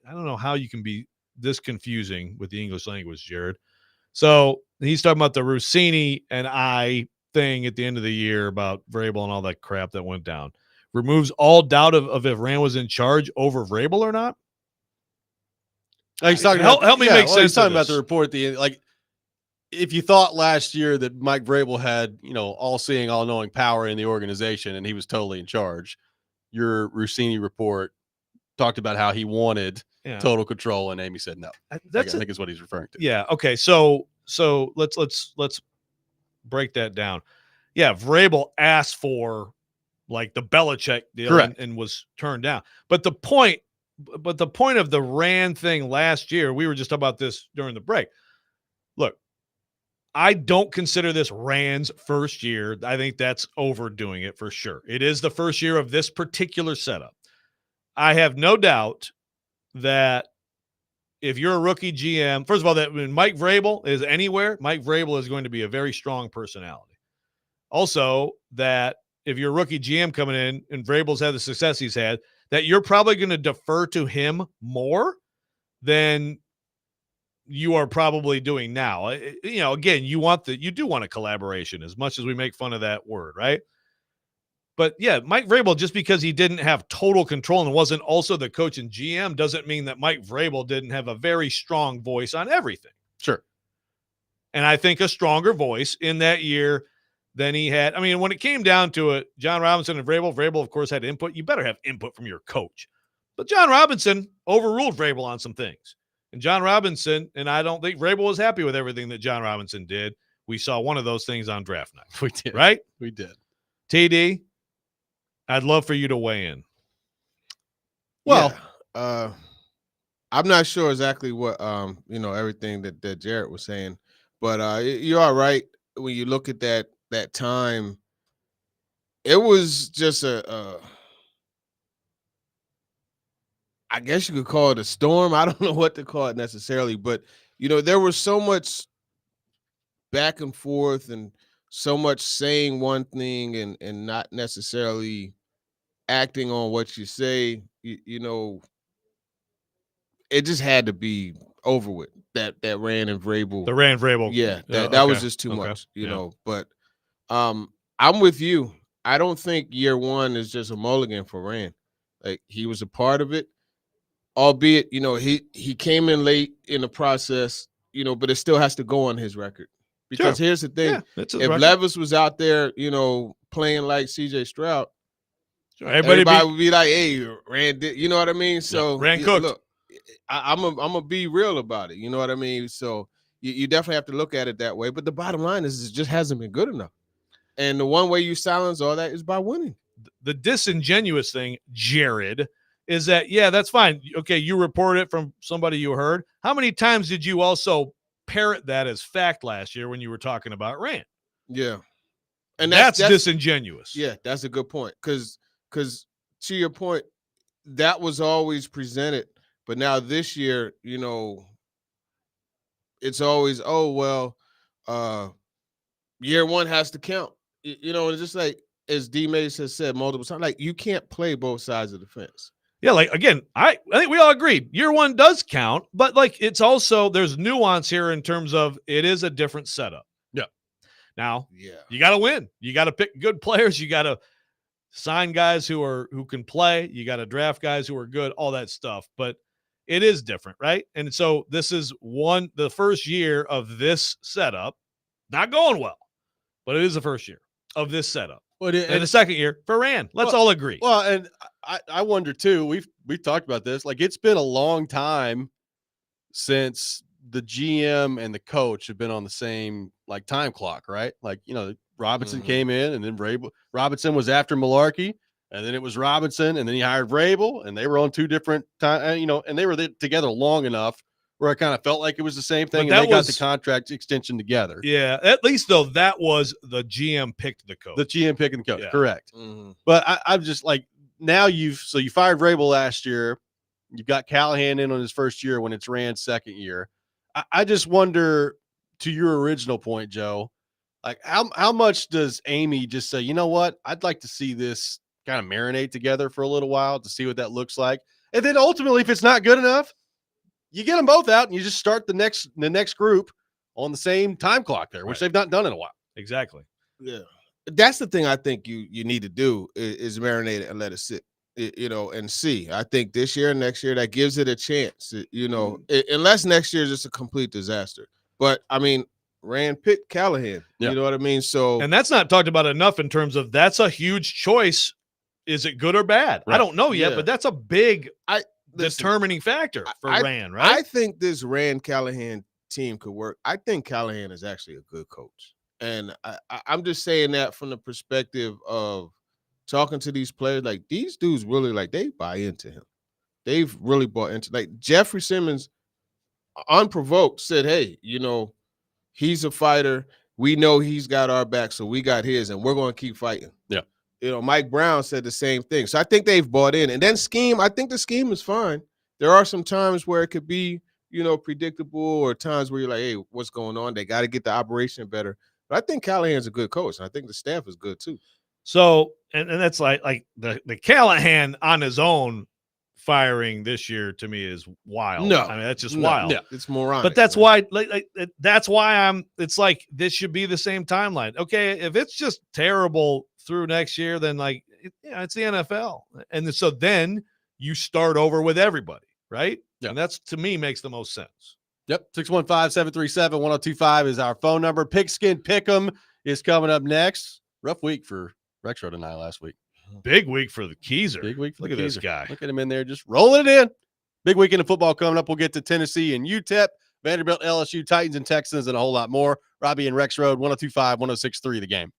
I don't know how you can be this confusing with the English language, Jared. So he's talking about the Rossini and I thing at the end of the year about Vrabel and all that crap that went down. Removes all doubt of if Rand was in charge over Vrabel or not. He's talking help me make sense. He's talking of about the report at the end. Like, if you thought last year that Mike Vrabel had, all-seeing, all-knowing power in the organization and he was totally in charge, your Rossini report talked about how he wanted total control, and Amy said no. I think is what he's referring to. Yeah. Okay. So let's break that down. Yeah, Vrabel asked for like the Belichick deal and was turned down. But the point of the Rand thing last year, we were just talking about this during the break. Look, I don't consider this Rand's first year. I think that's overdoing it for sure. It is the first year of this particular setup. I have no doubt that if you're a rookie GM, first of all, that when Mike Vrabel is anywhere, Mike Vrabel is going to be a very strong personality. Also, that if you're a rookie GM coming in and Vrabel's had the success he's had, that you're probably going to defer to him more than you are probably doing now. Again, you do want a collaboration as much as we make fun of that word, right? But yeah, Mike Vrabel, just because he didn't have total control and wasn't also the coach and GM doesn't mean that Mike Vrabel didn't have a very strong voice on everything. Sure. And I think a stronger voice in that year than he had. I mean, when it came down to it, John Robinson and Vrabel, of course, had input. You better have input from your coach. But John Robinson overruled Vrabel on some things. And John Robinson, and I don't think Vrabel was happy with everything that John Robinson did. We saw one of those things on draft night. We did. Right? We did. TD, I'd love for you to weigh in. Well, I'm not sure exactly what everything that Jared was saying, but you are right. When you look at that time, it was just I guess you could call it a storm. I don't know what to call it necessarily, but there was so much back and forth and so much saying one thing and not necessarily acting on what you say. It just had to be over with. That Rand and Vrabel. The Rand Vrabel. Yeah, that was just too much, But I'm with you. I don't think year one is just a mulligan for Rand. Like, he was a part of it, albeit, he came in late in the process, but it still has to go on his record. Because here's the thing. If Levis was out there, playing like CJ Stroud, everybody would be like, hey, Rand did, you know what I mean? So Rand cooked. Look, I'm gonna be real about it. You know what I mean? So you definitely have to look at it that way. But the bottom line is, it just hasn't been good enough. And the one way you silence all that is by winning. The disingenuous thing, Jared, is that, yeah, that's fine. Okay, you report it from somebody you heard. How many times did you also parrot that as fact last year when you were talking about Rand? Yeah. And that's disingenuous. Yeah, that's a good point. Because to your point, that was always presented. But now this year, it's always, year one has to count. You know, it's just like as D Mace has said multiple times, like you can't play both sides of the fence. Yeah, like again, I think we all agreed year one does count, but like it's also there's nuance here in terms of it is a different setup. Yeah. Now, you got to win. You got to pick good players. You got to sign guys who can play. You got to draft guys who are good. All that stuff, but it is different, right? And so this is the first year of this setup, not going well, but it is the first year of this setup. And the second year for Rand. Let's all agree. Well, and I wonder too. We've talked about this. Like it's been a long time since the GM and the coach have been on the same like time clock, right? Like Robinson came in, and then Robinson was after Malarkey, and then it was Robinson, and then he hired Vrabel, and they were on two different time. And they were together long enough where I kind of felt like it was the same thing, and they got the contract extension together. Yeah, at least though that was the GM picked the coach. The GM picking the coach, Yeah. correct. But I'm just like now you fired Vrabel last year. You've got Callahan in on his first year when it's Rand's second year. I just wonder, to your original point, Joe, like how much does Amy just say, you know what, I'd like to see this kind of marinate together for a little while to see what that looks like. And then ultimately, if it's not good enough, you get them both out and you just start the next group on the same time clock there, which they've not done in a while. Exactly. Yeah. That's the thing I think you need to do is marinate it and let it sit, and see. I think this year, next year, that gives it a chance, unless next year is just a complete disaster. But I mean, Rand picked Callahan, you know what I mean? So, and that's not talked about enough in terms of that's a huge choice. Is it good or bad? Right. I don't know yet, but that's a big listen, determining factor for Rand, right? I think this Rand Callahan team could work. I think Callahan is actually a good coach. And I'm just saying that from the perspective of talking to these players, like these dudes really like they buy into him. They've really bought into like Jeffrey Simmons, unprovoked, said, "Hey, he's a fighter. We know he's got our back, so we got his, and we're going to keep fighting." Yeah. Mike Brown said the same thing. So I think they've bought in. And then scheme, I think the scheme is fine. There are some times where it could be, predictable, or times where you're like, hey, what's going on? They got to get the operation better. But I think Callahan's a good coach. And I think the staff is good too. So, and that's like the Callahan on his own firing this year to me is wild. No, I mean, that's just wild. Yeah, it's moronic. But that's why, that's why it's like this should be the same timeline. Okay, if it's just terrible through next year, then it's the NFL, and so then you start over with everybody, right? Yeah. And that's to me makes the most sense. Yep. 615-737-1025 is our phone number. Pigskin Pick'em is coming up next. Rough week for Rexrode and I last week. Big week for the Keezer. Big week. Look at this guy. Look at him in there, just rolling it in. Big weekend of football coming up. We'll get to Tennessee and UTEP, Vanderbilt, LSU, Titans, and Texans, and a whole lot more. Robby and Rexrode, 102.5, 106.3 The Game.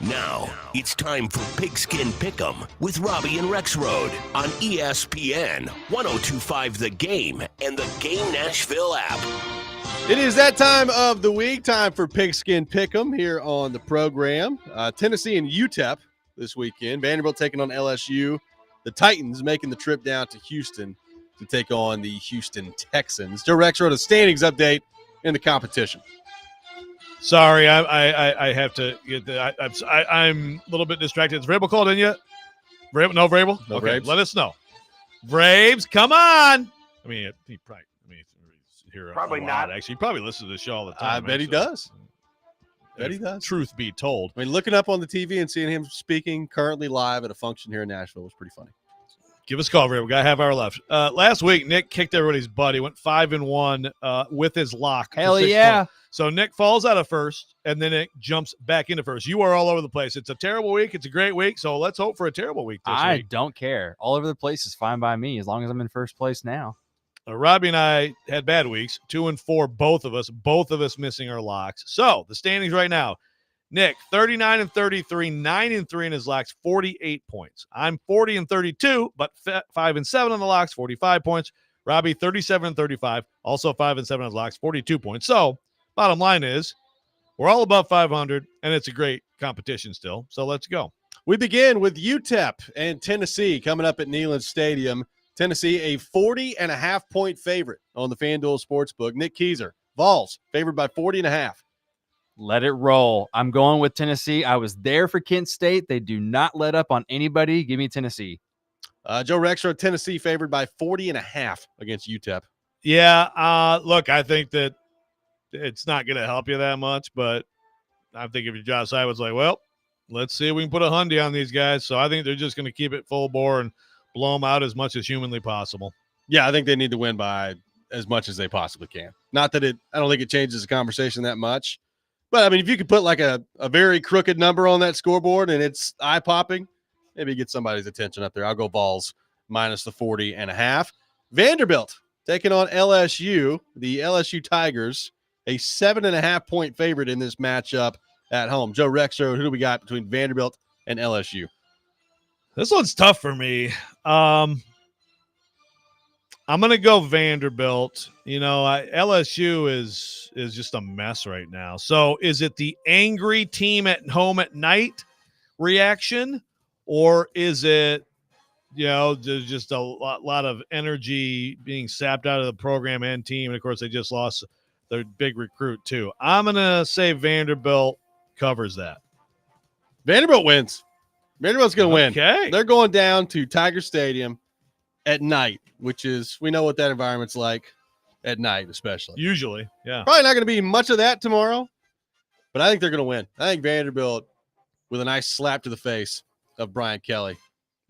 Now, it's time for Pigskin Pick'em with Robby and Rexrode on ESPN 1025 The Game and the Game Nashville app. It is that time of the week, time for Pigskin Pick'em here on the program. Tennessee and UTEP this weekend. Vanderbilt taking on LSU. The Titans making the trip down to Houston to take on the Houston Texans. Joe Rexrode, a standings update in the competition. Sorry, I have to get I'm a little bit distracted. Is Vrabel called in yet? No Vrabel? No Okay, Vrabes. let us know. Vrabes, come on. I mean, he probably, he's here Probably a lot, not. actually. He probably listens to the show all the time. I bet he does. Bet he does. Truth be told. I mean, looking up on the TV and seeing him speaking currently live at a function here in Nashville was pretty funny. Give us a call, Vrabel. We got a half hour left. Last week, Nick kicked everybody's butt. He went 5-1 with his lock. for Hell 6 yeah. points. So Nick falls out of first, and then it jumps back into first. You are all over the place. It's a terrible week. It's a great week. So let's hope for a terrible week this I week. don't care. All over the place is fine by me as long as I'm in first place now. Robby and I had bad weeks, 2 and 4, both of us missing our locks. So the standings right now, Nick, 39 and 33, 9 and 3 in his locks, 48 points. I'm 40 and 32, but 5 and 7 on the locks, 45 points. Robby, 37 and 35, also 5 and 7 on his locks, 42 points. So bottom line is we're all above 500, and it's a great competition still. So let's go. We begin with UTEP and Tennessee coming up at Neyland Stadium. Tennessee, a 40.5-point favorite on the FanDuel Sportsbook. Nick Keiser, Vols, favored by 40.5. Let it roll. I'm going with Tennessee. I was there for Kent State. They do not let up on anybody. Give me Tennessee. Joe Rexrode, Tennessee favored by 40.5 against UTEP. Yeah, look, I think that it's not going to help you that much, but I think if your Josh I was like, well, let's see if we can put a Hyundai on these guys. So I think they're just going to keep it full bore and blow them out as much as humanly possible. Yeah, I think they need to win by as much as they possibly can. Not that I don't think it changes the conversation that much. But, I mean, if you could put like a very crooked number on that scoreboard and it's eye-popping, maybe get somebody's attention up there. I'll go Vols minus the 40.5. Vanderbilt taking on LSU, the LSU Tigers, a 7.5-point favorite in this matchup at home. Joe Rexrode, who do we got between Vanderbilt and LSU? This one's tough for me. I'm going to go Vanderbilt. You know, LSU is just a mess right now. So is it the angry team at home at night reaction, or is it, you know, there's just a lot of energy being sapped out of the program and team? And, of course, they just lost their big recruit, too. I'm going to say Vanderbilt covers that. Vanderbilt wins. Vanderbilt's going to win. Okay. They're going down to Tiger Stadium at night, which is, we know what that environment's like at night, especially. Usually, yeah. Probably not going to be much of that tomorrow, but I think they're going to win. I think Vanderbilt with a nice slap to the face of Brian Kelly.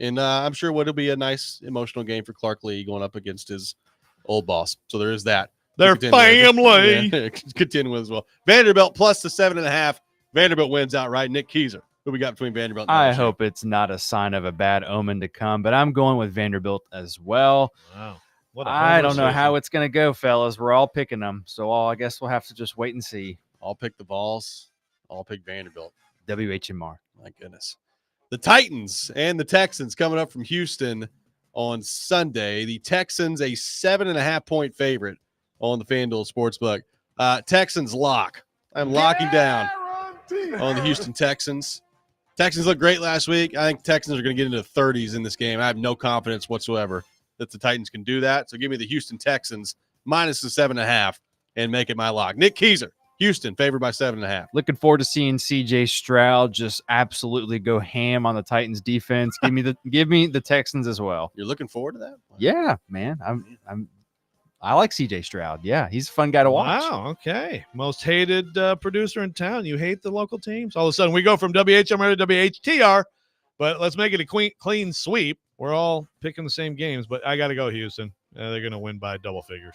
And I'm sure what'll be a nice emotional game for Clark Lee going up against his old boss. So there is that. Their family. Yeah, continue with as well. Vanderbilt plus the 7.5. Vanderbilt wins outright. Nick Keiser, who we got between Vanderbilt and I LSU? hope it's not a sign of a bad omen to come, but I'm going with Vanderbilt as well. Wow. What a I don't know homer how it's going to go, fellas. We're all picking them. So I guess we'll have to just wait and see. I'll pick the Vols. I'll pick Vanderbilt. WHMR. My goodness. The Titans and the Texans coming up from Houston on Sunday. The Texans, a 7.5-point favorite on the FanDuel Sportsbook. Texans lock. I'm locking down on the Houston Texans. Texans looked great last week. I think Texans are going to get into the 30s in this game. I have no confidence whatsoever that the Titans can do that. So give me the Houston Texans minus the 7.5 and make it my lock. Nick Keiser, Houston, favored by 7.5. Looking forward to seeing CJ Stroud just absolutely go ham on the Titans defense. Give me the Texans as well. You're looking forward to that? Yeah, man. I like CJ Stroud. Yeah, he's a fun guy to watch. Wow, okay. Most hated producer in town. You hate the local teams. All of a sudden, we go from WHMR to WHTR, but let's make it a clean sweep. We're all picking the same games, but I got to go Houston. They're going to win by double figures.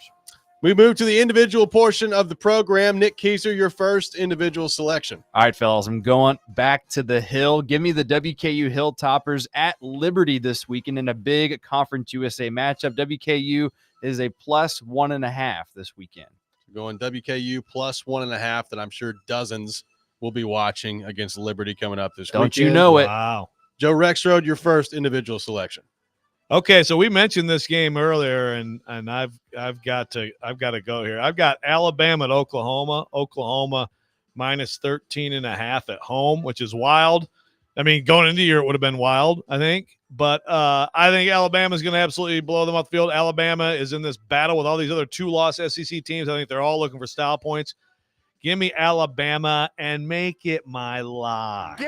We move to the individual portion of the program. Nick Keiser, your first individual selection. All right, fellas, I'm going back to the Hill. Give me the WKU Hilltoppers at Liberty this weekend in a big Conference USA matchup. WKU is a plus 1.5 this weekend. Going WKU plus 1.5 that I'm sure dozens will be watching against Liberty coming up this Don't weekend. you know it? Wow. Joe Rexrode, your first individual selection. Okay, so we mentioned this game earlier, and I've got to go here. I've got Alabama at Oklahoma. Oklahoma minus 13.5 at home, which is wild. I mean, going into the year, it would have been wild, I think. But I think Alabama is going to absolutely blow them off the field. Alabama is in this battle with all these other 2-loss SEC teams. I think they're all looking for style points. Give me Alabama and make it my lock.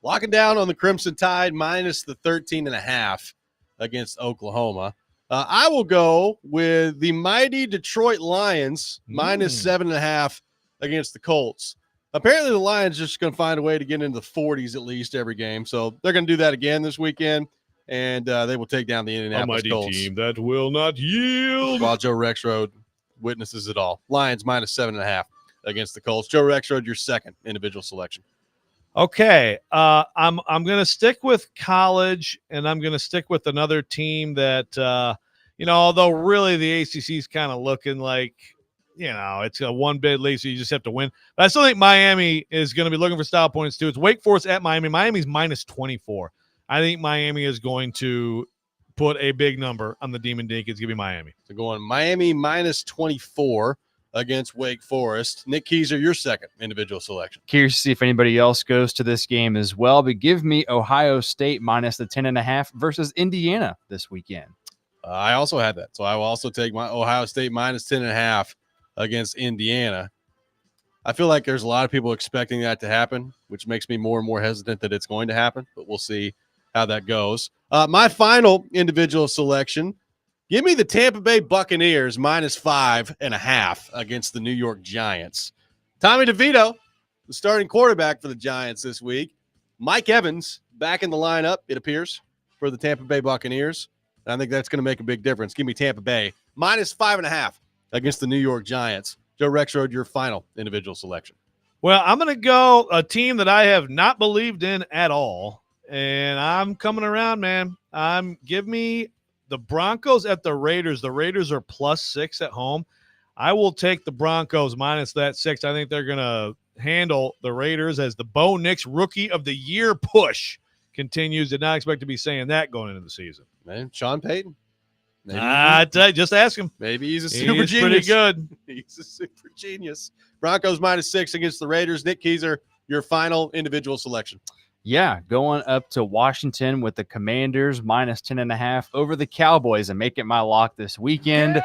Locking down on the Crimson Tide minus the 13.5 against Oklahoma. I will go with the mighty Detroit Lions minus 7.5 against the Colts. Apparently, the Lions are just going to find a way to get into the 40s at least every game. So they're going to do that again this weekend, and they will take down the Indianapolis Colts. Team that will not yield. While Joe Rexrode witnesses it all. Lions minus 7.5 against the Colts. Joe Rexrode, your second individual selection. Okay, I'm going to stick with college, and I'm going to stick with another team that, although really the ACC is kind of looking like, it's a one bid lead, so you just have to win. But I still think Miami is going to be looking for style points too. It's Wake Forest at Miami. Miami's minus 24. I think Miami is going to put a big number on the Demon Deacons. Give me Miami. So going Miami minus 24 against Wake Forest. Nick Keyser, your second individual selection. Curious to see if anybody else goes to this game as well, but give me Ohio State minus the 10.5 versus Indiana this weekend. I also had that. So I will also take my Ohio State minus 10.5 against Indiana. I feel like there's a lot of people expecting that to happen, which makes me more and more hesitant that it's going to happen, but we'll see how that goes. My final individual selection, give me the Tampa Bay Buccaneers minus 5.5 against the New York Giants. Tommy DeVito, the starting quarterback for the Giants this week. Mike Evans back in the lineup, it appears, for the Tampa Bay Buccaneers. And I think that's going to make a big difference. Give me Tampa Bay minus 5.5 against the New York Giants. Joe Rexrode, your final individual selection. Well, I'm going to go a team that I have not believed in at all, and I'm coming around, man. Give me the Broncos at the Raiders. The Raiders are plus 6 at home. I will take the Broncos minus that 6. I think they're going to handle the Raiders as the Bo Nix Rookie of the Year push continues. Did not expect to be saying that going into the season. Man, Sean Payton. Just ask him. Maybe he's a super He's genius. pretty good. He's a super genius. Broncos minus 6 against the Raiders. Nick Keyser, your final individual selection. Yeah, going up to Washington with the Commanders minus 10.5 over the Cowboys and make it my lock this weekend.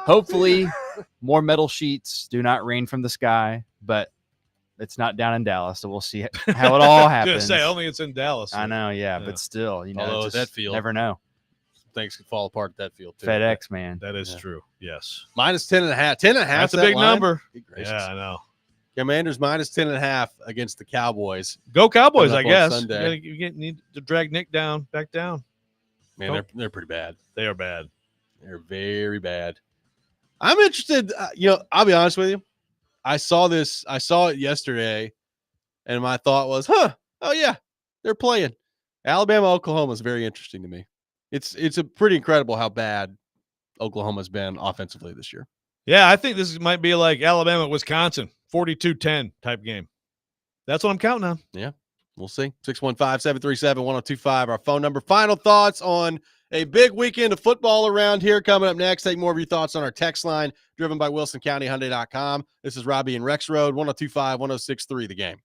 Hopefully, more metal sheets do not rain from the sky, but it's not down in Dallas, so we'll see how it all happens. Say only it's in Dallas. I know, yeah, but still, Although just that field, never know. Things could fall apart at that field too. FedEx, man. That is true. Yes. Minus 10.5. 10.5. That's a big number. Yeah, I know. Commanders minus 10.5 against the Cowboys. Go Cowboys, I guess. Sunday. You need to drag Nick back down. Man, they're pretty bad. They are bad. They're very bad. I'm interested. I'll be honest with you. I saw it yesterday, and my thought was, oh yeah, they're playing. Alabama, Oklahoma is very interesting to me. It's a pretty incredible how bad Oklahoma's been offensively this year. Yeah, I think this might be like Alabama, Wisconsin, 42-10 type game. That's what I'm counting on. Yeah, we'll see. 615-737-1025, our phone number. Final thoughts on a big weekend of football around here coming up next. Take more of your thoughts on our text line, driven by WilsonCountyHyundai.com. This is Robby and Rexrode, 1025-1063, The Game.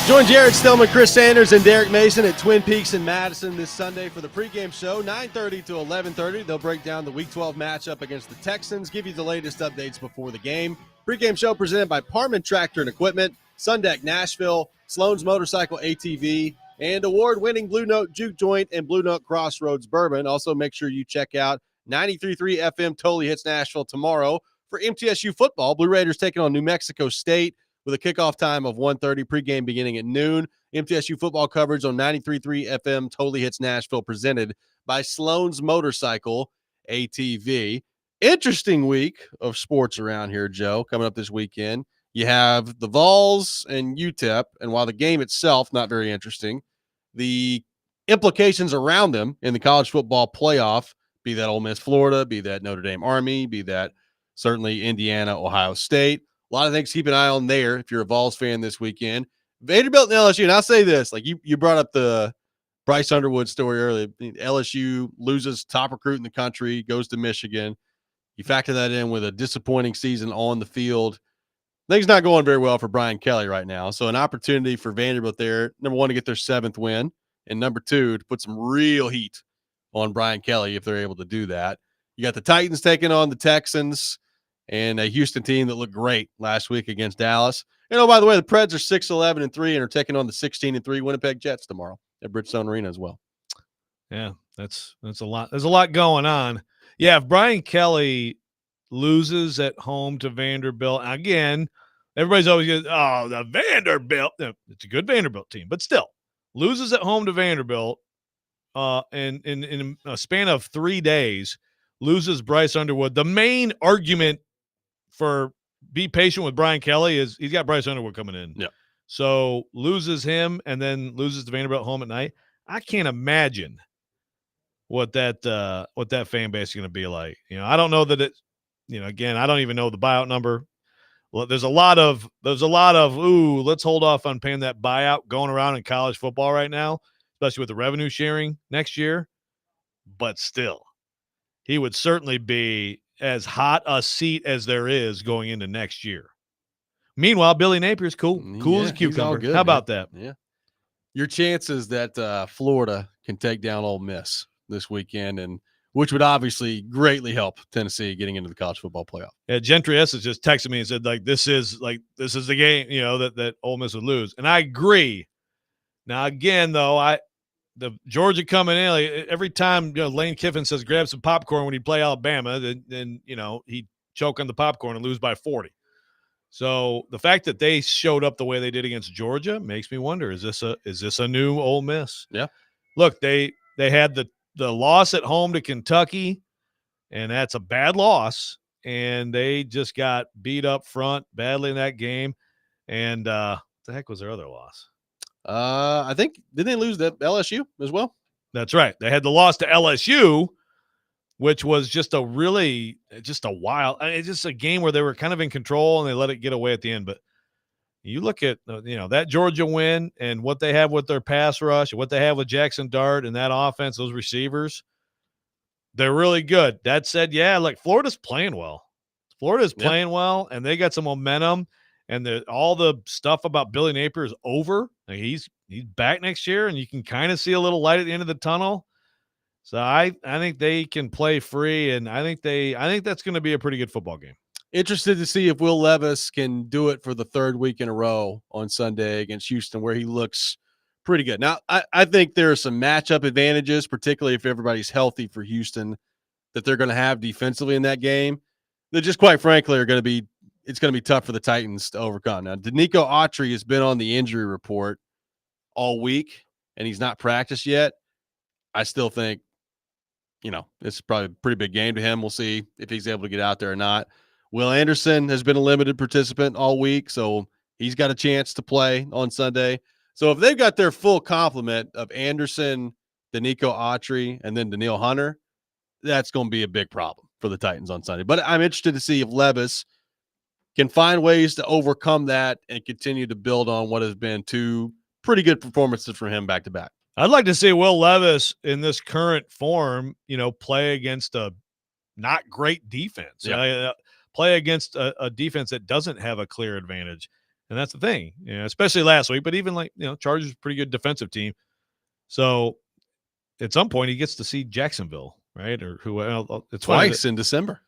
Join Jared Stillman, Chris Sanders, and Derek Mason at Twin Peaks in Madison this Sunday for the pregame show, 9:30 to 11:30. They'll break down the Week 12 matchup against the Texans, give you the latest updates before the game. Pregame show presented by Parman Tractor and Equipment, Sundeck Nashville, Sloan's Motorcycle ATV, and award-winning Blue Note Juke Joint and Blue Note Crossroads Bourbon. Also, make sure you check out 93.3 FM Totally Hits Nashville tomorrow for MTSU football. Blue Raiders taking on New Mexico State with a kickoff time of 1:30, pregame beginning at noon. MTSU football coverage on 93.3 FM Totally Hits Nashville, presented by Sloan's Motorcycle ATV. Interesting week of sports around here, Joe, coming up this weekend. You have the Vols and UTEP, and while the game itself not very interesting, the implications around them in the college football playoff, be that Ole Miss Florida, be that Notre Dame Army, be that certainly Indiana, Ohio State. A lot of things to keep an eye on there if you're a Vols fan this weekend. Vanderbilt and LSU, and I'll say this, like you brought up the Bryce Underwood story earlier. LSU loses top recruit in the country, goes to Michigan. You factor that in with a disappointing season on the field. Things not going very well for Brian Kelly right now. So an opportunity for Vanderbilt there, number one, to get their 7th win, and number two, to put some real heat on Brian Kelly if they're able to do that. You got the Titans taking on the Texans, and a Houston team that looked great last week against Dallas. And oh, by the way, the Preds are 6-11-3 and are taking on the 16-3 Winnipeg Jets tomorrow at Bridgestone Arena as well. Yeah, that's a lot. There's a lot going on. Yeah, if Brian Kelly loses at home to Vanderbilt, again, everybody's always going, oh, the Vanderbilt. It's a good Vanderbilt team, but still loses at home to Vanderbilt, and in a span of 3 days, loses Bryce Underwood. The main argument for be patient with Brian Kelly is he's got Bryce Underwood coming in. Yeah. So loses him and then loses to Vanderbilt home at night. I can't imagine what that fan base is going to be like. I don't know that it, again, I don't even know the buyout number. Well, there's a lot of, let's hold off on paying that buyout going around in college football right now, especially with the revenue sharing next year. But still, he would certainly be as hot a seat as there is going into next year. Meanwhile, Billy Napier's cool as a cucumber. Good, how about that? Yeah. Your chances that Florida can take down Ole Miss this weekend, and which would obviously greatly help Tennessee getting into the college football playoff. Yeah, Gentry S has just texted me and said, this is the game, that Ole Miss would lose. And I agree. Now, again, though, the Georgia coming in, like every time Lane Kiffin says grab some popcorn when he play Alabama, then he'd choke on the popcorn and lose by 40. So the fact that they showed up the way they did against Georgia makes me wonder: is this a new Ole Miss? Yeah. Look, they had the loss at home to Kentucky, and that's a bad loss, and they just got beat up front badly in that game. And what the heck was their other loss? I think did they lose that LSU as well? That's right. They had the loss to LSU, which was just a wild. It's just a game where they were kind of in control and they let it get away at the end. But you look at that Georgia win and what they have with their pass rush, and what they have with Jackson Dart and that offense, those receivers, they're really good. That said, yeah, like Florida's playing well. Florida's playing well, and they got some momentum. And all the stuff about Billy Napier is over. Like he's back next year, and you can kind of see a little light at the end of the tunnel. So I think they can play free, and I think that's going to be a pretty good football game. Interested to see if Will Levis can do it for the 3rd week in a row on Sunday against Houston, where he looks pretty good. Now, I think there are some matchup advantages, particularly if everybody's healthy for Houston, that they're going to have defensively in that game. That just quite frankly it's going to be tough for the Titans to overcome. Now, Danico Autry has been on the injury report all week, and he's not practiced yet. I still think, it's probably a pretty big game to him. We'll see if he's able to get out there or not. Will Anderson has been a limited participant all week, so he's got a chance to play on Sunday. So if they've got their full complement of Anderson, Danico Autry, and then Daniil Hunter, that's going to be a big problem for the Titans on Sunday. But I'm interested to see if Levis can find ways to overcome that and continue to build on what has been 2 pretty good performances from him back to back. I'd like to see Will Levis in this current form, play against a not great defense. Yeah. Play against a defense that doesn't have a clear advantage. And that's the thing, especially last week, but even Chargers a pretty good defensive team. So at some point he gets to see Jacksonville, right? Or who it's twice in December.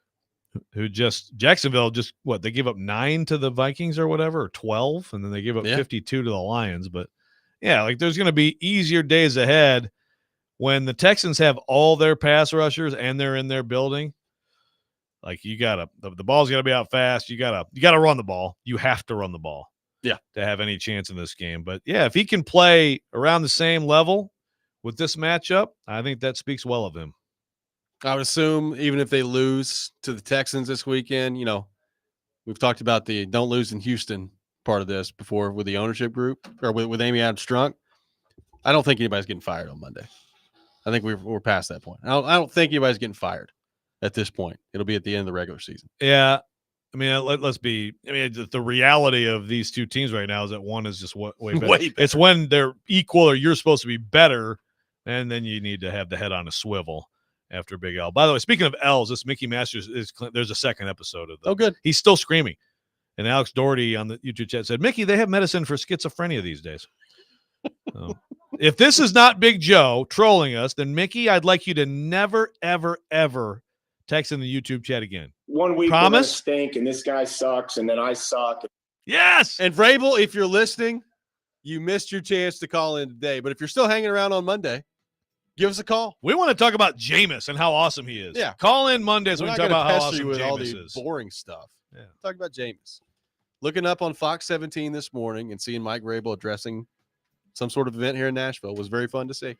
Jacksonville they gave up 9 to the Vikings or whatever, or 12, and then they gave up 52 to the Lions. But yeah, there's going to be easier days ahead when the Texans have all their pass rushers and they're in their building. The ball's got to be out fast. You got to run the ball. You have to run the ball. Yeah. To have any chance in this game. But yeah, if he can play around the same level with this matchup, I think that speaks well of him. I would assume even if they lose to the Texans this weekend, we've talked about the don't lose in Houston part of this before with the ownership group or with Amy Adams Strunk. I don't think anybody's getting fired on Monday. I think we're past that point. I don't think anybody's getting fired at this point. It'll be at the end of the regular season. Yeah. I mean, let's be. I mean, the reality of these two teams right now is that one is just way better. Way better. It's when they're equal or you're supposed to be better, and then you need to have the head on a swivel after Big L. By the way, speaking of L's, this Mickey Masters there's a second episode of that. Oh, good. He's still screaming. And Alex Doherty on the YouTube chat said, Mickey, they have medicine for schizophrenia these days. So, if this is not Big Joe trolling us, then Mickey, I'd like you to never, ever, ever text in the YouTube chat again. 1 week Promise? stink, and this guy sucks, and then I suck. Yes. And Vrabel, if you're listening, you missed your chance to call in today. But if you're still hanging around on Monday, give us a call. We want to talk about Jameis and how awesome he is. Yeah. Call in Mondays when we talk about how awesome with all Jameis the is. boring stuff. Yeah. Talk about Jameis. Looking up on Fox 17 this morning and seeing Mike Vrabel addressing some sort of event here in Nashville was very fun to see.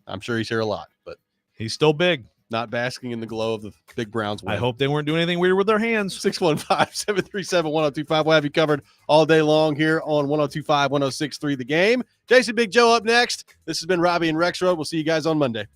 I'm sure he's here a lot, but he's still big. Not basking in the glow of the big Browns win. I hope they weren't doing anything weird with their hands. 615-737-1025. We'll have you covered all day long here on 102.5, 106.3 The Game. Jason Big Joe up next. This has been Robby and Rexrode. We'll see you guys on Monday.